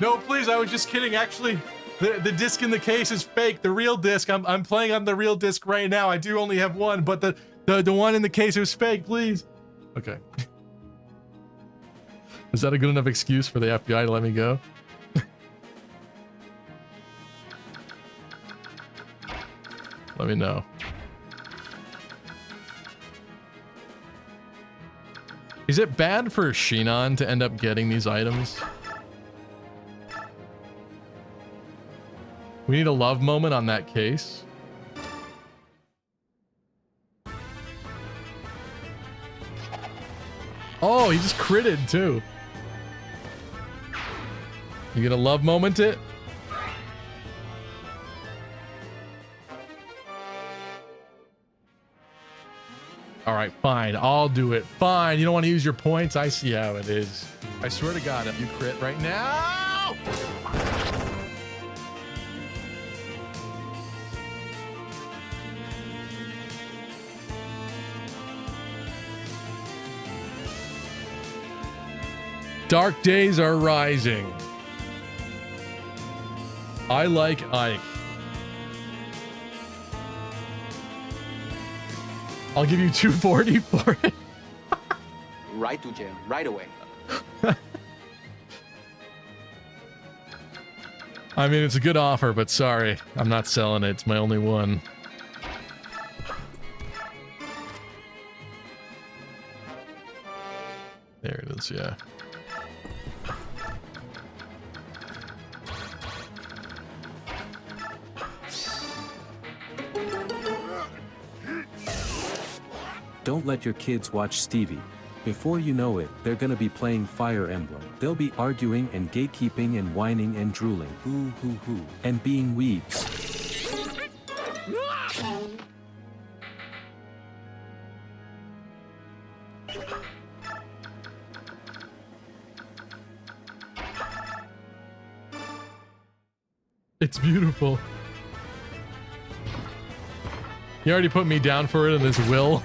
No, please, I was just kidding. Actually, the disc in the case is fake. The real disc, I'm playing on the real disc right now. I do only have one, but the one in the case was fake, please. Okay. Is that a good enough excuse for the FBI to let me go? Let me know. Is it bad for Shinon to end up getting these items? We need a love moment on that case. Oh, he just critted too. You gonna love moment it? All right, fine. I'll do it. Fine. You don't want to use your points? I see how it is. I swear to God, if you crit right now. Dark days are rising. I like Ike. I'll give you 240 for it. Right to jail, right away. I mean, it's a good offer, but sorry. I'm not selling it. It's my only one. There it is, yeah. Don't let your kids watch Stevie. Before you know it, they're gonna be playing Fire Emblem. They'll be arguing and gatekeeping and whining and drooling. Hoo, and being weebs. It's beautiful. You already put me down for it in this will.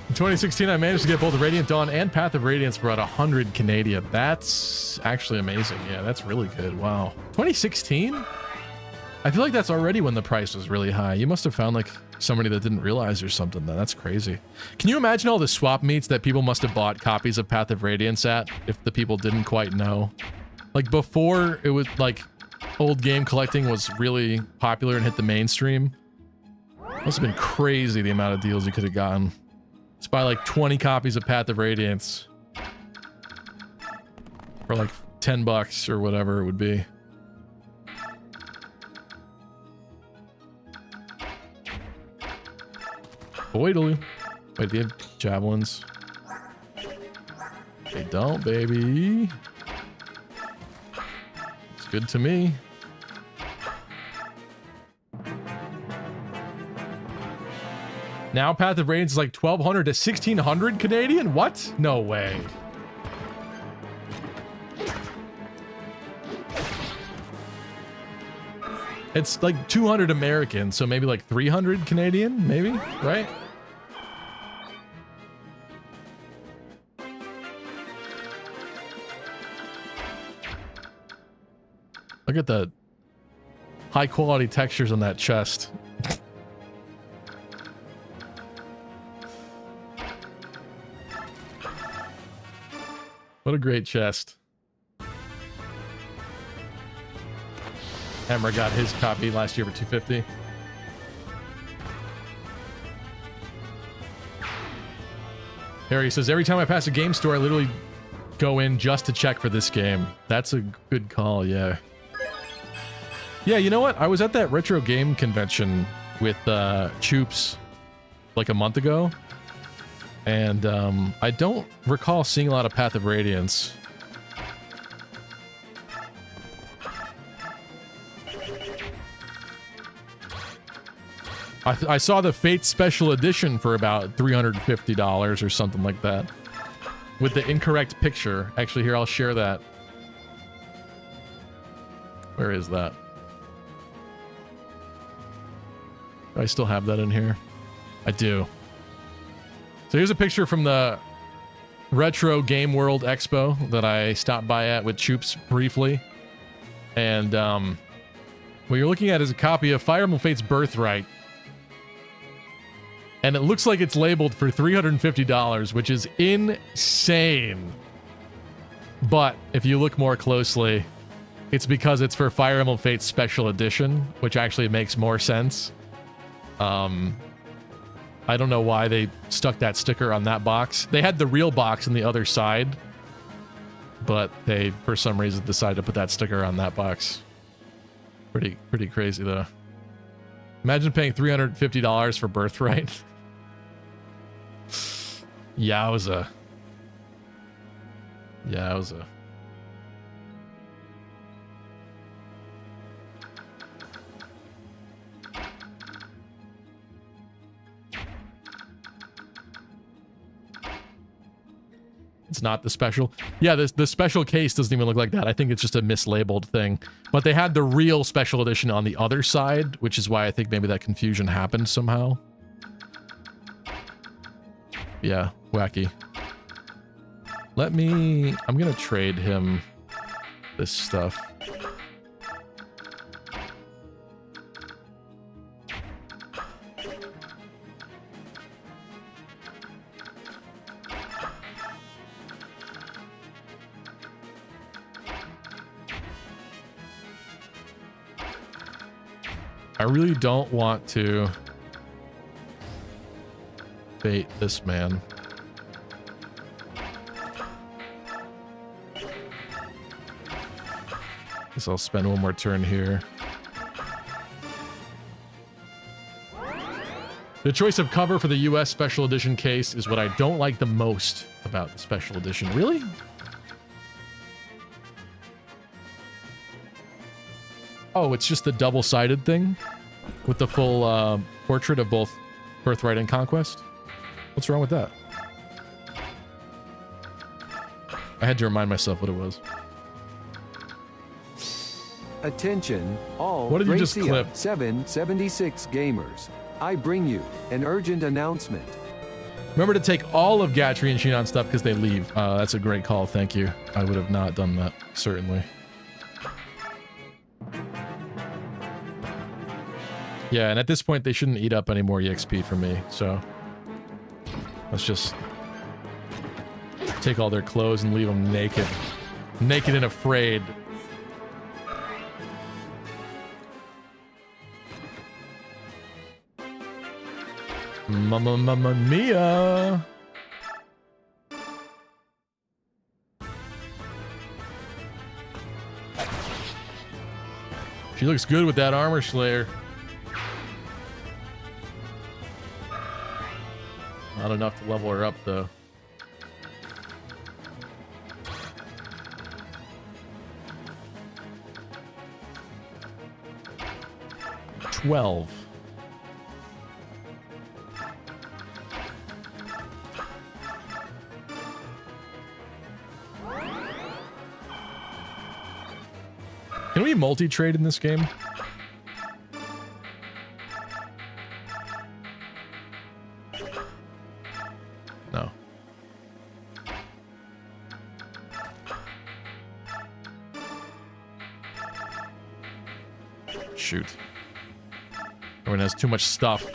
In 2016, I managed to get both Radiant Dawn and Path of Radiance for about 100 Canadian. That's actually amazing. Yeah, that's really good. Wow. 2016? I feel like that's already when the price was really high. You must have found like somebody that didn't realize or something. That's crazy. Can you imagine all the swap meets that people must have bought copies of Path of Radiance at if the people didn't quite know? Like before it was like old game collecting was really popular and hit the mainstream, must have been crazy the amount of deals you could have gotten. Just buy like 20 copies of Path of Radiance for like $10 or whatever it would be. Boydly. Wait, they have javelins? They don't, baby. It's good to me. Now Path of Radiance is like 1,200 to 1,600 Canadian? What? No way. It's like 200 American, so maybe like 300 Canadian, maybe, right? Look at the high quality textures on that chest. What a great chest. Hammer got his copy last year for $250. Harry says, every time I pass a game store, I literally go in just to check for this game. That's a good call, yeah. Yeah, you know what? I was at that retro game convention with Choops like a month ago. And I don't recall seeing a lot of Path of Radiance. I saw the Fate Special Edition for about $350 or something like that. With the incorrect picture. Actually, here, I'll share that. Where is that? Do I still have that in here? I do. So here's a picture from the Retro Game World Expo that I stopped by at with Choops briefly. And what you're looking at is a copy of Fire Emblem Fate's Birthright. And it looks like it's labeled for $350, which is insane. But if you look more closely, it's because it's for Fire Emblem Fate's Special Edition, which actually makes more sense. I don't know why they stuck that sticker on that box. They had the real box on the other side, but they, for some reason, decided to put that sticker on that box. Pretty crazy, though. Imagine paying $350 for Birthright. Yowza. Yowza. It's not the special. Yeah, the special case doesn't even look like that. I think it's just a mislabeled thing. But they had the real special edition on the other side, which is why I think maybe that confusion happened somehow. Yeah, wacky. I'm gonna trade him this stuff. I really don't want to bait this man. Guess I'll spend one more turn here. The choice of cover for the US Special Edition case is what I don't like the most about the Special Edition. Really? Oh, it's just the double-sided thing with the full portrait of both Birthright and Conquest? What's wrong with that? I had to remind myself what it was. Attention, all What did you just clip? 776 gamers. I bring you an urgent announcement. Remember to take all of Gatry and Shinon stuff because they leave. That's a great call. Thank you. I would have not done that, certainly. Yeah, and at this point, they shouldn't eat up any more EXP for me, so let's just take all their clothes and leave them naked. Naked and afraid. Mamma mia. She looks good with that armor slayer. Not enough to level her up though. $12. Can we multi-trade in this game? No. Shoot. Everyone has too much stuff.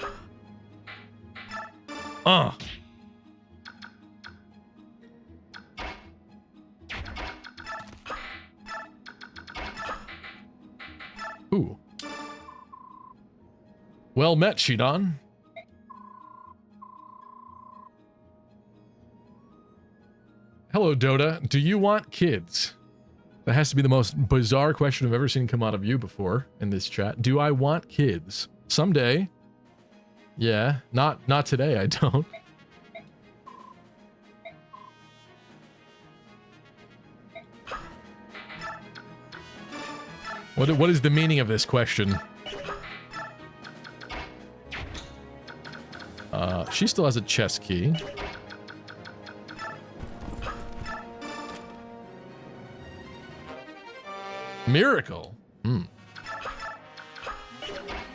Ooh. Well met, Shidan. Hello, Dota. Do you want kids? That has to be the most bizarre question I've ever seen come out of you before in this chat. Do I want kids? Someday. Yeah. Not today, I don't. What is the meaning of this question? She still has a chest key. Miracle.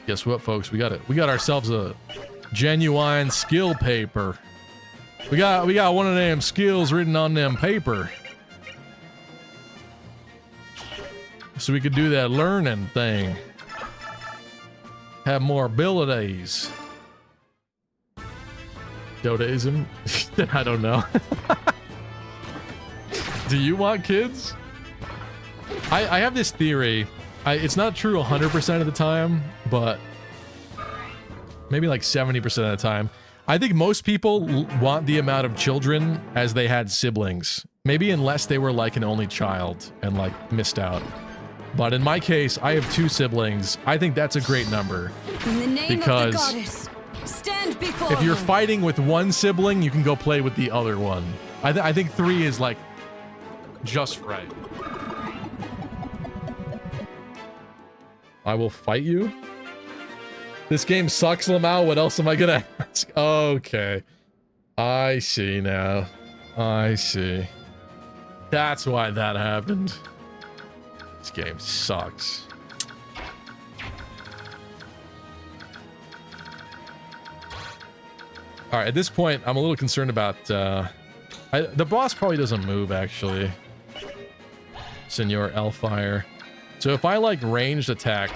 Guess what, folks? We got ourselves a genuine skill paper. We got one of them skills written on them paper. So we could do that learning thing. Have more abilities. Dodaism? I don't know. Do you want kids? I have this theory. It's not true 100% of the time, but maybe like 70% of the time. I think most people want the amount of children as they had siblings. Maybe unless they were like an only child and like missed out. But in my case, I have 2 siblings. I think that's a great number. In the name because of the goddess, stand before if you're her. fighting with one sibling, you can go play with the other one. I think 3 is like just right. I will fight you? This game sucks, Lamau. What else am I gonna ask? Okay. I see now. I see. That's why that happened. This game sucks. All right, at this point, I'm a little concerned about... the boss probably doesn't move, actually. Senor Elfire. So if I, like, ranged attacked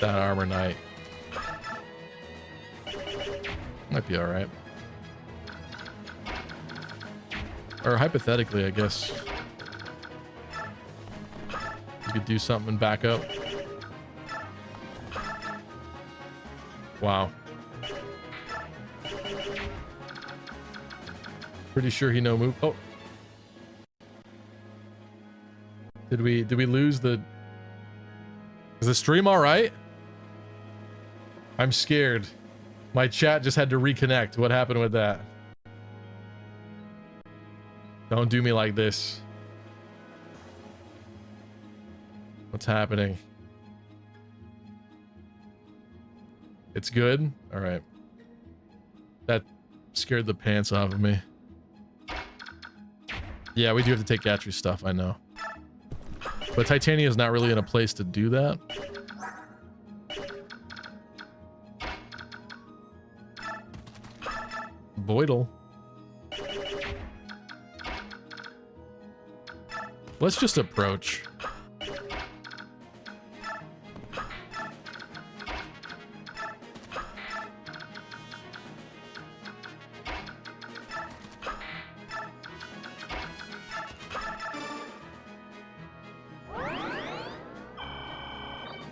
that Armor Knight... might be alright. Or hypothetically, I guess... you could do something and back up. Wow. Pretty sure he no move. Oh. Did we lose the... is the stream all right? I'm scared. My chat just had to reconnect. What happened with that? Don't do me like this. What's happening? It's good? All right. That scared the pants off of me. Yeah, we do have to take Gatry's stuff, I know. But Titania is not really in a place to do that. Voidal. Let's just approach.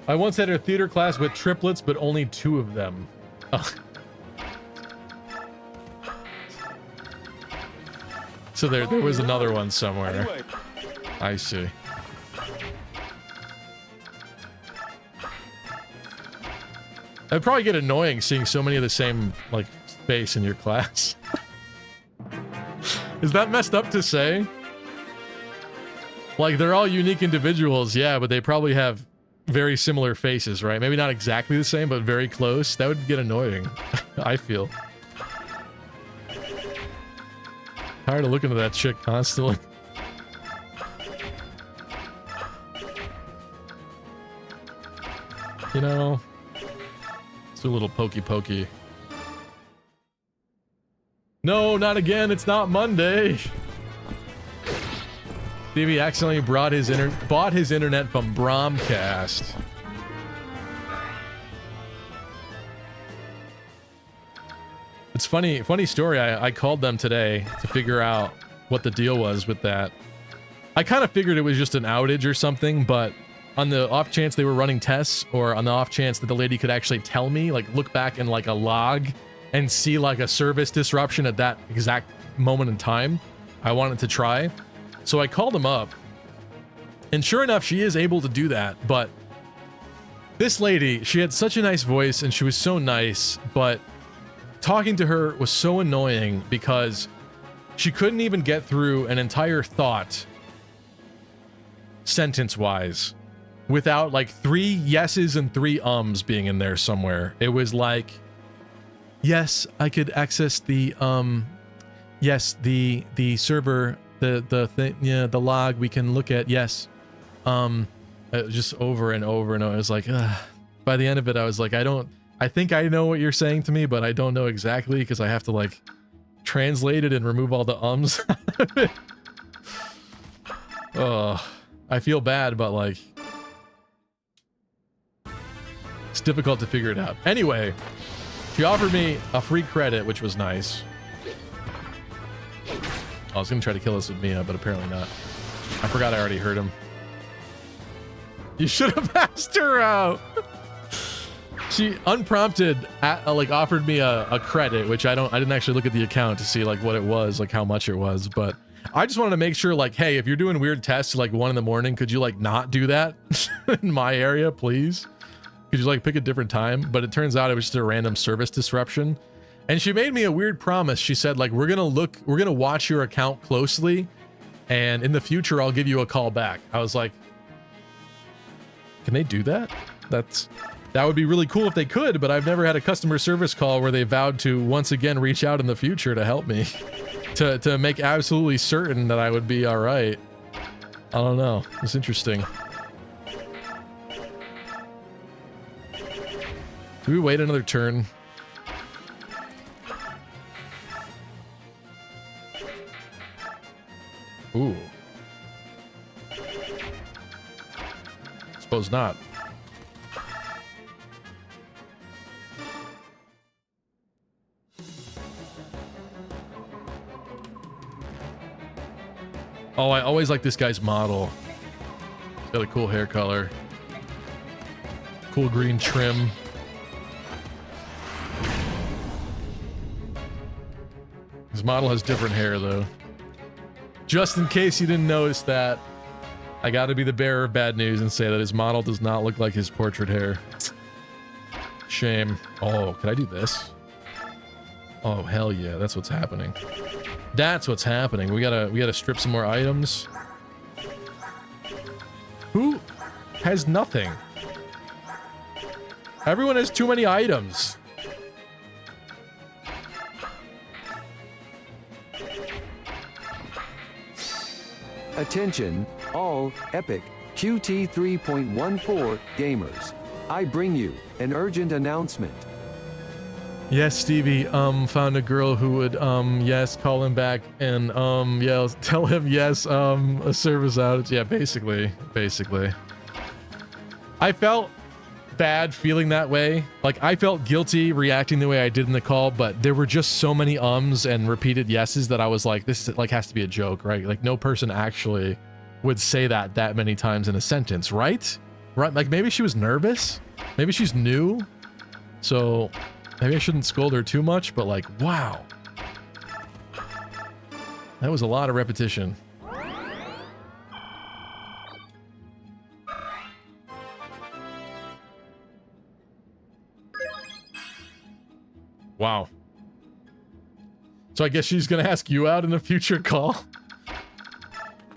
I once had a theater class with triplets, but only 2 of them. Oh, So there was another one somewhere. Anyway, I see. It'd probably get annoying seeing so many of the same, like, face in your class. Is that messed up to say? Like, they're all unique individuals, yeah, but they probably have very similar faces, right? Maybe not exactly the same, but very close. That would get annoying, I feel. Tired of looking at that chick constantly. You know, let's do a little pokey. No, not again. It's not Monday. Stevie accidentally bought his internet from Bromcast. It's funny story. I called them today to figure out what the deal was with that. I kind of figured it was just an outage or something, but on the off chance they were running tests, or on the off chance that the lady could actually tell me, like look back in like a log and see like a service disruption at that exact moment in time, I wanted to try. So I called them up, and sure enough, she is able to do that. But this lady, she had such a nice voice and she was so nice, but talking to her was so annoying because she couldn't even get through an entire thought sentence-wise without like 3 yeses and 3 ums being in there somewhere. It was like, yes, I could access the yes, the server, the thing, yeah, the log we can look at, yes. Just over and over and over. It was like, by the end of it, I was like, I think I know what you're saying to me, but I don't know exactly because I have to like translate it and remove all the ums. Oh, I feel bad, but like, it's difficult to figure it out. Anyway, she offered me a free credit, which was nice. I was gonna try to kill us with Mia, but apparently not. I forgot I already heard him. You should have asked her out. She unprompted like offered me a credit, which I didn't actually look at the account to see like what it was, like how much it was, but I just wanted to make sure like, hey, if you're doing weird tests like 1 in the morning, could you like not do that in my area, please? Could you like pick a different time? But it turns out it was just a random service disruption. And she made me a weird promise. She said like, we're gonna watch your account closely, and in the future I'll give you a call back. I was like, can they do that? That would be really cool if they could, but I've never had a customer service call where they vowed to once again reach out in the future to help me, to make absolutely certain that I would be all right. I don't know. It's interesting. Do we wait another turn? Ooh. Suppose not. Oh, I always like this guy's model. He's got a cool hair color. Cool green trim. His model has different hair, though. Just in case you didn't notice that, I gotta be the bearer of bad news and say that his model does not look like his portrait hair. Shame. Oh, can I do this? Oh, hell yeah, that's what's happening. That's what's happening. We gotta strip some more items. Who has nothing? Everyone has too many items. Attention, all Epic QT 3.14 gamers. I bring you an urgent announcement. Yes, Stevie, found a girl who would, yes, call him back and, yeah, tell him, yes, a service outage. Yeah, basically. I felt bad feeling that way. Like, I felt guilty reacting the way I did in the call, but there were just so many ums and repeated yeses that I was like, this, like, has to be a joke, right? Like, no person actually would say that many times in a sentence, right? Right? Like, maybe she was nervous. Maybe she's new. So... maybe I shouldn't scold her too much, but like, wow. That was a lot of repetition. Wow. So I guess she's gonna ask you out in a future call.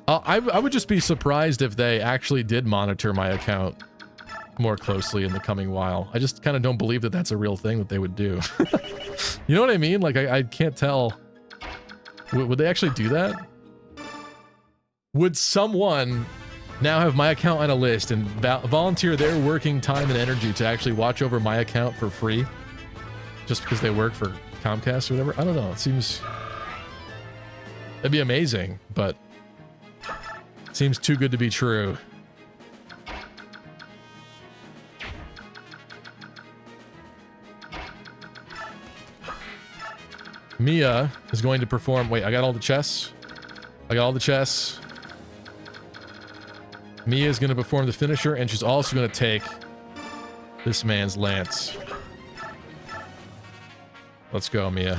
I would just be surprised if they actually did monitor my account more closely in the coming while. I just kind of don't believe that that's a real thing that they would do. You know what I mean? Like, I can't tell. Would they actually do that? Would someone now have my account on a list and volunteer their working time and energy to actually watch over my account for free? Just because they work for Comcast or whatever? I don't know. It seems... That'd be amazing, but... Seems too good to be true. Mia is going to perform... Wait, I got all the chests? I got all the chests. Mia is going to perform the finisher, and she's also going to take this man's lance. Let's go, Mia.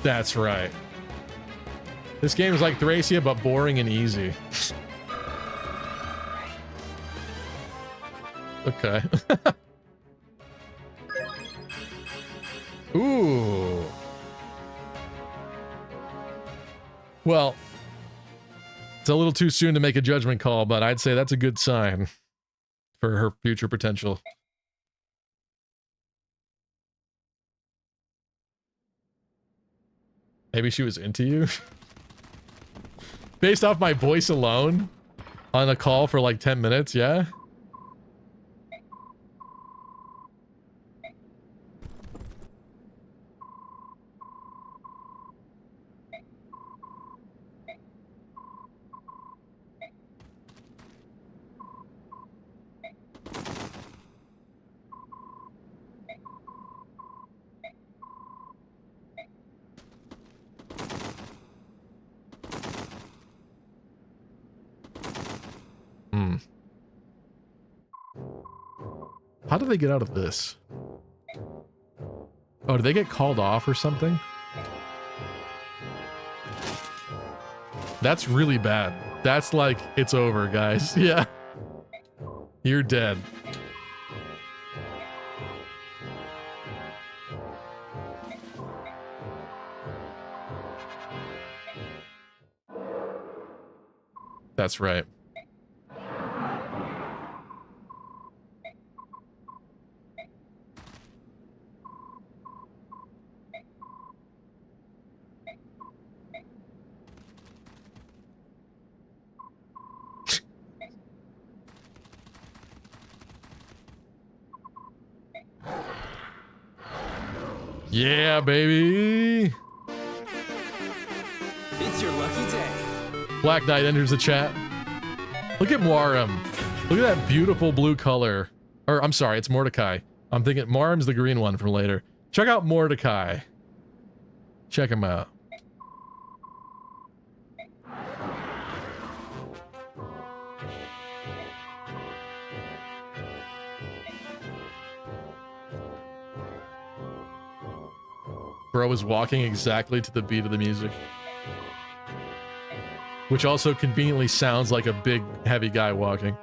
That's right. This game is like Thracia, but boring and easy. Okay. Ooh. Well, it's a little too soon to make a judgment call, but I'd say that's a good sign for her future potential. Maybe she was into you? Based off my voice alone on a call for like 10 minutes, yeah? How do they get out of this? Oh, do they get called off or something? That's really bad. That's like, it's over, guys. Yeah. You're dead. That's right. Yeah, baby. It's your lucky day. Black Knight enters the chat. Look at Moirim. Look at that beautiful blue color. Or, I'm sorry, it's Mordecai. I'm thinking Moirim's the green one from later. Check out Mordecai. Check him out. Bro is walking exactly to the beat of the music. Which also conveniently sounds like a big, heavy guy walking.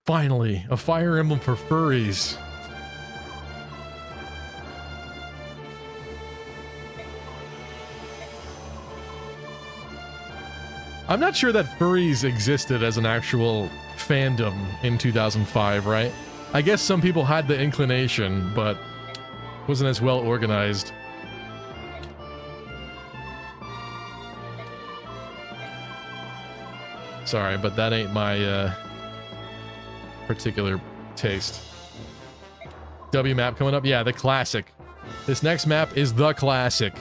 Finally, a Fire Emblem for furries. I'm not sure that furries existed as an actual fandom in 2005, right? I guess some people had the inclination, but wasn't as well organized. Sorry, but that ain't my particular taste. W map coming up. Yeah, the classic. This next map is the classic.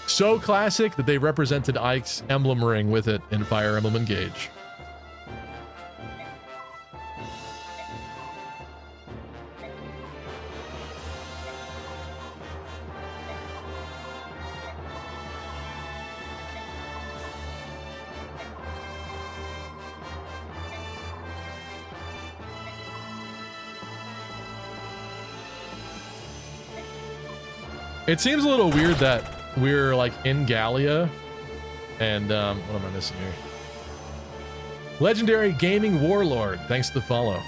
So classic that they represented Ike's emblem ring with it in Fire Emblem Engage. It seems a little weird that we're like in Gallia and what am I missing here? Legendary Gaming Warlord, thanks to the follow.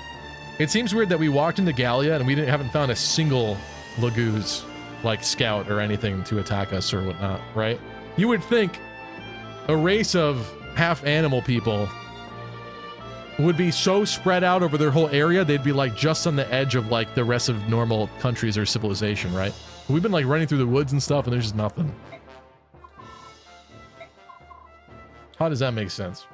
It seems weird that we walked into Gallia and we haven't found a single Laguz like scout or anything to attack us or whatnot, right? You would think a race of half animal people would be so spread out over their whole area, they'd be like just on the edge of like the rest of normal countries or civilization, right? We've been like running through the woods and stuff and there's just nothing. How does that make sense?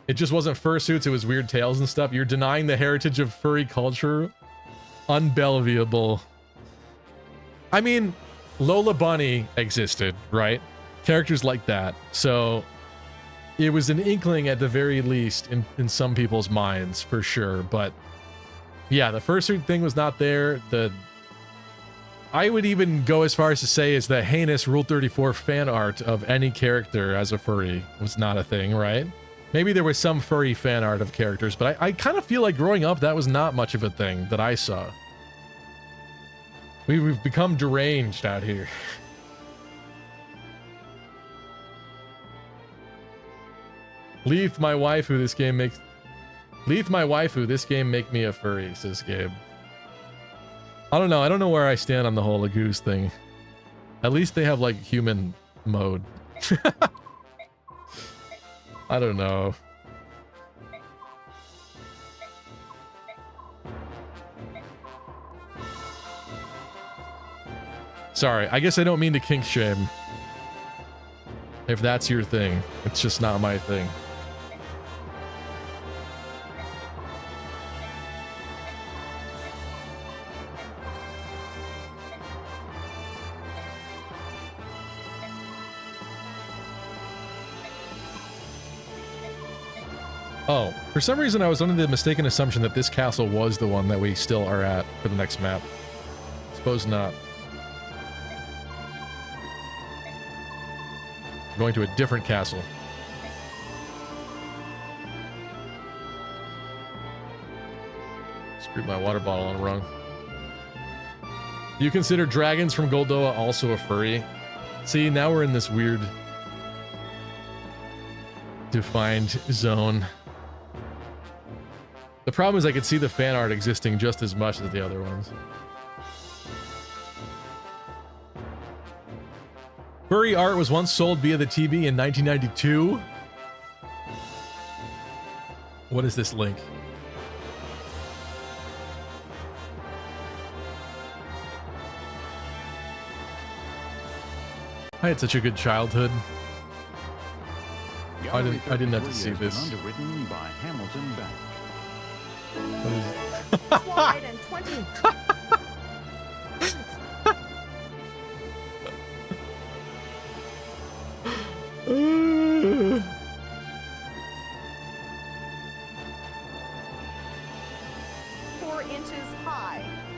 It just wasn't fursuits, it was weird tails and stuff. You're denying the heritage of furry culture? Unbelievable. I mean, Lola Bunny existed, right? Characters like that. So it was an inkling at the very least in some people's minds for sure, but yeah, the fursuit thing was not there. I would even go as far as to say is the heinous Rule 34 fan art of any character as a furry was not a thing, right? Maybe there was some furry fan art of characters, but I kind of feel like growing up that was not much of a thing that I saw. We've become deranged out here. Leave my waifu, this game makes... Leave my waifu, this game make me a furry, says Gabe. I don't know. I don't know where I stand on the whole Laguz thing. At least they have, like, human mode. I don't know. Sorry, I guess I don't mean to kink shame. If that's your thing. It's just not my thing. Oh, for some reason I was under the mistaken assumption that this castle was the one that we still are at for the next map. Suppose not. Going to a different castle. Screwed my water bottle on wrong. Do you consider dragons from Goldoa also a furry? See, now we're in this weird defined zone. The problem is I could see the fan art existing just as much as the other ones. Furry art was once sold via the TV in 1992. What is this link? I had such a good childhood. I didn't have to see this. Underwritten by Hamilton Bank. Wide and 20.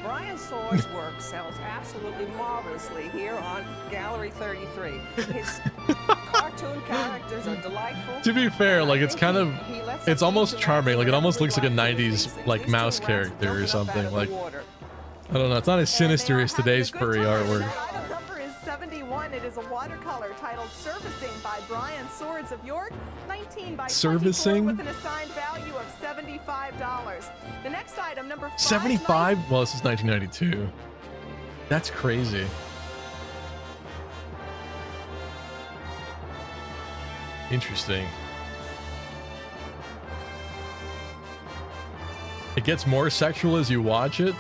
Brian Sword's work sells absolutely marvelously here on Gallery 33. His cartoon characters are delightful. To be fair, like it's kind of, it's almost charming. Like it almost looks like a 90s like mouse character or something. Like, I don't know. It's not as sinister as today's furry artwork. Item number is 71. It is a watercolor titled Servicing by Brian Swords of York. 19 by 24 Servicing? with an assigned value of $75. The next item, number 5. 75? Well, this is 1992. That's crazy. Interesting. It gets more sexual as you watch it.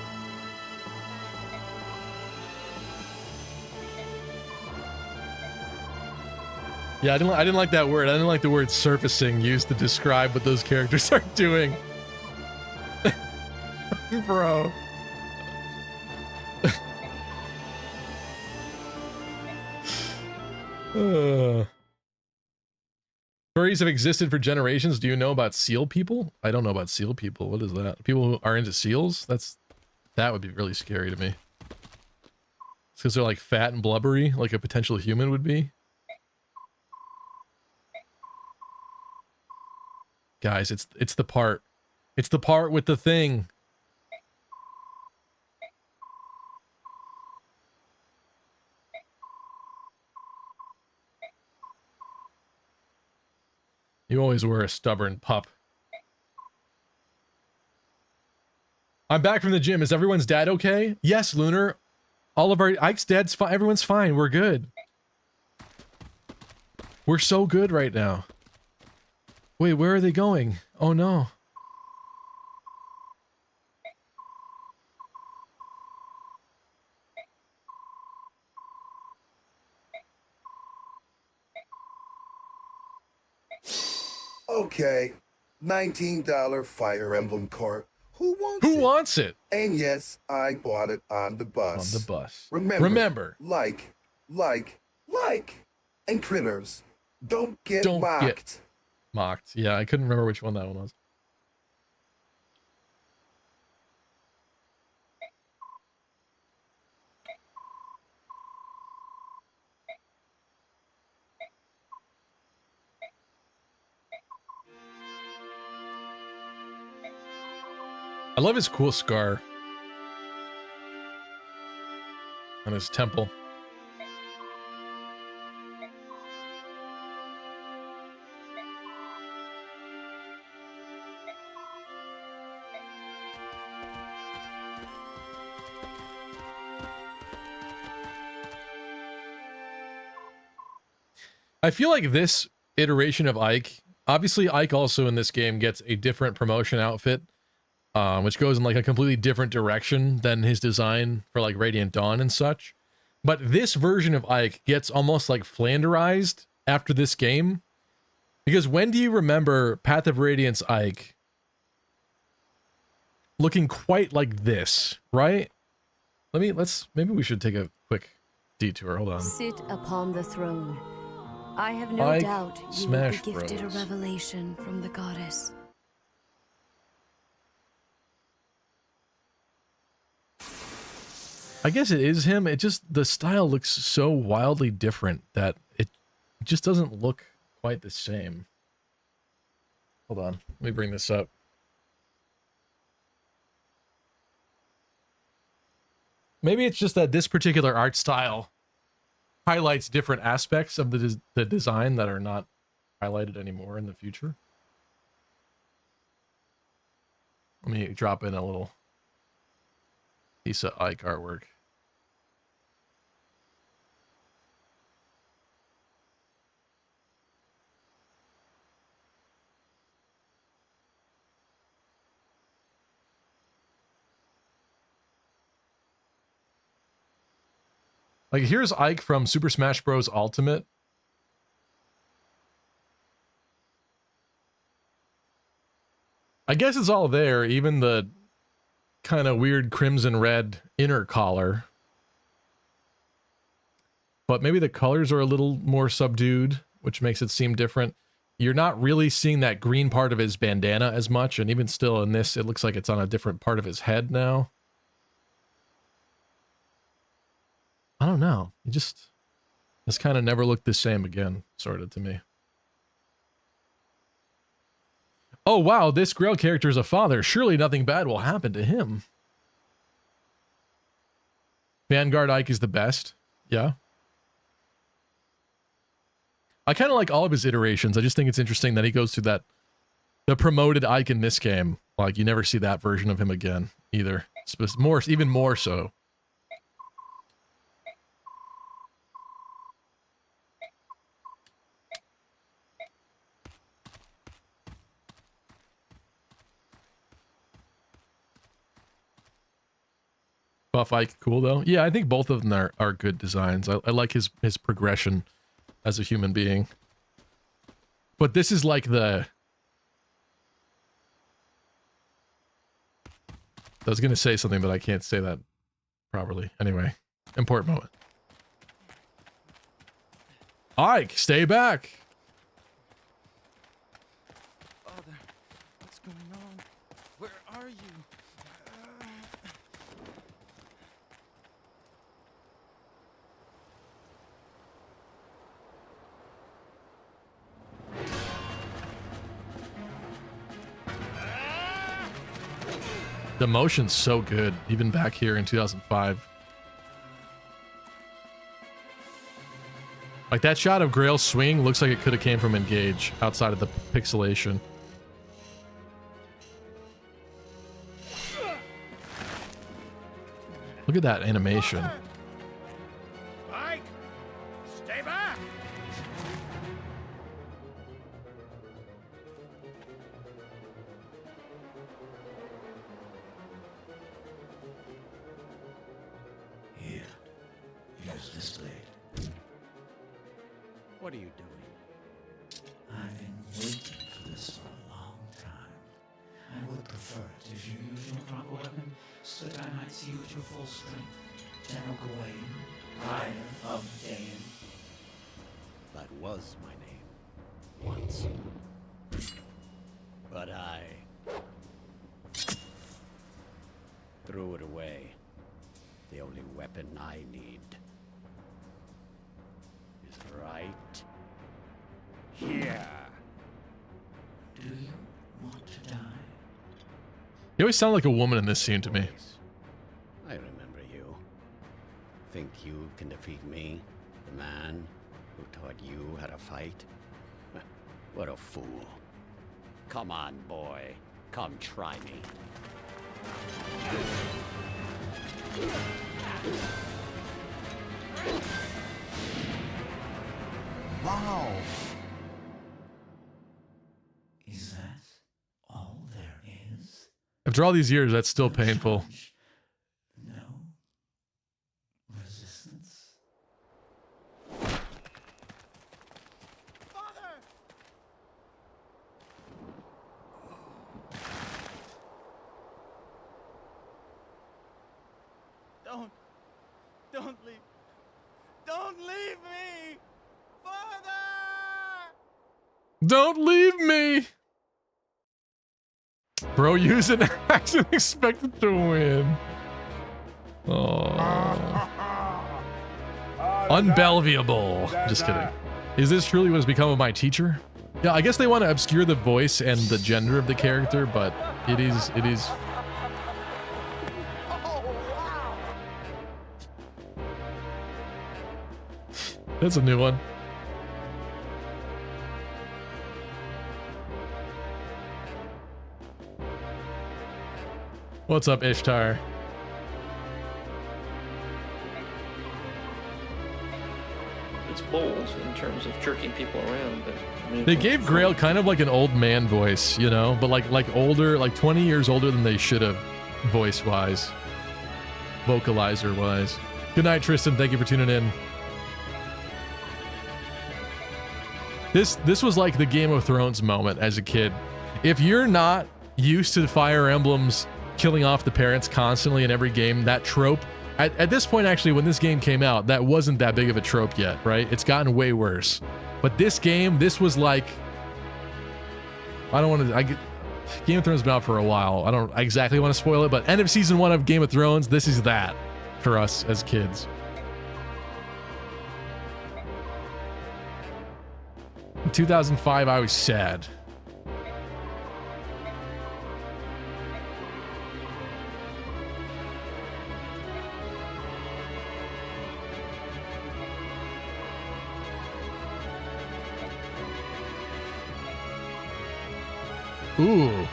Yeah, I didn't like that word. I didn't like the word surfacing used to describe what those characters are doing. Bro. Furries have existed for generations. Do you know about seal people? I don't know about seal people. What is that? People who are into seals? That would be really scary to me. It's because they're like fat and blubbery, like a potential human would be. Guys, it's the part. It's the part with the thing. You always were a stubborn pup. I'm back from the gym. Is everyone's dad okay? Yes, Lunar. All of our Ike's dad's fine. Everyone's fine. We're good. We're so good right now. Wait, where are they going? Oh no. Okay, $19 Fire Emblem cart. Who wants it? And yes, I bought it on the bus. On the bus. Remember. Like, and critters. Don't get mocked. Mocked. Yeah, I couldn't remember which one that one was. I love his cool scar on his temple. I feel like this iteration of Ike, obviously Ike also in this game gets a different promotion outfit, which goes in like a completely different direction than his design for like Radiant Dawn and such. But this version of Ike gets almost like Flanderized after this game. Because when do you remember Path of Radiance Ike looking quite like this, right? Maybe we should take a quick detour. Hold on. Sit upon the throne. I have no Ike, doubt you Smash will be gifted Bros. a revelation from the goddess. I guess it is him. It just, the style looks so wildly different that it just doesn't look quite the same. Hold on. Let me bring this up. Maybe it's just that this particular art style highlights different aspects of the design that are not highlighted anymore in the future. Let me drop in a little piece of Ike artwork. Like, here's Ike from Super Smash Bros. Ultimate. I guess it's all there, even the kind of weird crimson red inner collar. But maybe the colors are a little more subdued, which makes it seem different. You're not really seeing that green part of his bandana as much, and even still in this, it looks like it's on a different part of his head now. I don't know. This kind of never looked the same again, sort of, to me. Oh, wow, this Grail character is a father. Surely nothing bad will happen to him. Vanguard Ike is the best. Yeah. I kind of like all of his iterations. I just think it's interesting that he goes through that. The promoted Ike in this game. Like, you never see that version of him again, either. Even more so. Buff Ike cool though. Yeah, I think both of them are good designs. I like his progression as a human being. But this is like I was going to say something, but I can't say that properly. Anyway, important moment. Ike, stay back. Father, what's going on? Where are you? The motion's so good, even back here in 2005. Like that shot of Grail swinging looks like it could have came from Engage outside of the pixelation. Look at that animation. Ike, stay back. Here's this blade. What are you doing? I've been waiting for this for a long time. I would prefer it if you use your proper weapon, so that I might see you at your full strength. General Gawain, Rider of Dain. That was my name. Once. But I threw it away. The only weapon I need is right here. Do you want to die? You always sound like a woman in this scene to me. I remember you. Think you can defeat me, the man who taught you how to fight? What a fool. Come on, boy. Come try me. Wow! Is that all there is? After all these years, that's still painful. No resistance? Don't leave. Don't leave me! Father! Don't leave me! Bro, use an axe and expected to win. Oh. Unbelievable. Just kidding. Is this truly what has become of my teacher? Yeah, I guess they want to obscure the voice and the gender of the character, but it is That's a new one. What's up, Ishtar? It's bold in terms of jerking people around, but I mean, They gave Grail kind of like an old man voice, you know, but like older, like 20 years older than they should have, voice-wise, vocalizer-wise. Good night, Tristan. Thank you for tuning in. This was like the Game of Thrones moment as a kid. If you're not used to Fire Emblem's killing off the parents constantly in every game, that trope, at this point, actually, when this game came out, that wasn't that big of a trope yet, right? It's gotten way worse. But this game, this was like, I don't want to, Game of Thrones has been out for a while. I don't exactly want to spoil it, but end of season 1 of Game of Thrones, this is that for us as kids. In 2005, I was sad. Ooh.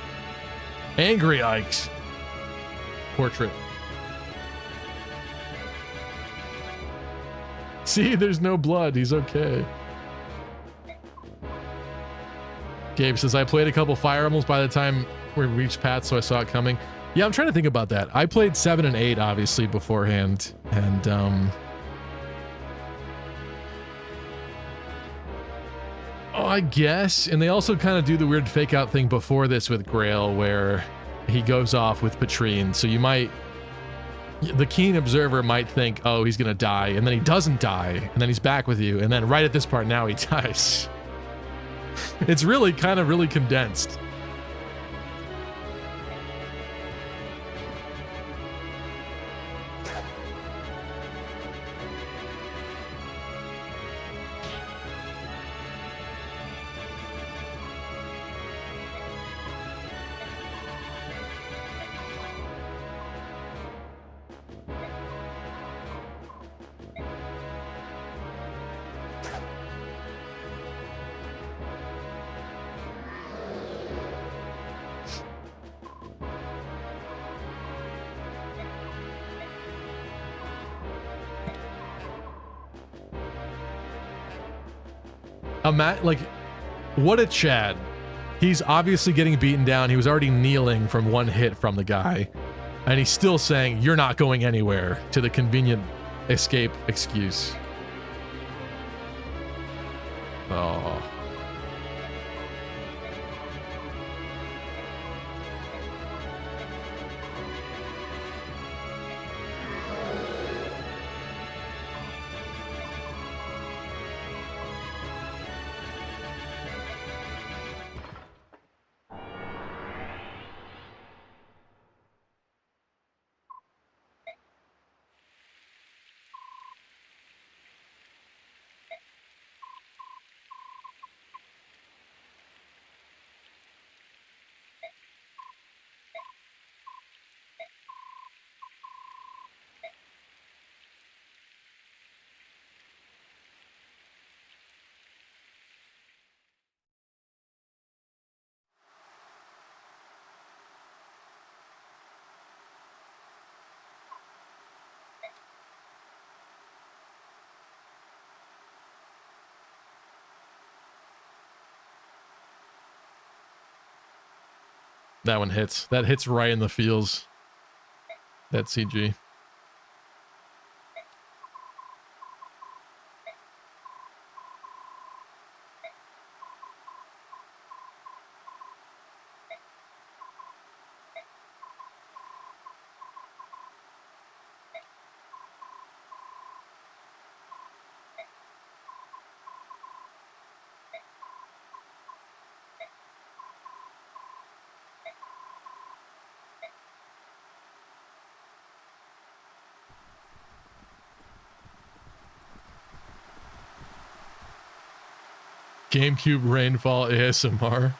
Angry Ike's portrait. See, there's no blood. He's okay. Gabe says, I played a couple Fire Emblems by the time we reached Pat, so I saw it coming. Yeah, I'm trying to think about that. I played 7 and 8, obviously, beforehand. And, oh, I guess. And they also kind of do the weird fake out thing before this with Grail, where he goes off with Patrine. So you might, the keen observer might think, oh, he's gonna die, and then he doesn't die, and then he's back with you, and then right at this part now he dies. It's really kind of really condensed. Like, what a Chad. He's obviously getting beaten down. He was already kneeling from one hit from the guy. And he's still saying, you're not going anywhere, to the convenient escape excuse. Oh. That one hits. That hits right in the feels. That CG. GameCube Rainfall ASMR.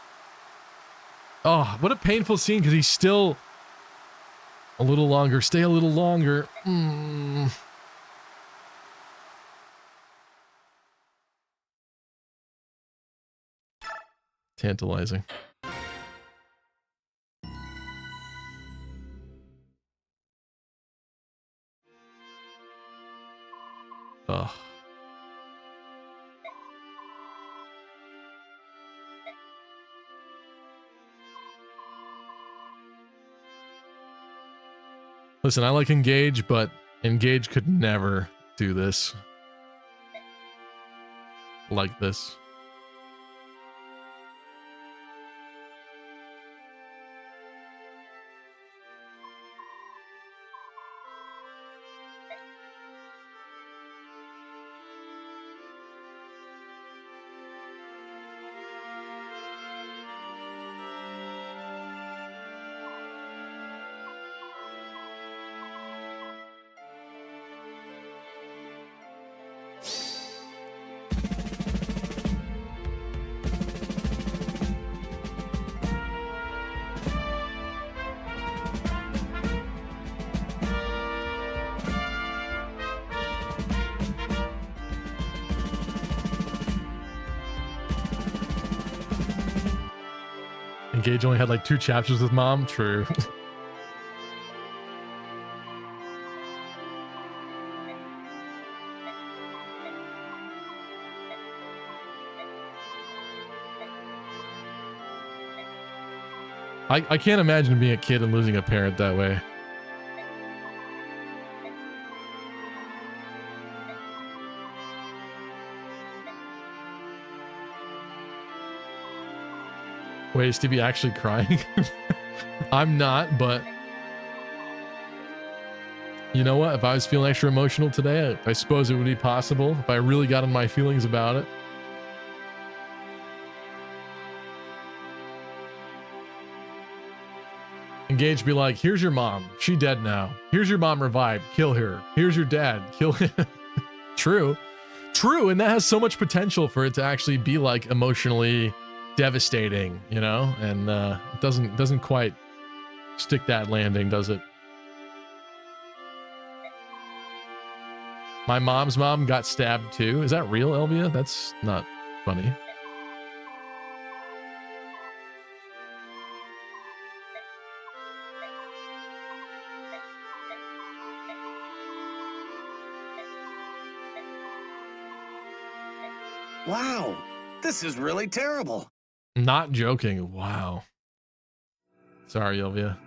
Oh, what a painful scene, because he's still a little longer. Stay a little longer. Tantalizing. Ugh. Listen, I like Engage, but Engage could never do this. Like this. Engage only had like 2 chapters with Mom. True. I can't imagine being a kid and losing a parent that way. Wait, is Stevie actually crying? I'm not, but you know what? If I was feeling extra emotional today, I suppose it would be possible if I really got in my feelings about it. Engage be like, here's your mom. She dead now. Here's your mom revived. Kill her. Here's your dad. Kill him. True. True. And that has so much potential for it to actually be like emotionally devastating, you know? And it doesn't quite stick that landing, does it? My mom's mom got stabbed too. Is that real, Elvia? That's not funny. Wow, this is really terrible. Not joking. Wow. Sorry, Elvia.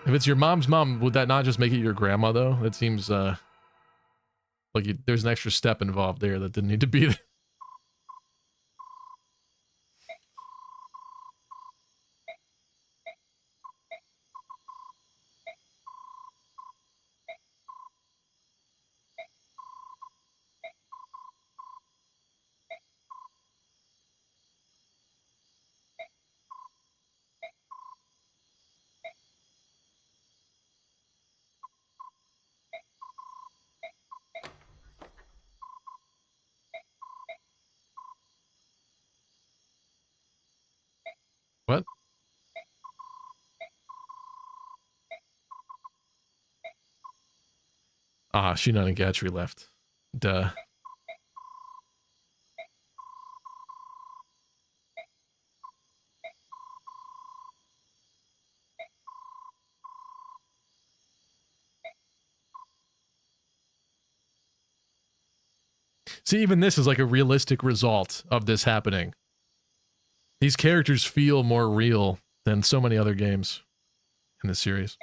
If it's your mom's mom, would that not just make it your grandma, though? It seems like there's an extra step involved there that didn't need to be there. What? Ah, Shinon and Gatry left. Duh. See, even this is like a realistic result of this happening. These characters feel more real than so many other games in this series.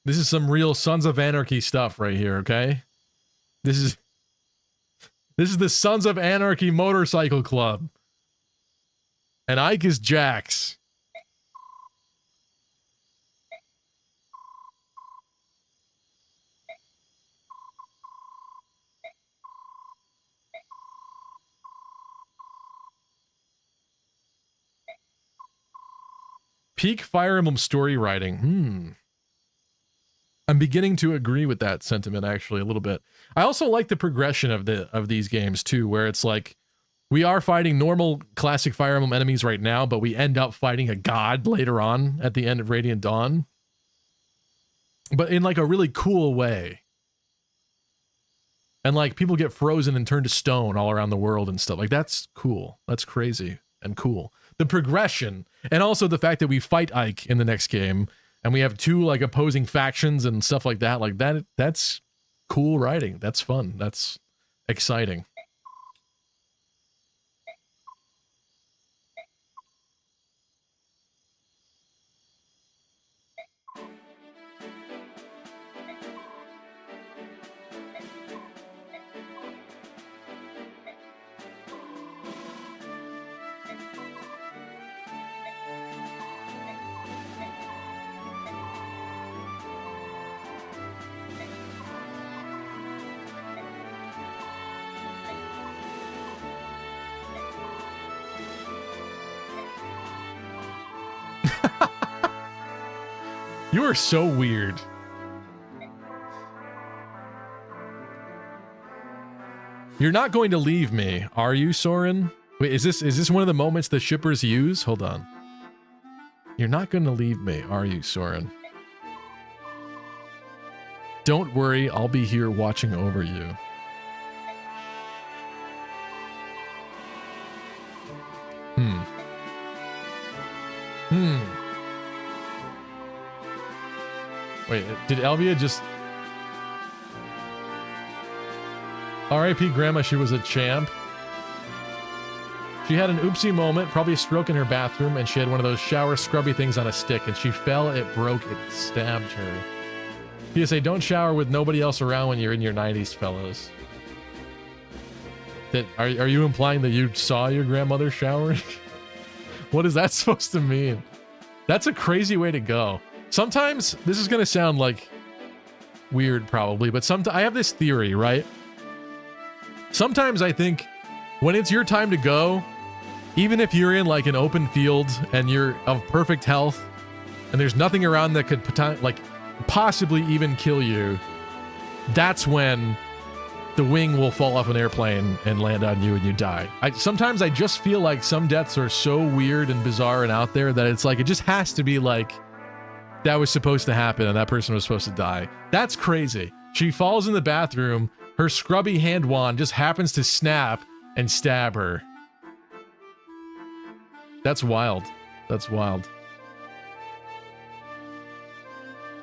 This is some real Sons of Anarchy stuff right here, okay? This is the Sons of Anarchy Motorcycle Club. And Ike is Jax. Peak Fire Emblem story writing. I'm beginning to agree with that sentiment actually a little bit. I also like the progression of these games too, where it's like we are fighting normal classic Fire Emblem enemies right now, but we end up fighting a god later on at the end of Radiant Dawn. But in like a really cool way. And like people get frozen and turned to stone all around the world and stuff. Like that's cool. That's crazy and cool. The progression, and also the fact that we fight Ike in the next game, and we have two like opposing factions and stuff like that's cool writing. That's fun. That's exciting. You are so weird. You're not going to leave me, are you, Soren? Wait, is this one of the moments the shippers use? Hold on. You're not going to leave me, are you, Soren? Don't worry, I'll be here watching over you. Wait, did Elvia just... R.I.P. Grandma, she was a champ. She had an oopsie moment, probably a stroke in her bathroom, and she had one of those shower scrubby things on a stick, and she fell, it broke, it stabbed her. PSA, don't shower with nobody else around when you're in your 90s, fellows. Are you implying that you saw your grandmother showering? What is that supposed to mean? That's a crazy way to go. Sometimes, this is going to sound like weird probably, but I have this theory, right? Sometimes I think when it's your time to go, even if you're in like an open field and you're of perfect health and there's nothing around that could possibly even kill you, that's when the wing will fall off an airplane and land on you and you die. Sometimes I just feel like some deaths are so weird and bizarre and out there that it's like, it just has to be like, that was supposed to happen and that person was supposed to die. That's crazy. She falls in the bathroom, her scrubby hand wand just happens to snap and stab her. That's wild. That's wild.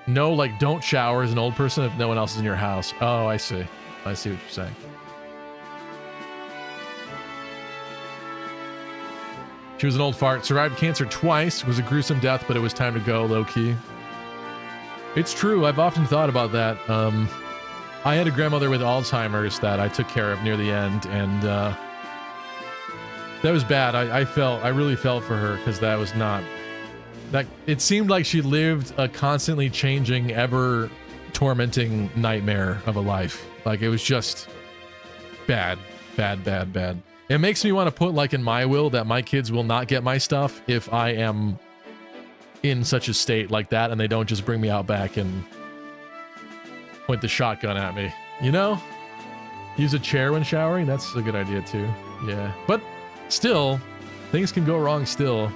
No, like, don't shower as an old person if no one else is in your house. Oh, I see. I see what you're saying. She was an old fart. Survived cancer twice. Was a gruesome death, but it was time to go, low-key. It's true. I've often thought about that. I had a grandmother with Alzheimer's that I took care of near the end, and that was bad. I really felt for her because that was not... It seemed like she lived a constantly changing, ever tormenting nightmare of a life. Like, it was just bad. It makes me want to put, like, in my will that my kids will not get my stuff if I am in such a state like that and they don't just bring me out back and point the shotgun at me. You know? Use a chair when showering? That's a good idea, too. Yeah. But still, things can go wrong still.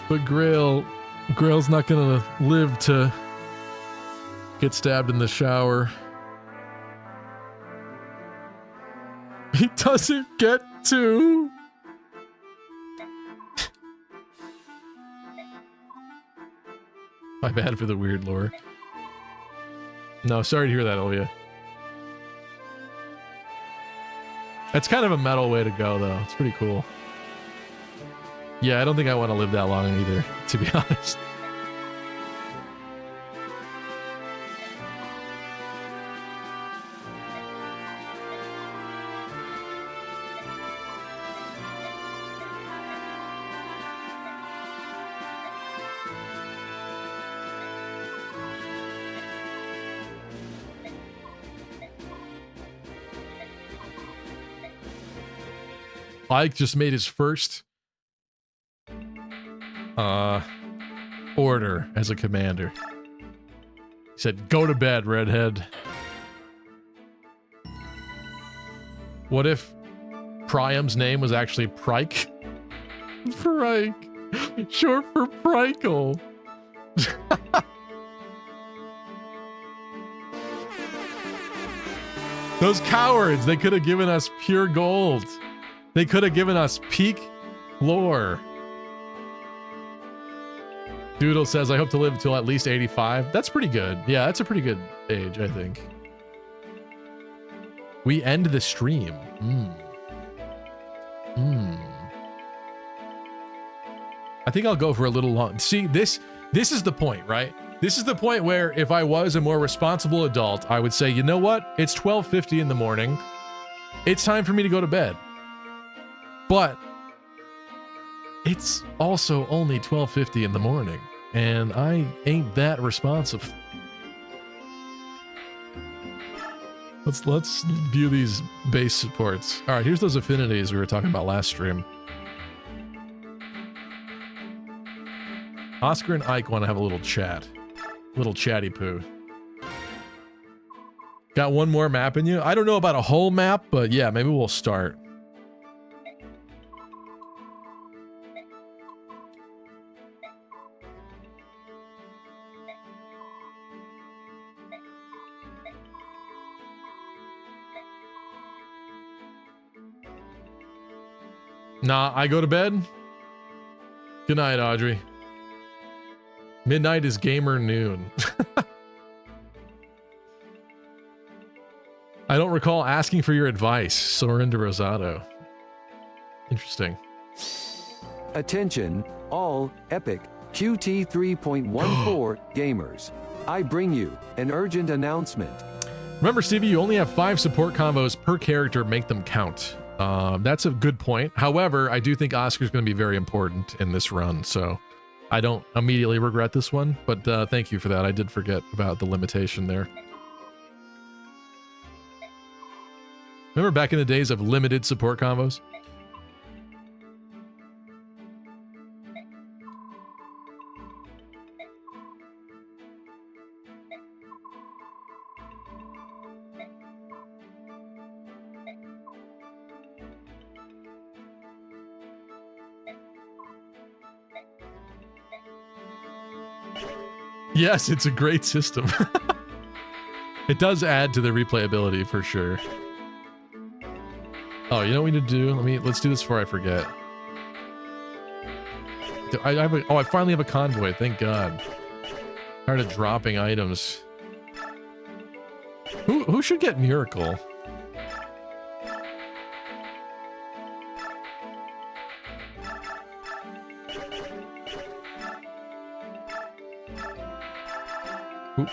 But Grail's not gonna live to get stabbed in the shower. He doesn't get to. My bad for the weird lore. No, sorry to hear that, Olivia. That's kind of a metal way to go, though. It's pretty cool. Yeah, I don't think I want to live that long either, to be honest. Ike just made his first order as a commander. He said, "Go to bed, redhead." What if Priam's name was actually Prike? Prike. Short for Prikel. Those cowards, they could have given us pure gold. They could have given us peak lore. Doodle says, I hope to live until at least 85. That's pretty good. Yeah, that's a pretty good age, I think. We end the stream. I think I'll go for a little long. See, this is the point, right? This is the point where if I was a more responsible adult, I would say, you know what? It's 12:50 in the morning. It's time for me to go to bed. But it's also only 12:50 in the morning, and I ain't that responsible. Let's view these base supports. All right, here's those affinities we were talking about last stream. Oscar and Ike want to have a little chat. Little chatty poo. Got one more map in you? I don't know about a whole map, but yeah, maybe we'll start. Nah, I go to bed. Good night, Audrey. Midnight is gamer noon. I don't recall asking for your advice. Soren de Rosado. Interesting. Attention, all Epic QT 3.14 gamers. I bring you an urgent announcement. Remember, Stevie, you only have 5 support combos per character. Make them count. That's a good point. However, I do think Oscar's going to be very important in this run, so I don't immediately regret this one, but thank you for that. I did forget about the limitation there. Remember back in the days of limited support combos? Yes, it's a great system. It does add to the replayability for sure. Oh, you know what we need to do? Let's do this before I forget. I finally have a convoy. Thank God. Tired of dropping items. Who should get Miracle? Oop.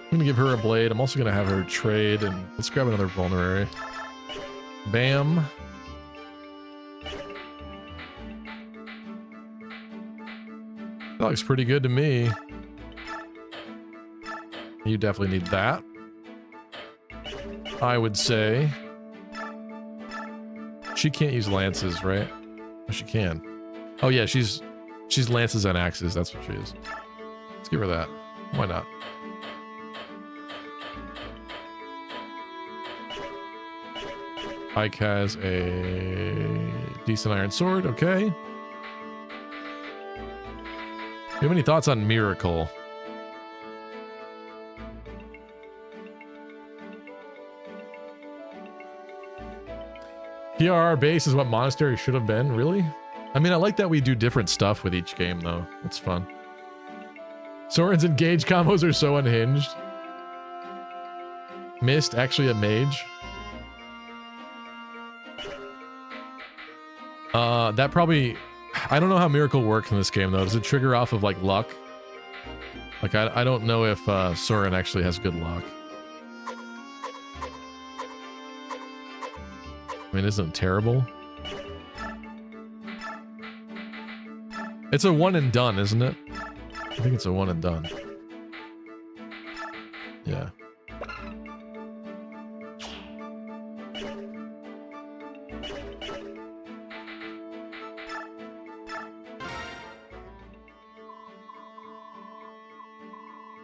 I'm gonna give her a blade. I'm also gonna have her trade, and let's grab another vulnerary. Bam. That looks pretty good to me. You definitely need that. I would say she can't use lances, right? Oh, she can. Oh yeah, she's lances and axes. That's what she is. Let's give her that. Why not? Ike has a decent iron sword. Okay. Do you have any thoughts on Miracle? PRR base is what Monastery should have been, really? I mean, I like that we do different stuff with each game, though. It's fun. Soren's engage combos are so unhinged. Mist, actually a mage. That probably... I don't know how Miracle works in this game, though. Does it trigger off of, like, luck? Like, I don't know if Soren actually has good luck. I mean, isn't it terrible? It's a one and done, isn't it? I think it's a one and done. Yeah.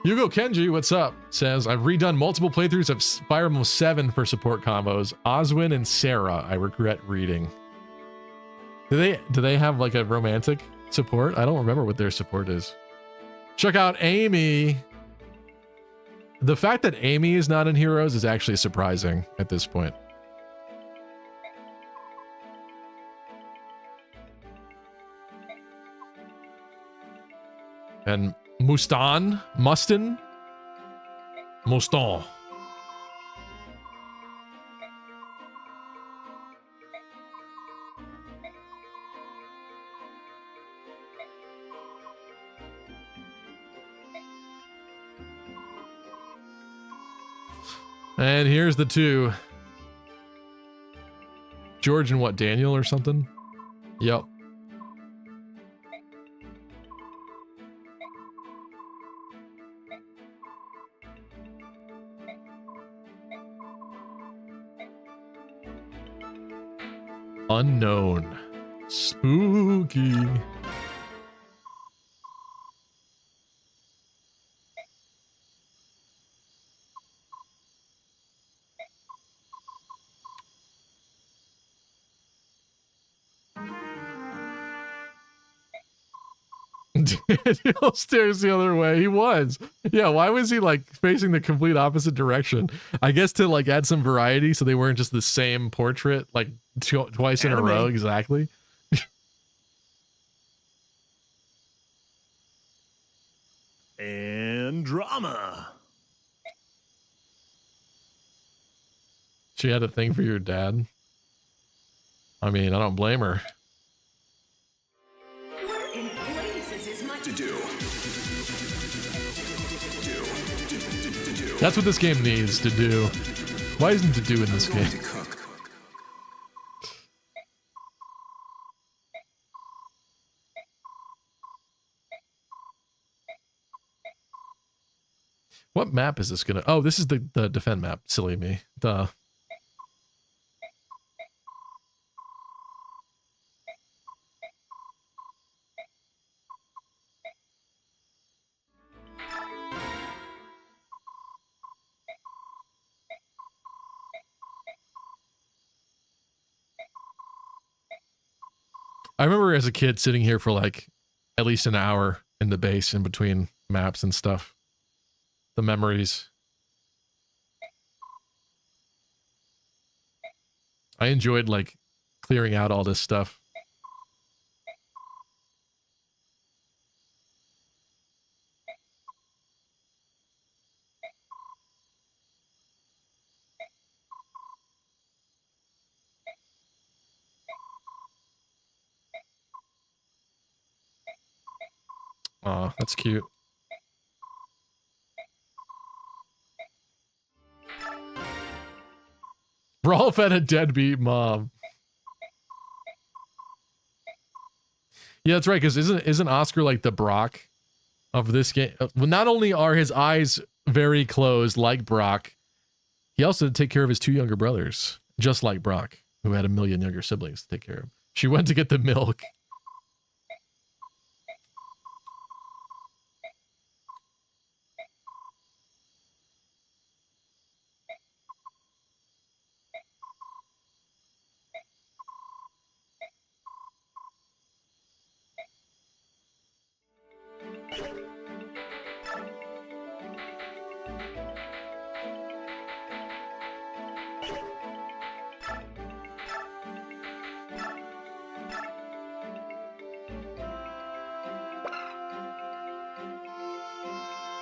Yugo Kenji, what's up? Says, I've redone multiple playthroughs of Fire Emblem 7 for support combos. Oswin and Sarah, I regret reading. Do they have like a romantic support? I don't remember what their support is. Check out Amy. The fact that Amy is not in Heroes is actually surprising at this point. And Mustan? And here's the two. George and what, Daniel or something? Yep. Unknown. Spooky. Daniel stares the other way. He was. Yeah, why was he like facing the complete opposite direction? I guess to like add some variety so they weren't just the same portrait like twice in a row. Exactly. And drama. She had a thing for your dad. I mean, I don't blame her. In places is much to do. That's what this game needs to do. Why isn't to do in this game? What map is this gonna... Oh, this is the defend map. Silly me. Duh. I remember as a kid sitting here for like at least an hour in the base in between maps and stuff. The memories. I enjoyed like clearing out all this stuff. Aw, that's cute. Rolf had a deadbeat mom. Yeah, that's right, because isn't Oscar like the Brock of this game? Well, not only are his eyes very closed like Brock, he also had to take care of his 2 younger brothers, just like Brock, who had a million younger siblings to take care of. She went to get the milk.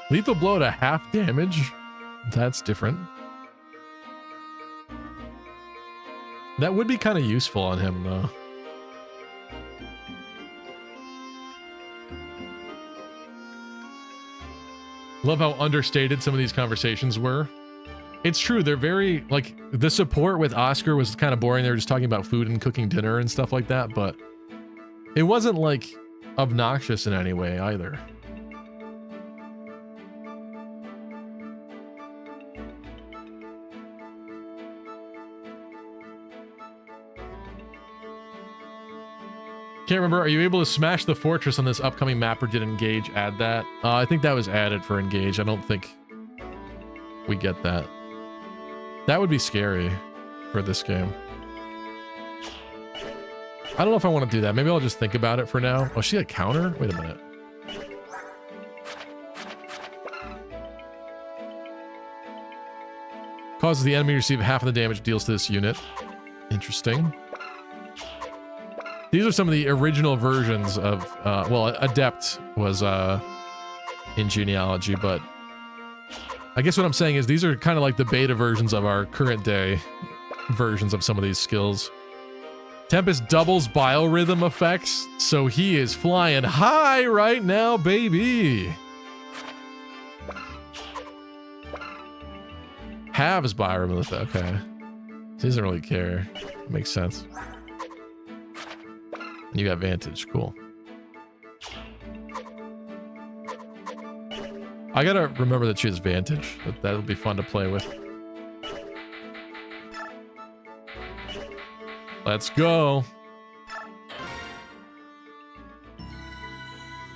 Lethal blow to half damage? That's different. That would be kind of useful on him, though. Love how understated some of these conversations were. It's true, they're very, like, the support with Oscar was kind of boring. They were just talking about food and cooking dinner and stuff like that, but it wasn't, like, obnoxious in any way either. Can't remember, are you able to smash the fortress on this upcoming map, or did Engage add that? I think that was added for Engage. I don't think we get that. That would be scary for this game. I don't know if I want to do that. Maybe I'll just think about it for now. Oh, she had a counter? Wait a minute. Causes the enemy to receive half of the damage deals to this unit. Interesting. These are some of the original versions of, well, Adept was in genealogy, but I guess what I'm saying is these are kind of like the beta versions of our current day versions of some of these skills. Tempest doubles biorhythm effects, so he is flying high right now, baby. Halves biorhythm effect, okay. He doesn't really care. Makes sense. You got Vantage, cool. I gotta remember that she has Vantage. That'll be fun to play with. Let's go.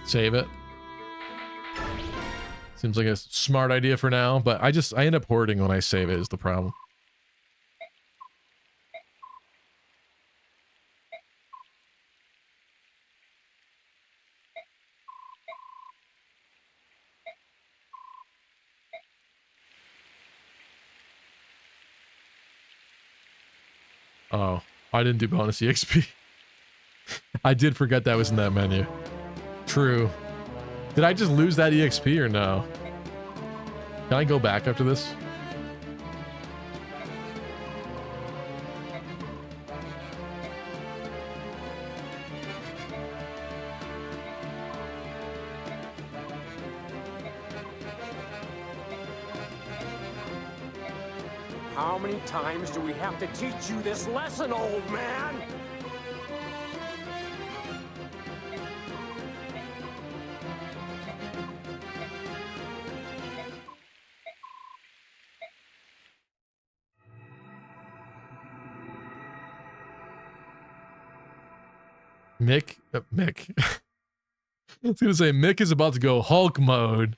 Save it. Seems like a smart idea for now, but I end up hoarding when I save it is the problem. Oh, I didn't do bonus EXP. I did forget that was in that menu. True. Did I just lose that EXP or no? Can I go back after this? How many times do we have to teach you this lesson, old man? Mick. I was gonna say Mick is about to go Hulk mode.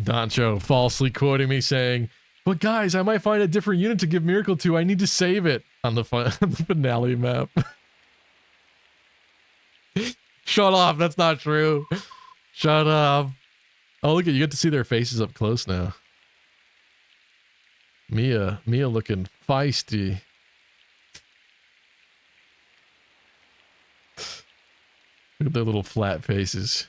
Doncho falsely quoting me saying, "But guys, I might find a different unit to give Miracle to. I need to save it on the finale map." Shut off. That's not true. Shut up. Oh, look at you get to see their faces up close now. Mia looking feisty. Look at their little flat faces.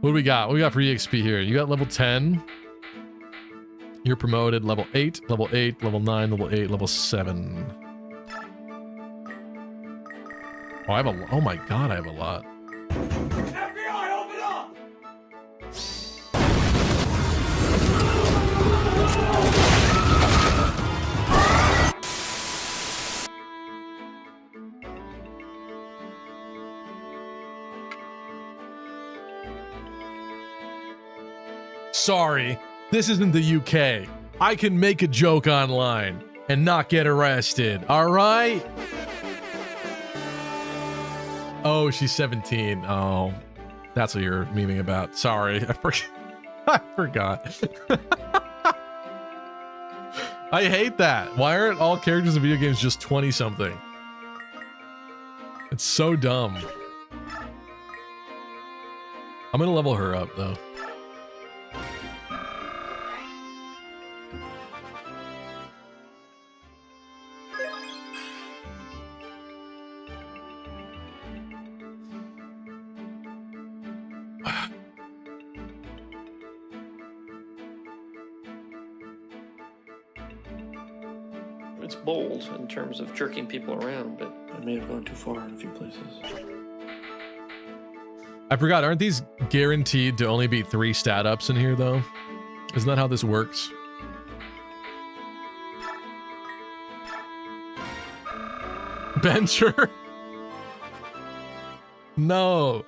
What do we got? What do we got for EXP here? You got level 10. You're promoted. Level 8, level 8, level 9, level 8, level 7. Oh, I have a... Oh my god, I have a lot. FBI, open up! Sorry, this isn't the UK. I can make a joke online and not get arrested, alright? Oh, she's 17. Oh, that's what you're memeing about. Sorry, I forgot. I hate that. Why aren't all characters in video games just 20-something? It's so dumb. I'm gonna level her up, though. It's bold in terms of jerking people around, but I may have gone too far in a few places. I forgot, aren't these guaranteed to only be 3 stat ups in here, though? Isn't that how this works? Bencher? No.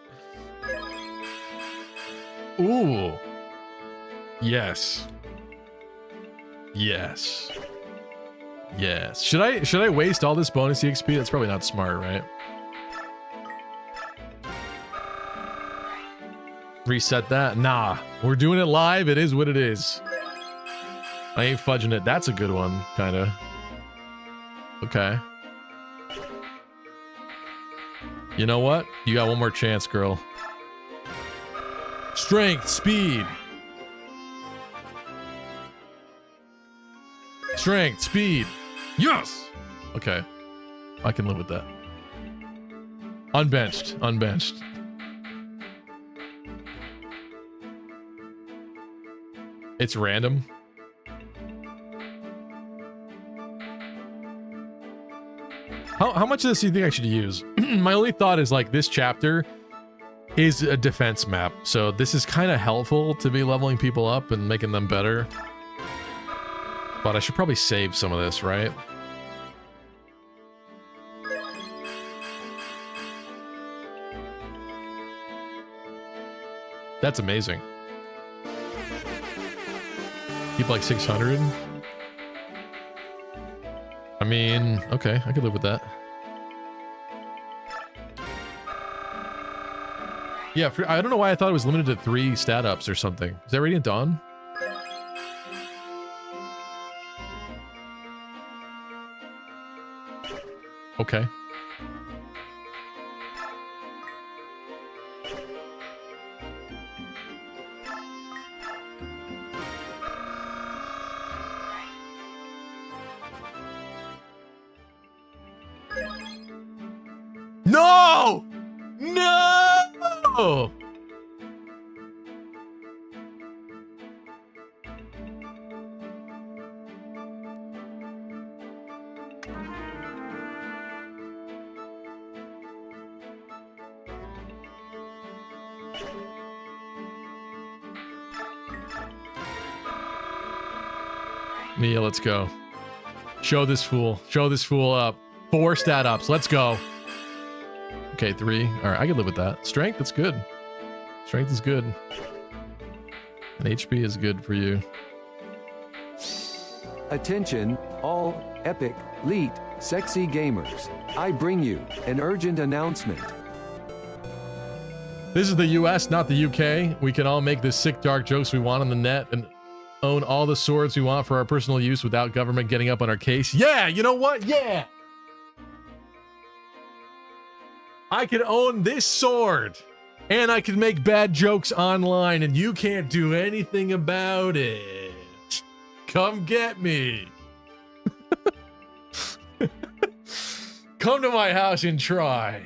Ooh. Yes. Yes. Yes. Should I waste all this bonus EXP? That's probably not smart, right? Reset that? Nah. We're doing it live. It is what it is. I ain't fudging it. That's a good one, kinda. Okay. You know what? You got one more chance, girl. Strength, speed. Strength, speed. Yes! Okay. I can live with that. Unbenched. Unbenched. It's random. How much of this do you think I should use? My only thought is like this chapter is a defense map. So this is kind of helpful to be leveling people up and making them better. But I should probably save some of this, right? That's amazing. Keep like 600. I mean, okay, I could live with that. Yeah, I don't know why I thought it was limited to 3 stat ups or something. Is that Radiant Dawn? Okay. No! No! Mia, let's go. Show this fool. Show this fool up. 4 stat ups. Let's go. Okay, 3. All right, I can live with that. Strength, that's good. Strength is good. And HP is good for you. Attention, all epic, elite, sexy gamers. I bring you an urgent announcement. This is the US, not the UK. We can all make the sick dark jokes we want on the net and own all the swords we want for our personal use without government getting up on our case. Yeah, you know what? Yeah! I can own this sword, and I can make bad jokes online, and you can't do anything about it. Come get me. Come to my house and try.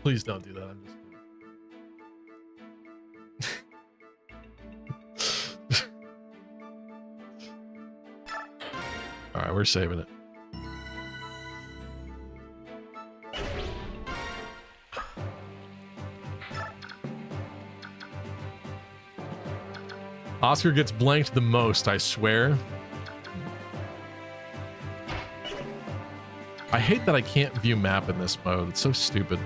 Please don't do that. I'm just all right, we're saving it. Oscar gets blanked the most, I swear. I hate that I can't view map in this mode. It's so stupid.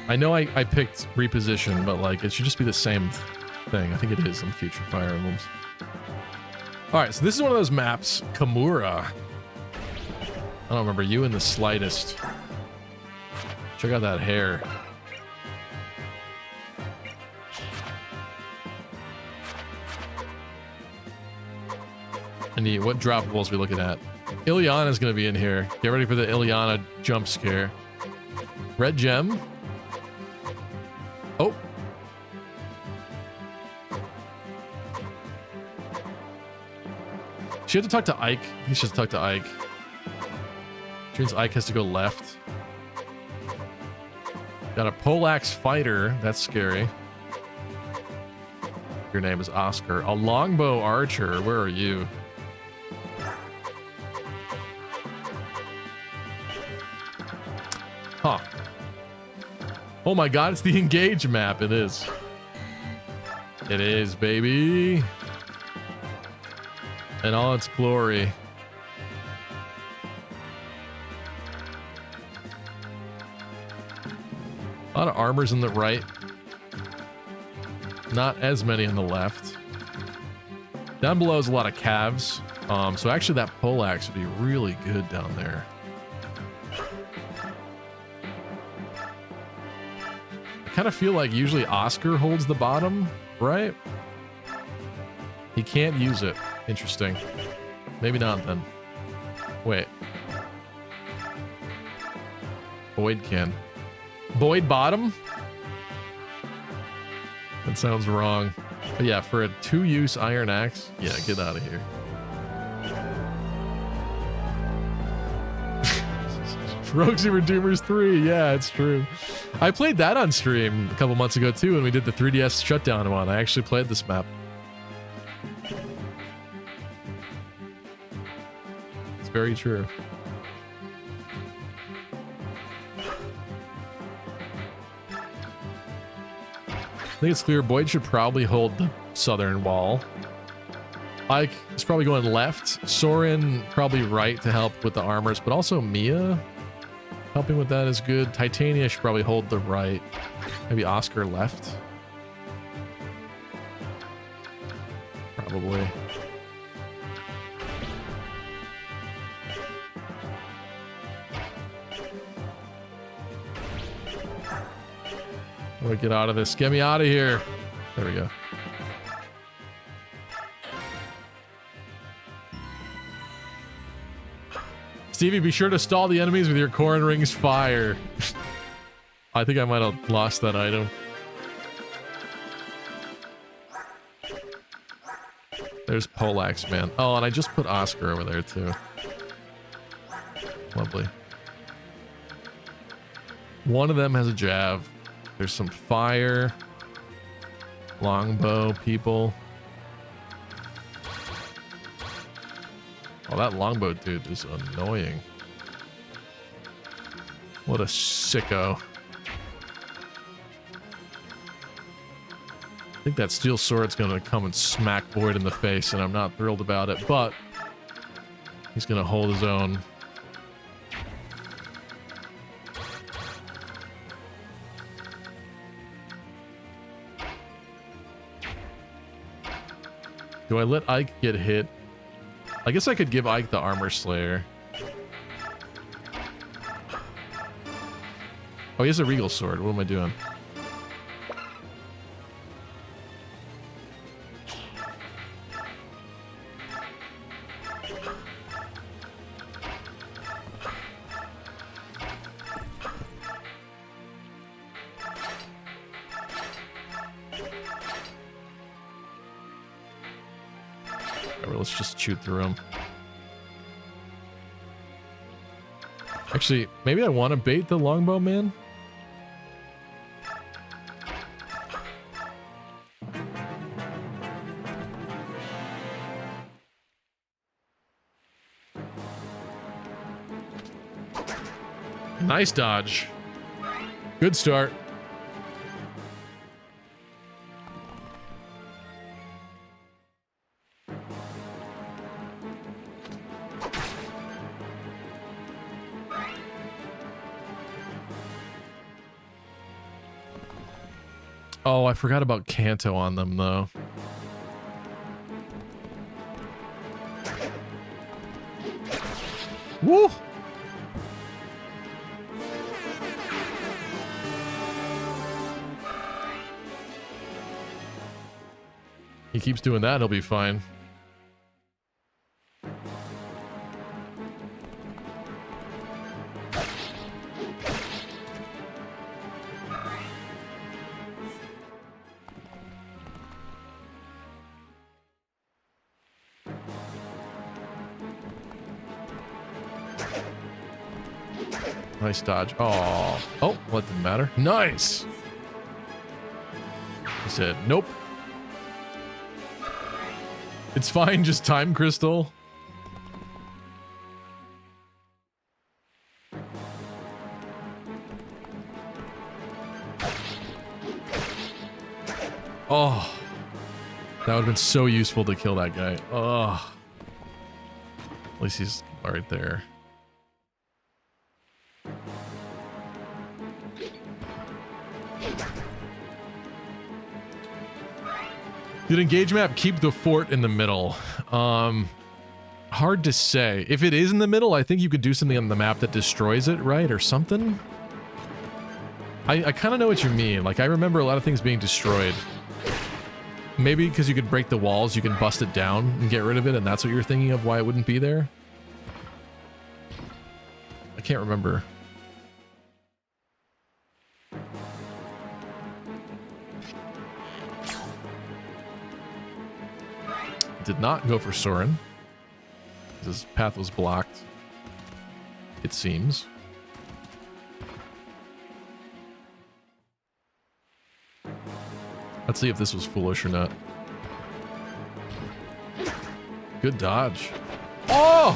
I know I picked reposition, but like it should just be the same thing. I think it is in future Fire Emblems. Alright, so this is one of those maps. Kimura. I don't remember you in the slightest. Check out that hair. And what droppables we looking at? Ilyana's gonna be in here. Get ready for the Ilyana jump scare. Red gem. Oh. She had to talk to Ike. I think she has to talk to Ike. Which means Ike has to go left. Got a poleaxe fighter. That's scary. Your name is Oscar. A longbow archer. Where are you? Huh. Oh my god, it's the engage map. It is. It is, baby. In all its glory. A lot of armors in the right. Not as many on the left. Down below is a lot of calves. So actually that poleaxe would be really good down there. I kind of feel like usually Oscar holds the bottom, right? He can't use it. Interesting. Maybe not then. Wait. Boyd can. Boyd bottom? That sounds wrong. But yeah, for a 2-use iron axe, yeah, get out of here. Rogues and Redeemers 3, yeah, it's true. I played that on stream a couple months ago too when we did the 3DS shutdown one. I actually played this map. It's very true. I think it's clear Boyd should probably hold the southern wall. Ike is probably going left. Soren probably right to help with the armors, but also Mia helping with that is good. Titania should probably hold the right. Maybe Oscar left. Probably. I'm gonna get out of this. Get me out of here. There we go. Stevie, be sure to stall the enemies with your Corn Rings fire. I think I might have lost that item. There's Poleaxe, man. Oh, and I just put Oscar over there too. Lovely. One of them has a jav. There's some fire. Longbow people. Oh, that longbow dude is annoying. What a sicko. think that steel sword's gonna come and smack Boyd in the face, and I'm not thrilled about it, but he's gonna hold his own. Do I let Ike get hit? I guess I could give Ike the Armor Slayer. Oh, he has a Regal Sword. What am I doing? Let's just shoot through him. Actually, maybe I want to bait the longbow man. Nice dodge. Good start. Oh, I forgot about Kanto on them, though. Woo! He keeps doing that, he'll be fine. Nice dodge. Oh, well, that didn't matter. Nice. He said, nope. It's fine, just time crystal. Oh, that would have been so useful to kill that guy. Oh, at least he's right there. Did engage map keep the fort in the middle? Hard to say. If it is in the middle, I think you could do something on the map that destroys it, right? Or something? I kind of know what you mean. Like, I remember a lot of things being destroyed. Maybe because you could break the walls, you can bust it down and get rid of it, and that's what you're thinking of why it wouldn't be there? I can't remember. Did not go for Soren. His path was blocked, it seems. Let's see if this was foolish or not. Good dodge. Oh!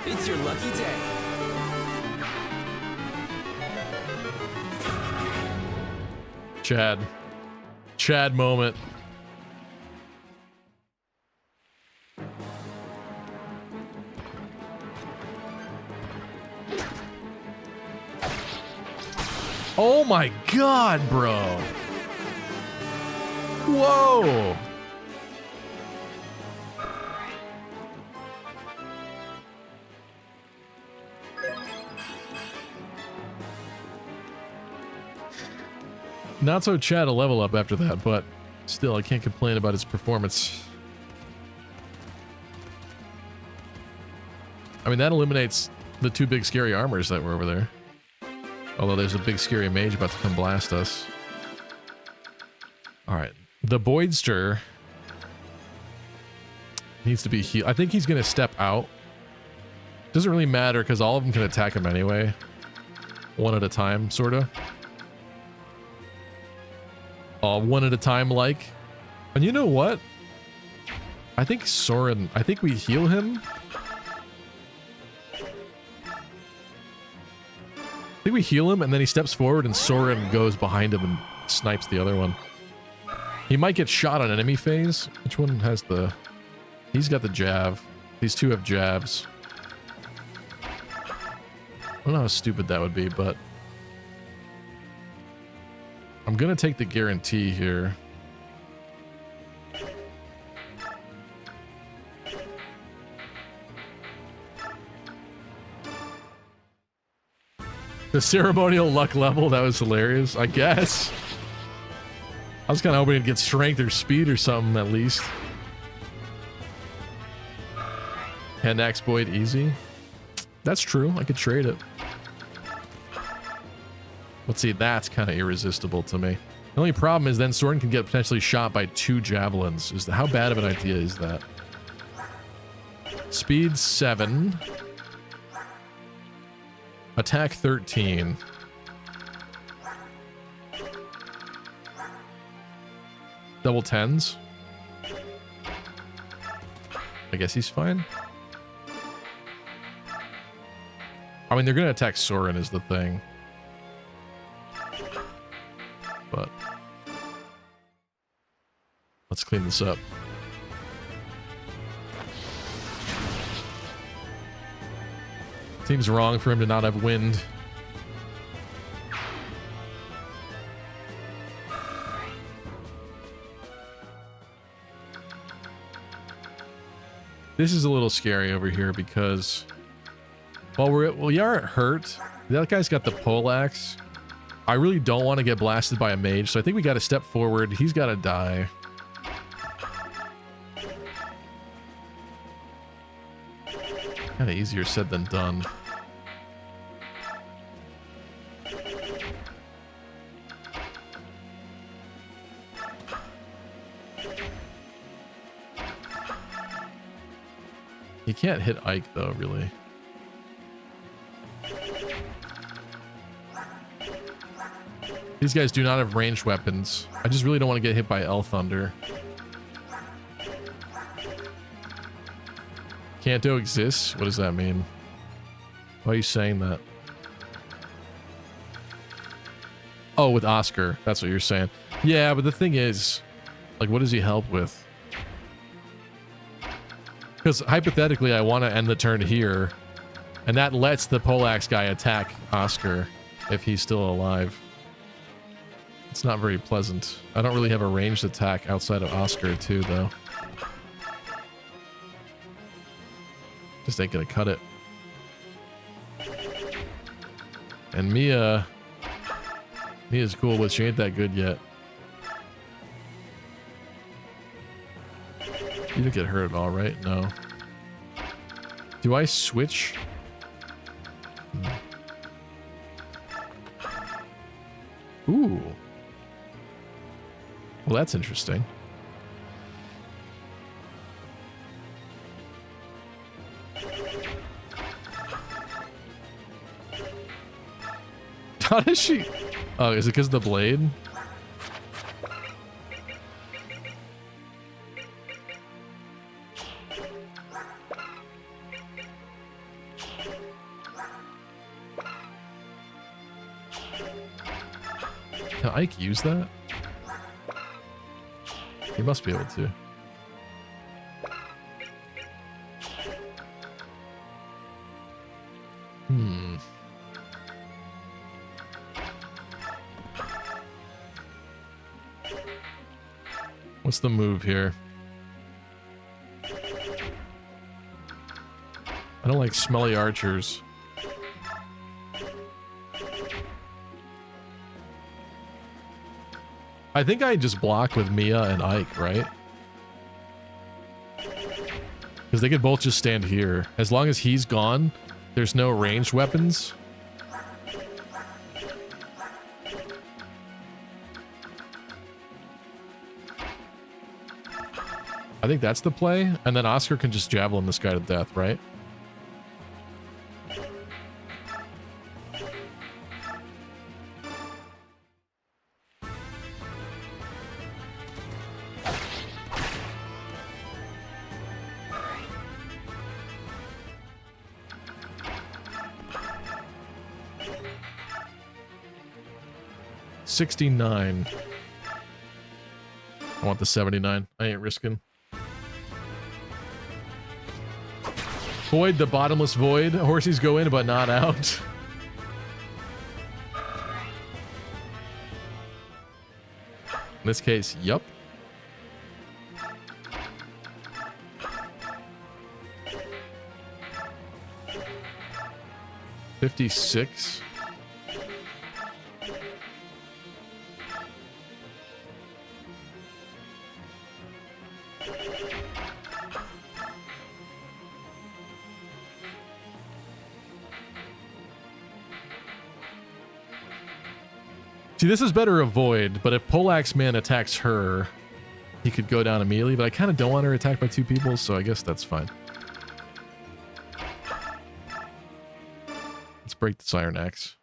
It's your lucky day. Chad moment. Oh my god, bro. Whoa. Not so Chad a level up after that, but still I can't complain about his performance. I mean, that eliminates the two big scary armors that were over there. Although there's a big scary mage about to come blast us. Alright. The Boydster needs to be healed. I think he's going to step out. Doesn't really matter because all of them can attack him anyway. One at a time, sort of. One at a time, like. And you know what? I think Soren... I think we heal him. I think we heal him, and then he steps forward, and Soren goes behind him and snipes the other one. He might get shot on enemy phase. Which one has the... He's got the jab. These two have jabs. I don't know how stupid that would be, but... I'm gonna take the guarantee here. The ceremonial luck level, that was hilarious, I guess. I was kind of hoping to get strength or speed or something at least. Hand axe Boyd easy. That's true, I could trade it. But see, that's kind of irresistible to me. The only problem is then Soren can get potentially shot by 2 javelins. How bad of an idea is that? Speed 7. Attack 13. Double 10s. I guess he's fine. I mean, they're going to attack Soren is the thing. But let's clean this up. Seems wrong for him to not have wind. This is a little scary over here because while we aren't hurt, that guy's got the poleaxe. I really don't want to get blasted by a mage, so I think we got to step forward. He's got to die. Kind of easier said than done. You can't hit Ike though, really. These guys do not have ranged weapons. I just really don't want to get hit by El Thunder. Kanto exists? What does that mean? Why are you saying that? Oh, with Oscar. That's what you're saying. Yeah, but the thing is, like, what does he help with? Because hypothetically, I want to end the turn here, and that lets the poleaxe guy attack Oscar if he's still alive. It's not very pleasant. I don't really have a ranged attack outside of Oscar too, though. Just ain't gonna cut it. And Mia's cool, but she ain't that good yet. You didn't get hurt at all, right? No. Do I switch? Ooh. Well, that's interesting. How does she... Oh, is it because of the blade? Can Ike use that? He must be able to. What's the move here? I don't like smelly archers. I think I just block with Mia and Ike, right? Because they could both just stand here. As long as he's gone, there's no ranged weapons. I think that's the play. And then Oscar can just javelin this guy to death, right? 69. I want the 79. I ain't risking. Void, the bottomless void. Horsies go in, but not out. In this case, yup. $56. See, this is better avoid, but if Polax Man attacks her, he could go down immediately, but I kind of don't want her attacked by two people, so I guess that's fine. Let's break this Iron Axe.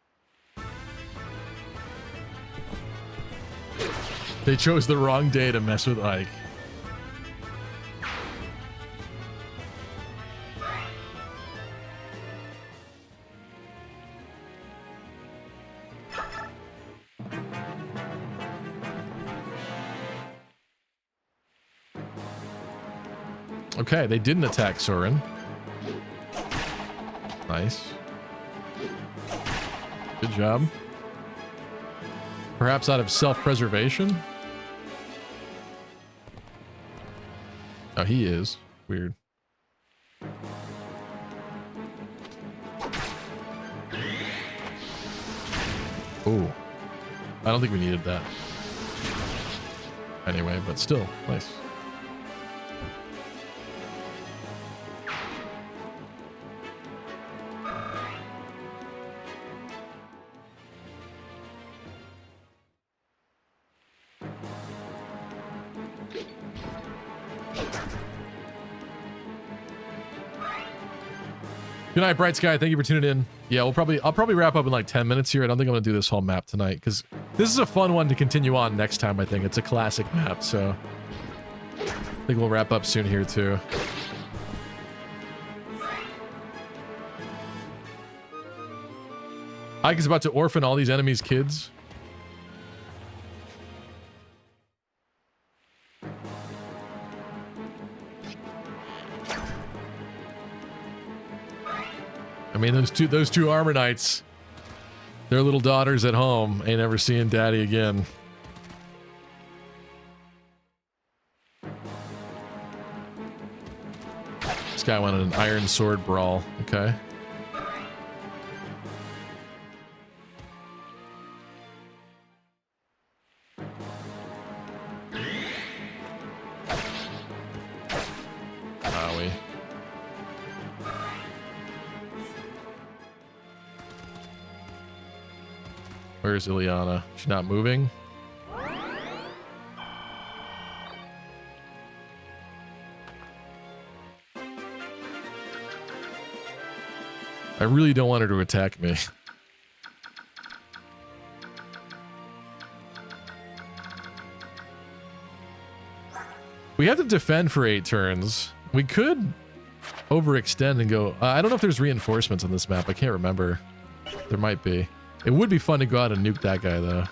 They chose the wrong day to mess with Ike. Okay, they didn't attack Soren. Nice. Good job. Perhaps out of self-preservation? Oh, he is. Weird. Oh. I don't think we needed that. Anyway, but still, nice. Good night, Bright Sky. Thank you for tuning in. Yeah, I'll probably wrap up in like 10 minutes here. I don't think I'm gonna do this whole map tonight because this is a fun one to continue on next time. I think it's a classic map, so I think we'll wrap up soon here too. Ike is about to orphan all these enemies' kids. I mean, those two Armor Knights, their little daughters at home ain't ever seeing daddy again. This guy wanted an iron sword brawl. Okay. Owie. Where's Ileana? She's not moving. I really don't want her to attack me. We have to defend for 8 turns. We could overextend and go... I don't know if there's reinforcements on this map. I can't remember. There might be. It would be fun to go out and nuke that guy, though.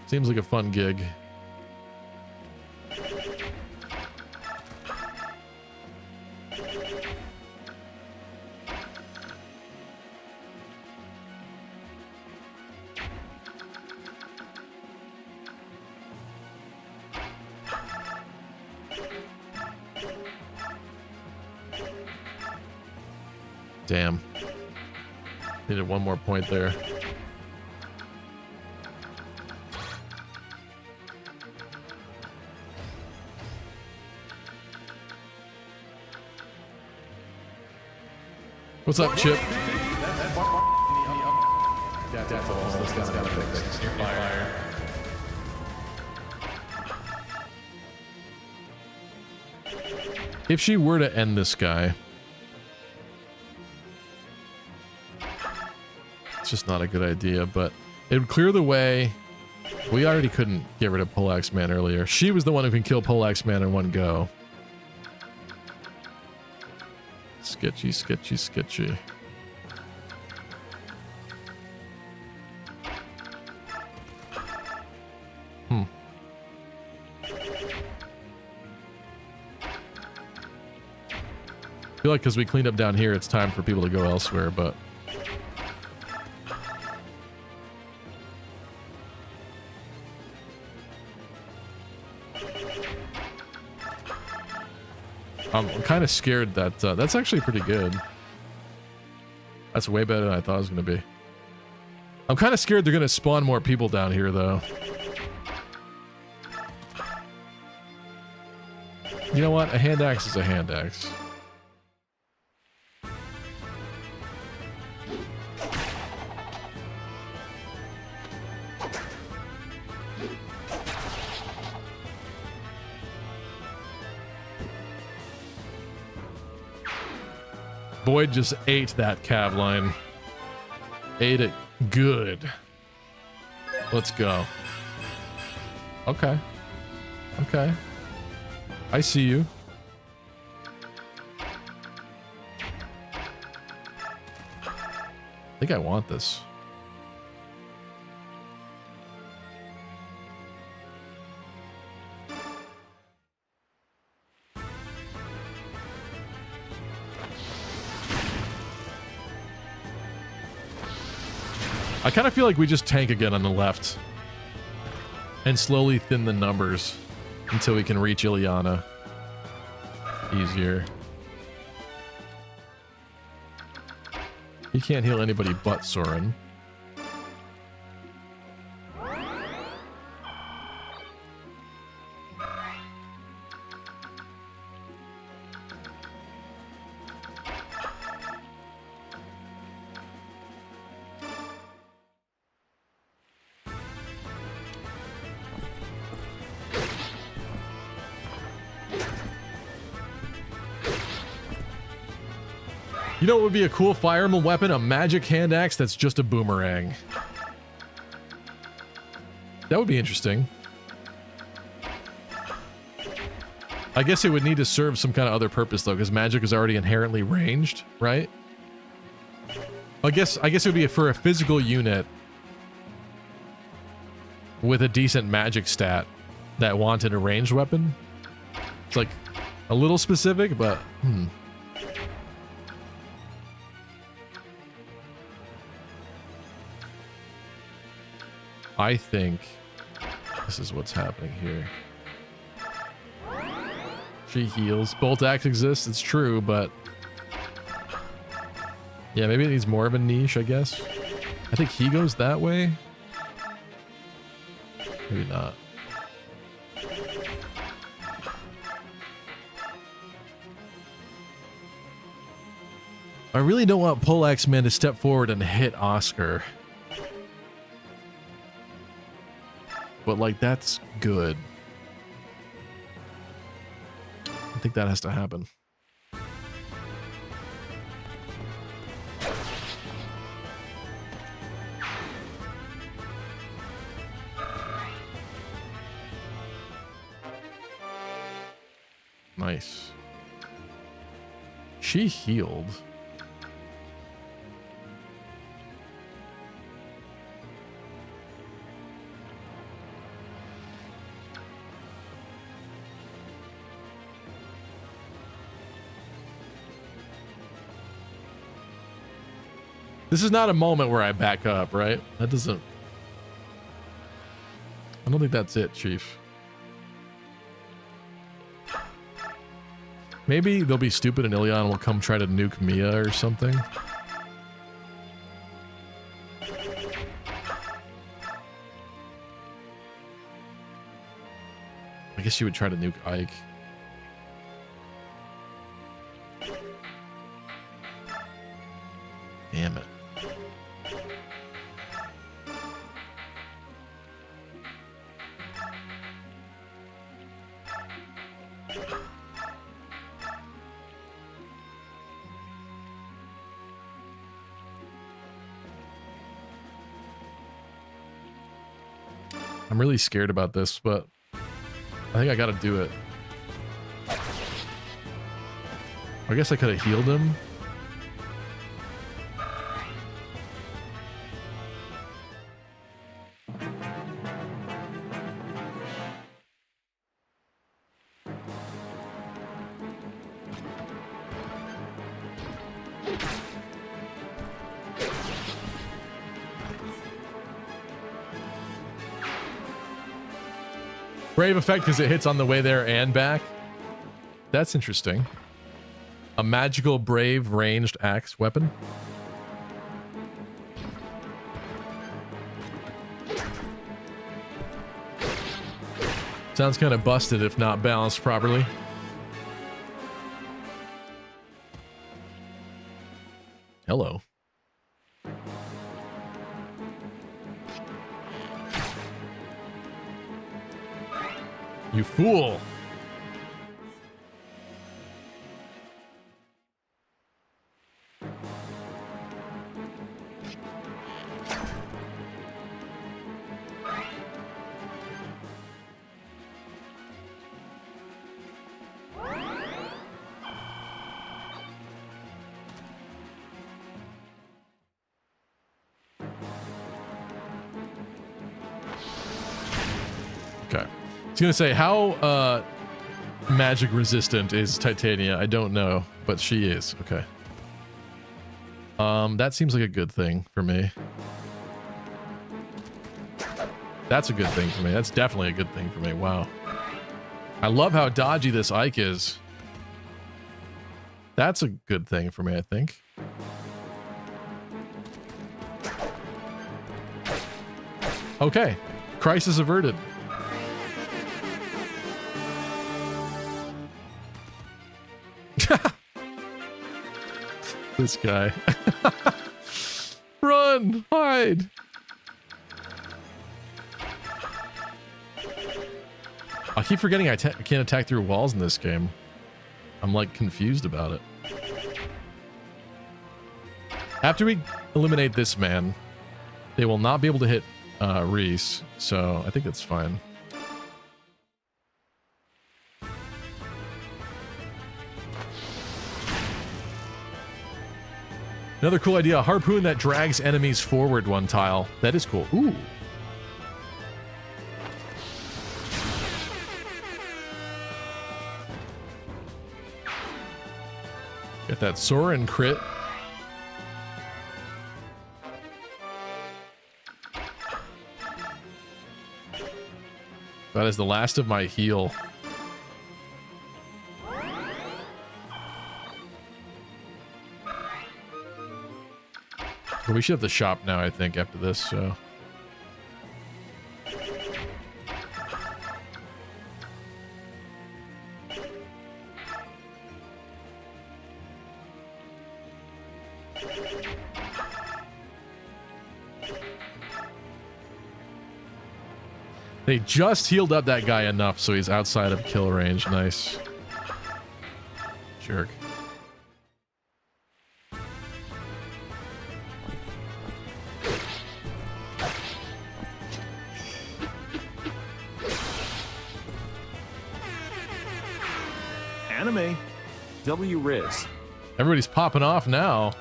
Seems like a fun gig. Damn. Needed one more point there. What's up, Chip? If she were to end this guy, it's just not a good idea, but it would clear the way. We already couldn't get rid of Polax Man earlier. She was the one who can kill Polax Man in one go. Sketchy, sketchy, sketchy. I feel like because we cleaned up down here, it's time for people to go elsewhere, but... I'm kind of scared that... that's actually pretty good. That's way better than I thought it was going to be. I'm kind of scared they're going to spawn more people down here, though. You know what? A hand axe is a hand axe. Boyd just ate that cav line. Ate it good. Let's go. Okay. Okay. I see you. I think I want this. I kind of feel like we just tank again on the left and slowly thin the numbers until we can reach Ileana easier. He can't heal anybody but Soren. You know what would be a cool Fire Emblem weapon? A magic hand axe that's just a boomerang. That would be interesting. I guess it would need to serve some kind of other purpose though, because magic is already inherently ranged, right? I guess it would be for a physical unit with a decent magic stat that wanted a ranged weapon. It's like a little specific, but I think this is what's happening here. She heals. Bolt axe exists, it's true, but yeah, maybe it needs more of a niche, I guess. I think he goes that way. Maybe not. I really don't want Poleaxe Man to step forward and hit Oscar. But, like, that's good. I think that has to happen. Nice. She healed. This is not a moment where I back up, right? That doesn't... I don't think that's it, Chief. Maybe they'll be stupid and Ileana will come try to nuke Mia or something. I guess she would try to nuke Ike. Damn it. I'm really scared about this, but I think I gotta do it. I guess I could have healed him. Brave effect because it hits on the way there and back. That's interesting. A magical brave ranged axe weapon. Sounds kind of busted if not balanced properly. Hello. You fool. Okay. I was gonna say, how magic resistant is Titania? I don't know, but she is. Okay. That seems like a good thing for me. That's a good thing for me. That's definitely a good thing for me. Wow. I love how dodgy this Ike is. That's a good thing for me, I think. Okay. Crisis averted. This guy. Run! Hide! I keep forgetting I can't attack through walls in this game. I'm like confused about it. After we eliminate this man, they will not be able to hit Reese, so I think it's fine. Another cool idea, a harpoon that drags enemies forward one tile. That is cool. Ooh. Get that Soren crit. That is the last of my heal. But we should have the shop now, I think, after this, so. They just healed up that guy enough so he's outside of kill range. Nice. Jerk. Anime. W Riz. Everybody's popping off now.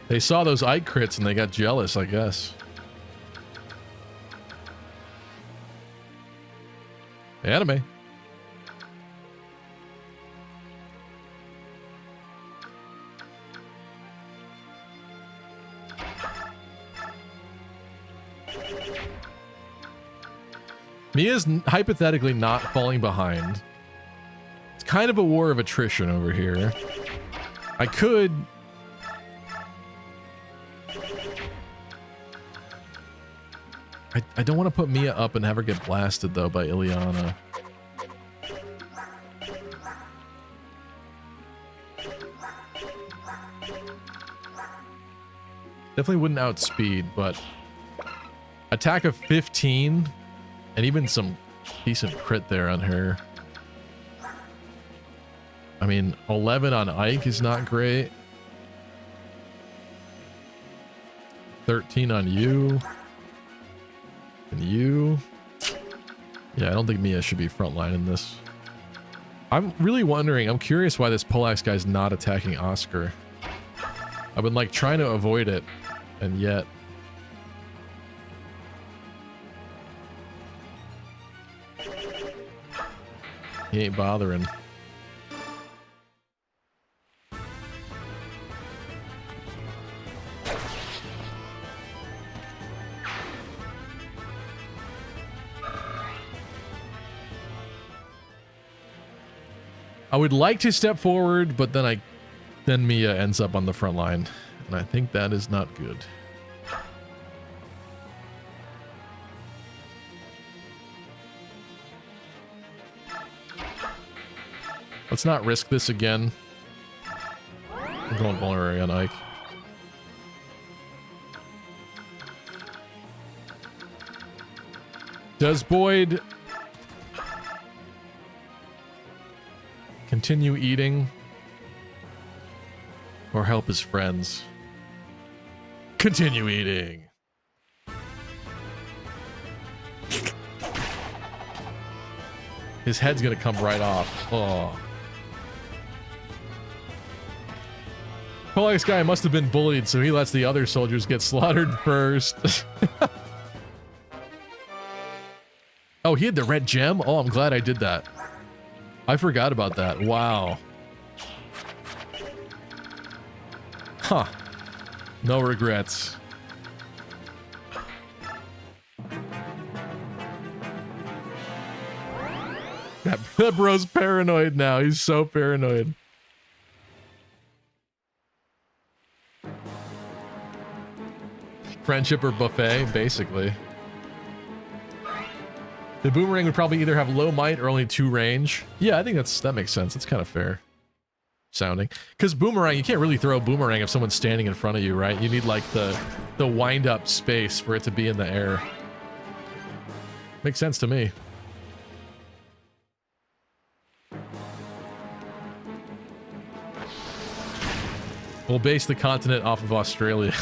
They saw those Ike crits and they got jealous, I guess. Anime. Mia's hypothetically not falling behind. It's kind of a war of attrition over here. I could... I don't want to put Mia up and have her get blasted, though, by Ileana. Definitely wouldn't outspeed, but... Attack of 15, and even some decent crit there on her. I mean, 11 on Ike is not great. 13 on you. And you. Yeah, I don't think Mia should be frontline in this. I'm really wondering, I'm curious why this poleaxe guy's not attacking Oscar. I've been like trying to avoid it, and yet... he ain't bothering. I would like to step forward, but then Mia ends up on the front line, and I think that is not good. Let's not risk this again. I'm going vulnerary on Ike. Does Boyd continue eating or help his friends? Continue eating. His head's gonna come right off. Oh. Poleaxe guy must have been bullied, so he lets the other soldiers get slaughtered first. Oh, he had the red gem? Oh, I'm glad I did that. I forgot about that. Wow. Huh. No regrets. That bro's paranoid now. He's so paranoid. Friendship or buffet, basically. The boomerang would probably either have low might or only 2 range. Yeah, I think that makes sense. It's kind of fair sounding. Because boomerang, you can't really throw a boomerang if someone's standing in front of you, right? You need like the wind up space for it to be in the air. Makes sense to me. We'll base the continent off of Australia.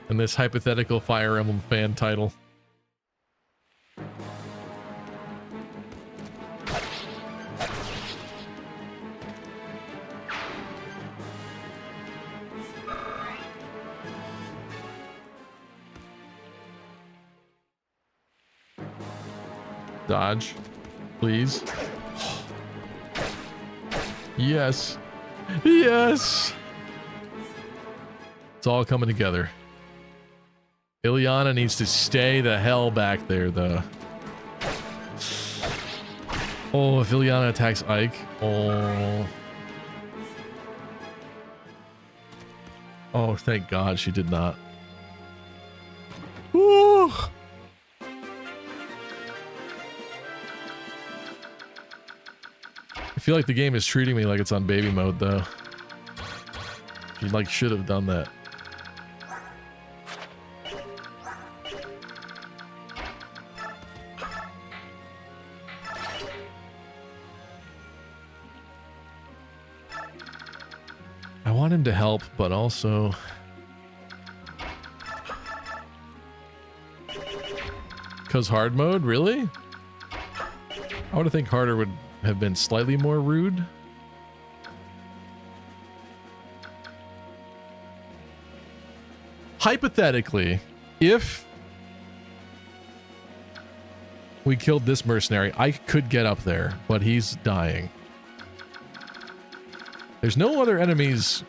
And this hypothetical Fire Emblem fan title. Dodge, please. Yes. Yes. It's all coming together. Ileana needs to stay the hell back there, though. Oh, if Ileana attacks Ike. Oh. Oh, thank God she did not. Woo! I feel like the game is treating me like it's on baby mode, though. She, like, should have done that. I want him to help, but also... Because hard mode? Really? I would think harder would have been slightly more rude. Hypothetically, if we killed this mercenary, I could get up there, but he's dying. There's no other enemies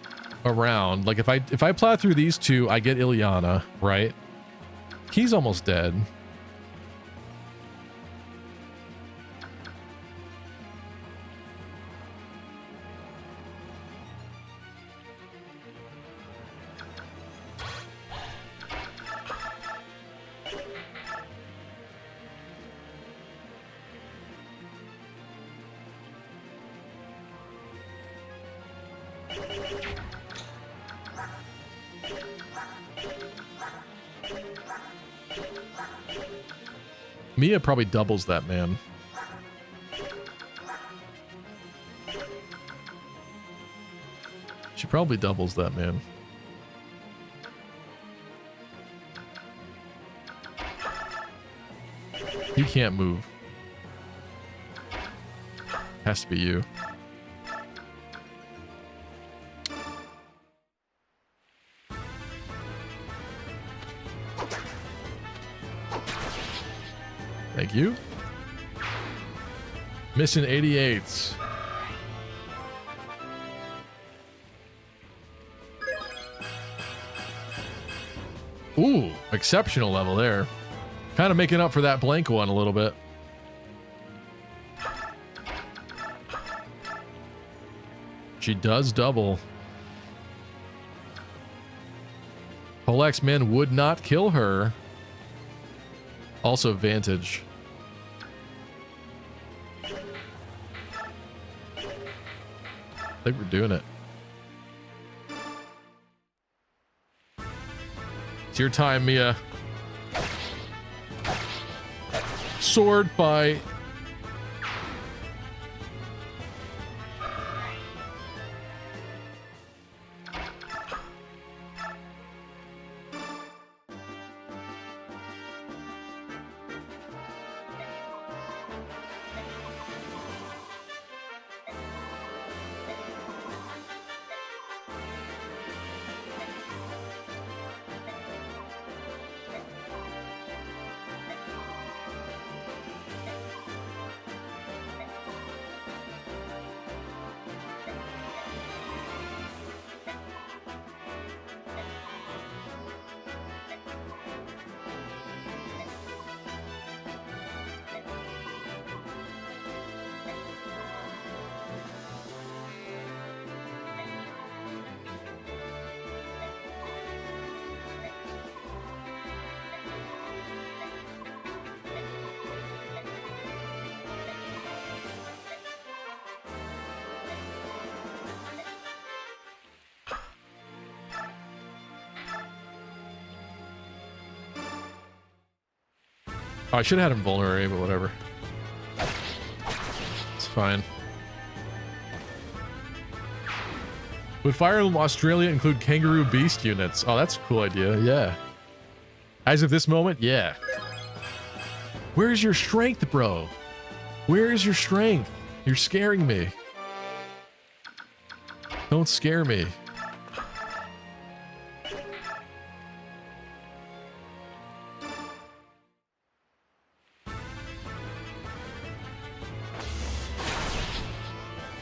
around. Like if I plow through these two, I get Ileana, right? He's almost dead. Mia probably doubles that man. She probably doubles that man. He can't move. Has to be you. Thank you. Mission 88. Ooh, exceptional level there. Kind of making up for that blank one a little bit. She does double. Poleax man would not kill her. Also Vantage. I think we're doing it. It's your time, Mia. Sword fight. Oh, I should have had him vulnerary, but whatever. It's fine. Would Fire Emblem Australia include kangaroo beast units? Oh, that's a cool idea. Yeah. As of this moment, yeah. Where's your strength, bro? Where is your strength? You're scaring me. Don't scare me.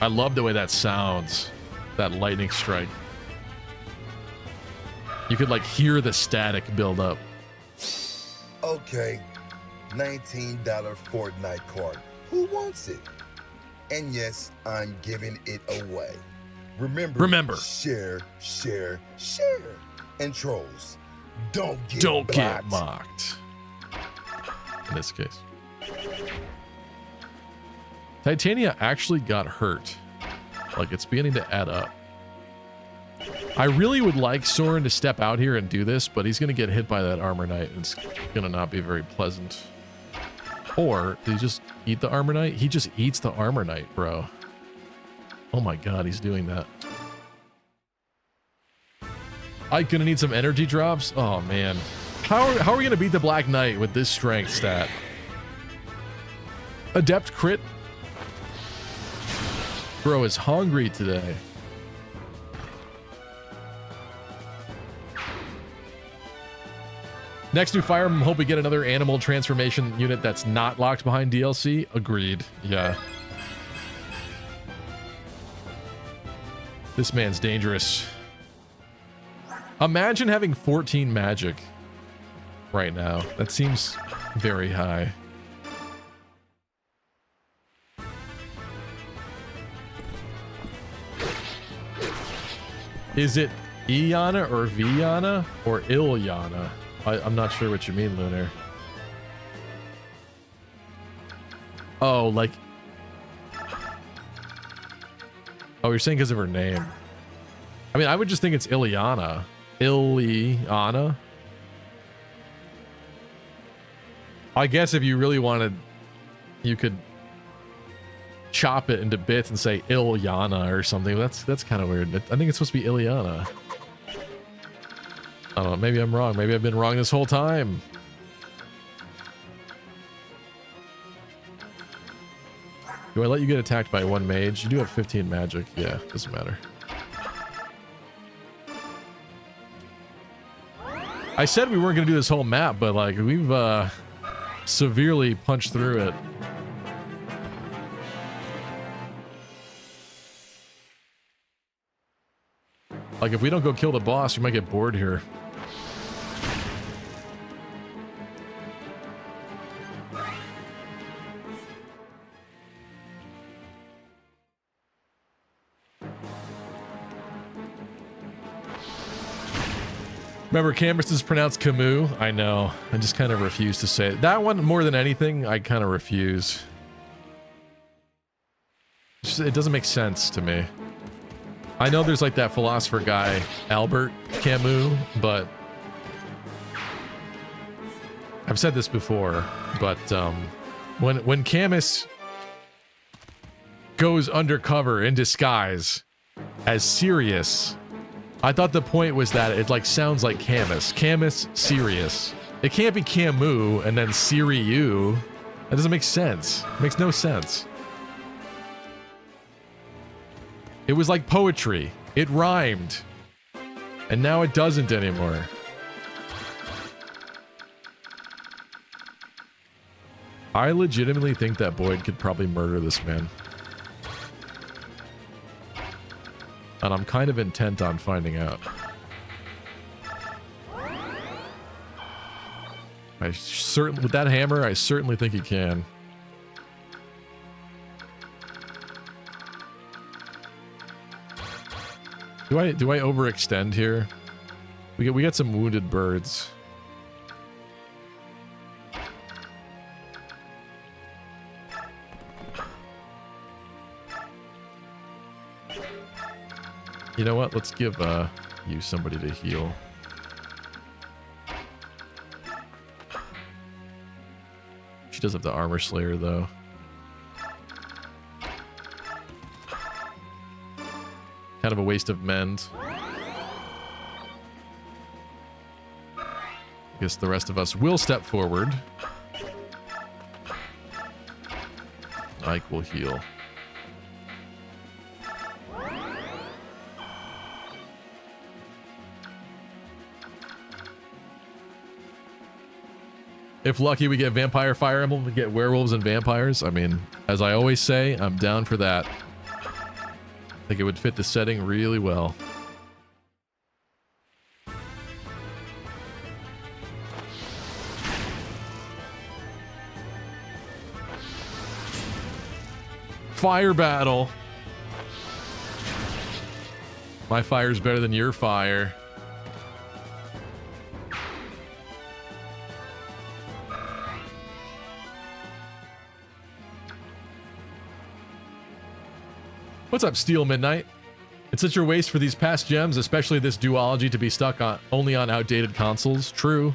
I love the way that sounds. That lightning strike. You could like hear the static build up. Okay, $19 Fortnite card. Who wants it? And yes, I'm giving it away. Remember. Share, share, share. And trolls, don't get mocked. In this case. Titania actually got hurt. Like, it's beginning to add up. I really would like Soren to step out here and do this, but he's going to get hit by that Armor Knight, and it's going to not be very pleasant. Or, did he just eat the Armor Knight? He just eats the Armor Knight, bro. Oh my god, he's doing that. I'm going to need some energy drops? Oh, man. How are we going to beat the Black Knight with this strength stat? Adept crit? Bro is hungry today. Next new Fire Emblem, hope we get another animal transformation unit that's not locked behind DLC. Agreed. Yeah. This man's dangerous. Imagine having 14 magic right now. That seems very high. Is it Iana or Viana or Ilyana? I'm not sure what you mean, Lunar. Oh, like... Oh, you're saying because of her name. I mean, I would just think it's Ilyana. Ilyana? I guess if you really wanted, you could chop it into bits and say Ilyana or something. That's kind of weird. I think it's supposed to be Ilyana. I don't know. Maybe I'm wrong. Maybe I've been wrong this whole time. Do I let you get attacked by one mage? You do have 15 magic. Yeah, doesn't matter. I said we weren't going to do this whole map, but like we've severely punched through it. Like if we don't go kill the boss, we might get bored here. Remember, Camus is pronounced Camus? I know. I just kind of refuse to say it. That one, more than anything, I kind of refuse. It doesn't make sense to me. I know there's like that philosopher guy, Albert Camus, but... I've said this before, but when Camus goes undercover in disguise as Sirius... I thought the point was that it like sounds like Camus. Camus, Sirius. It can't be Camus and then Siriu. That doesn't make sense. It makes no sense. It was like poetry. It rhymed. And now it doesn't anymore. I legitimately think that Boyd could probably murder this man. And I'm kind of intent on finding out. With that hammer, I certainly think he can. Do I overextend here? We got some wounded birds. You know what? Let's give you somebody to heal. She does have the armor slayer though. Kind of a waste of mend. I guess the rest of us will step forward. Ike will heal. If lucky, we get Vampire Fire Emblem, we get werewolves and vampires. I mean, as I always say, I'm down for that. I think it would fit the setting really well. Fire battle. My fire's better than your fire. What's up, Steel Midnight? It's such a waste for these past gems, especially this duology, to be stuck on only on outdated consoles. True.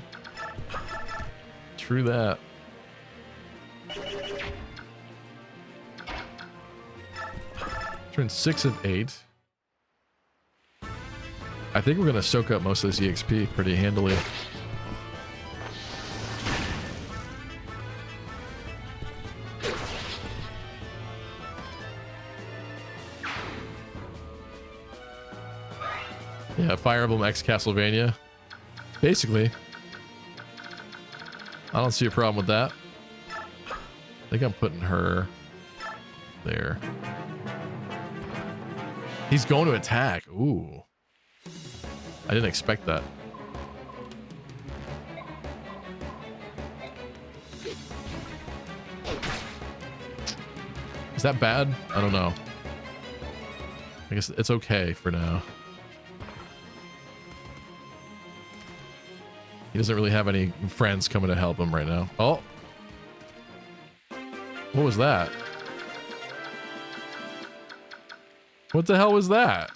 True that. Turn 6 of 8. I think we're gonna soak up most of this EXP pretty handily. Yeah, Fire Emblem X Castlevania. Basically. I don't see a problem with that. I think I'm putting her there. He's going to attack. Ooh. I didn't expect that. Is that bad? I don't know. I guess it's okay for now. He doesn't really have any friends coming to help him right now. Oh. What was that? What the hell was that?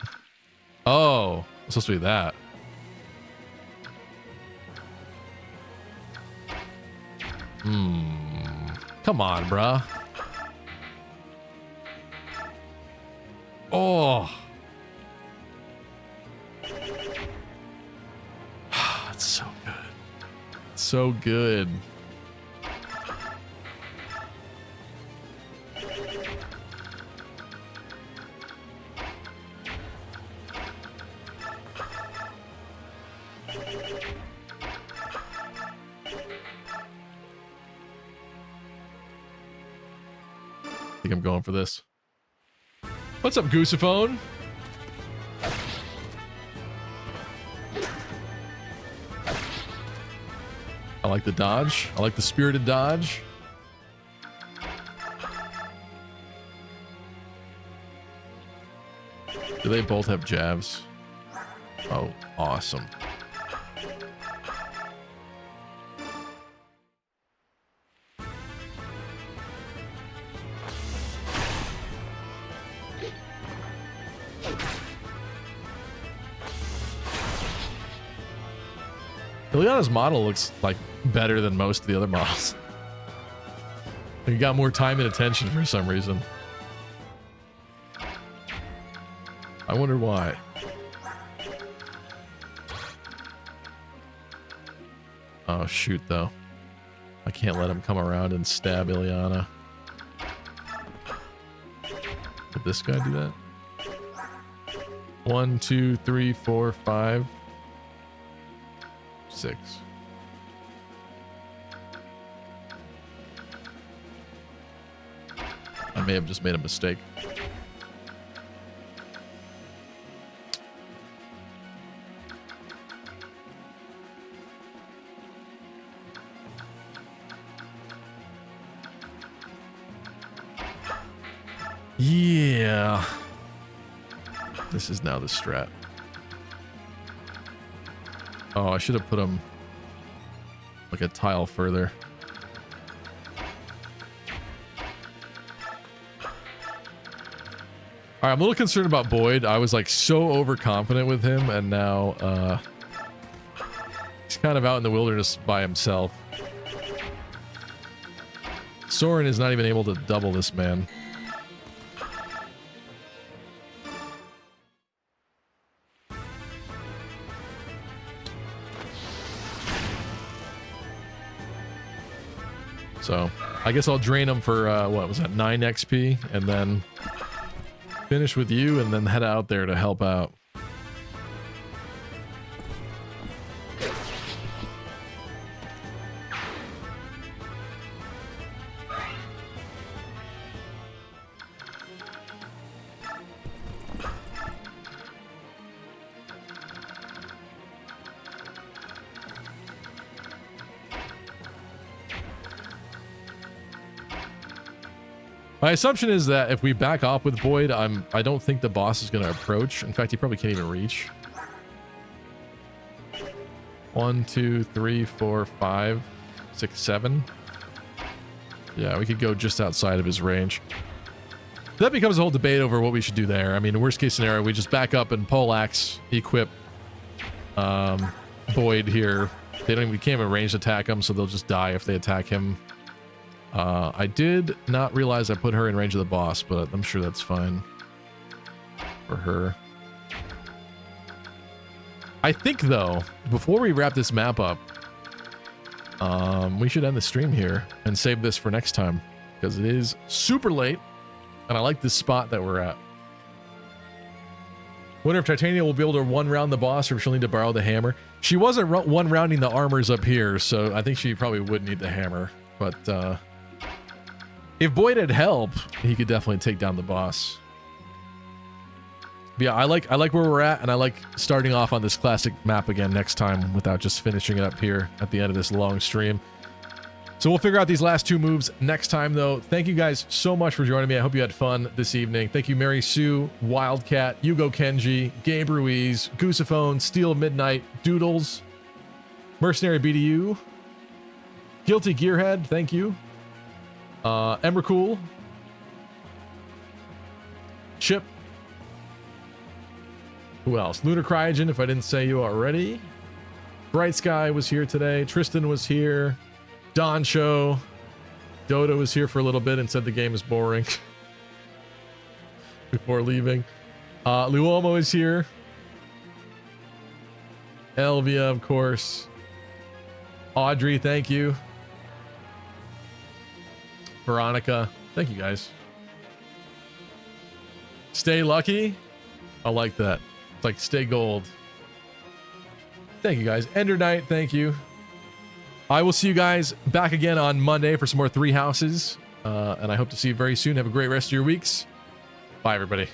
Oh, it's supposed to be that. Come on, bruh. Oh. It's so good. It's so good. I think I'm going for this. What's up, Goosephone? I like the dodge. I like the spirited dodge. Do they both have jabs? Oh, awesome. Ileana's model looks like better than most of the other models. He got more time and attention for some reason. I wonder why. Oh shoot though. I can't let him come around and stab Ileana. Did this guy do that? 1, 2, 3, 4, 5, 6. I may have just made a mistake. Yeah. This is now the strat. Oh, I should have put him like a tile further. All right, I'm a little concerned about Boyd. I was like so overconfident with him, and now he's kind of out in the wilderness by himself. Soren is not even able to double this man. So I guess I'll drain him for what was that, 9 XP, and then finish with you, and then head out there to help out. My assumption is that if we back off with Boyd, I don't think the boss is going to approach. In fact, he probably can't even reach. 1, 2, 3, 4, 5, 6, 7. Yeah, we could go just outside of his range. That becomes a whole debate over what we should do there. I mean, worst case scenario, we just back up and poleaxe equip Boyd here. We can't even ranged attack him, so they'll just die if they attack him. I did not realize I put her in range of the boss, but I'm sure that's fine for her. I think, though, before we wrap this map up, we should end the stream here and save this for next time, because it is super late, and I like this spot that we're at. Wonder if Titania will be able to one-round the boss, or if she'll need to borrow the hammer. She wasn't one-rounding the armors up here, so I think she probably would need the hammer, but if Boyd had help, he could definitely take down the boss. But yeah, I like where we're at, and I like starting off on this classic map again next time without just finishing it up here at the end of this long stream. So we'll figure out these last 2 moves next time, though. Thank you guys so much for joining me. I hope you had fun this evening. Thank you, Mary Sue, Wildcat, Yugo Kenji, Gabe Ruiz, Goosephone, Steel Midnight, Doodles, Mercenary BDU, Guilty Gearhead, thank you. Emrakul, Chip, who else? Lunar Cryogen, if I didn't say you already. Bright Sky was here today. Tristan was here. Don Show. Dodo was here for a little bit and said the game is boring before leaving. Luomo is here. Elvia, of course. Audrey, thank you. Veronica, thank you guys. Stay lucky. I like that. It's like stay gold. Thank you guys. Ender Knight, thank you. I will see you guys back again on Monday for some more Three Houses. And I hope to see you very soon. Have a great rest of your weeks. Bye, everybody.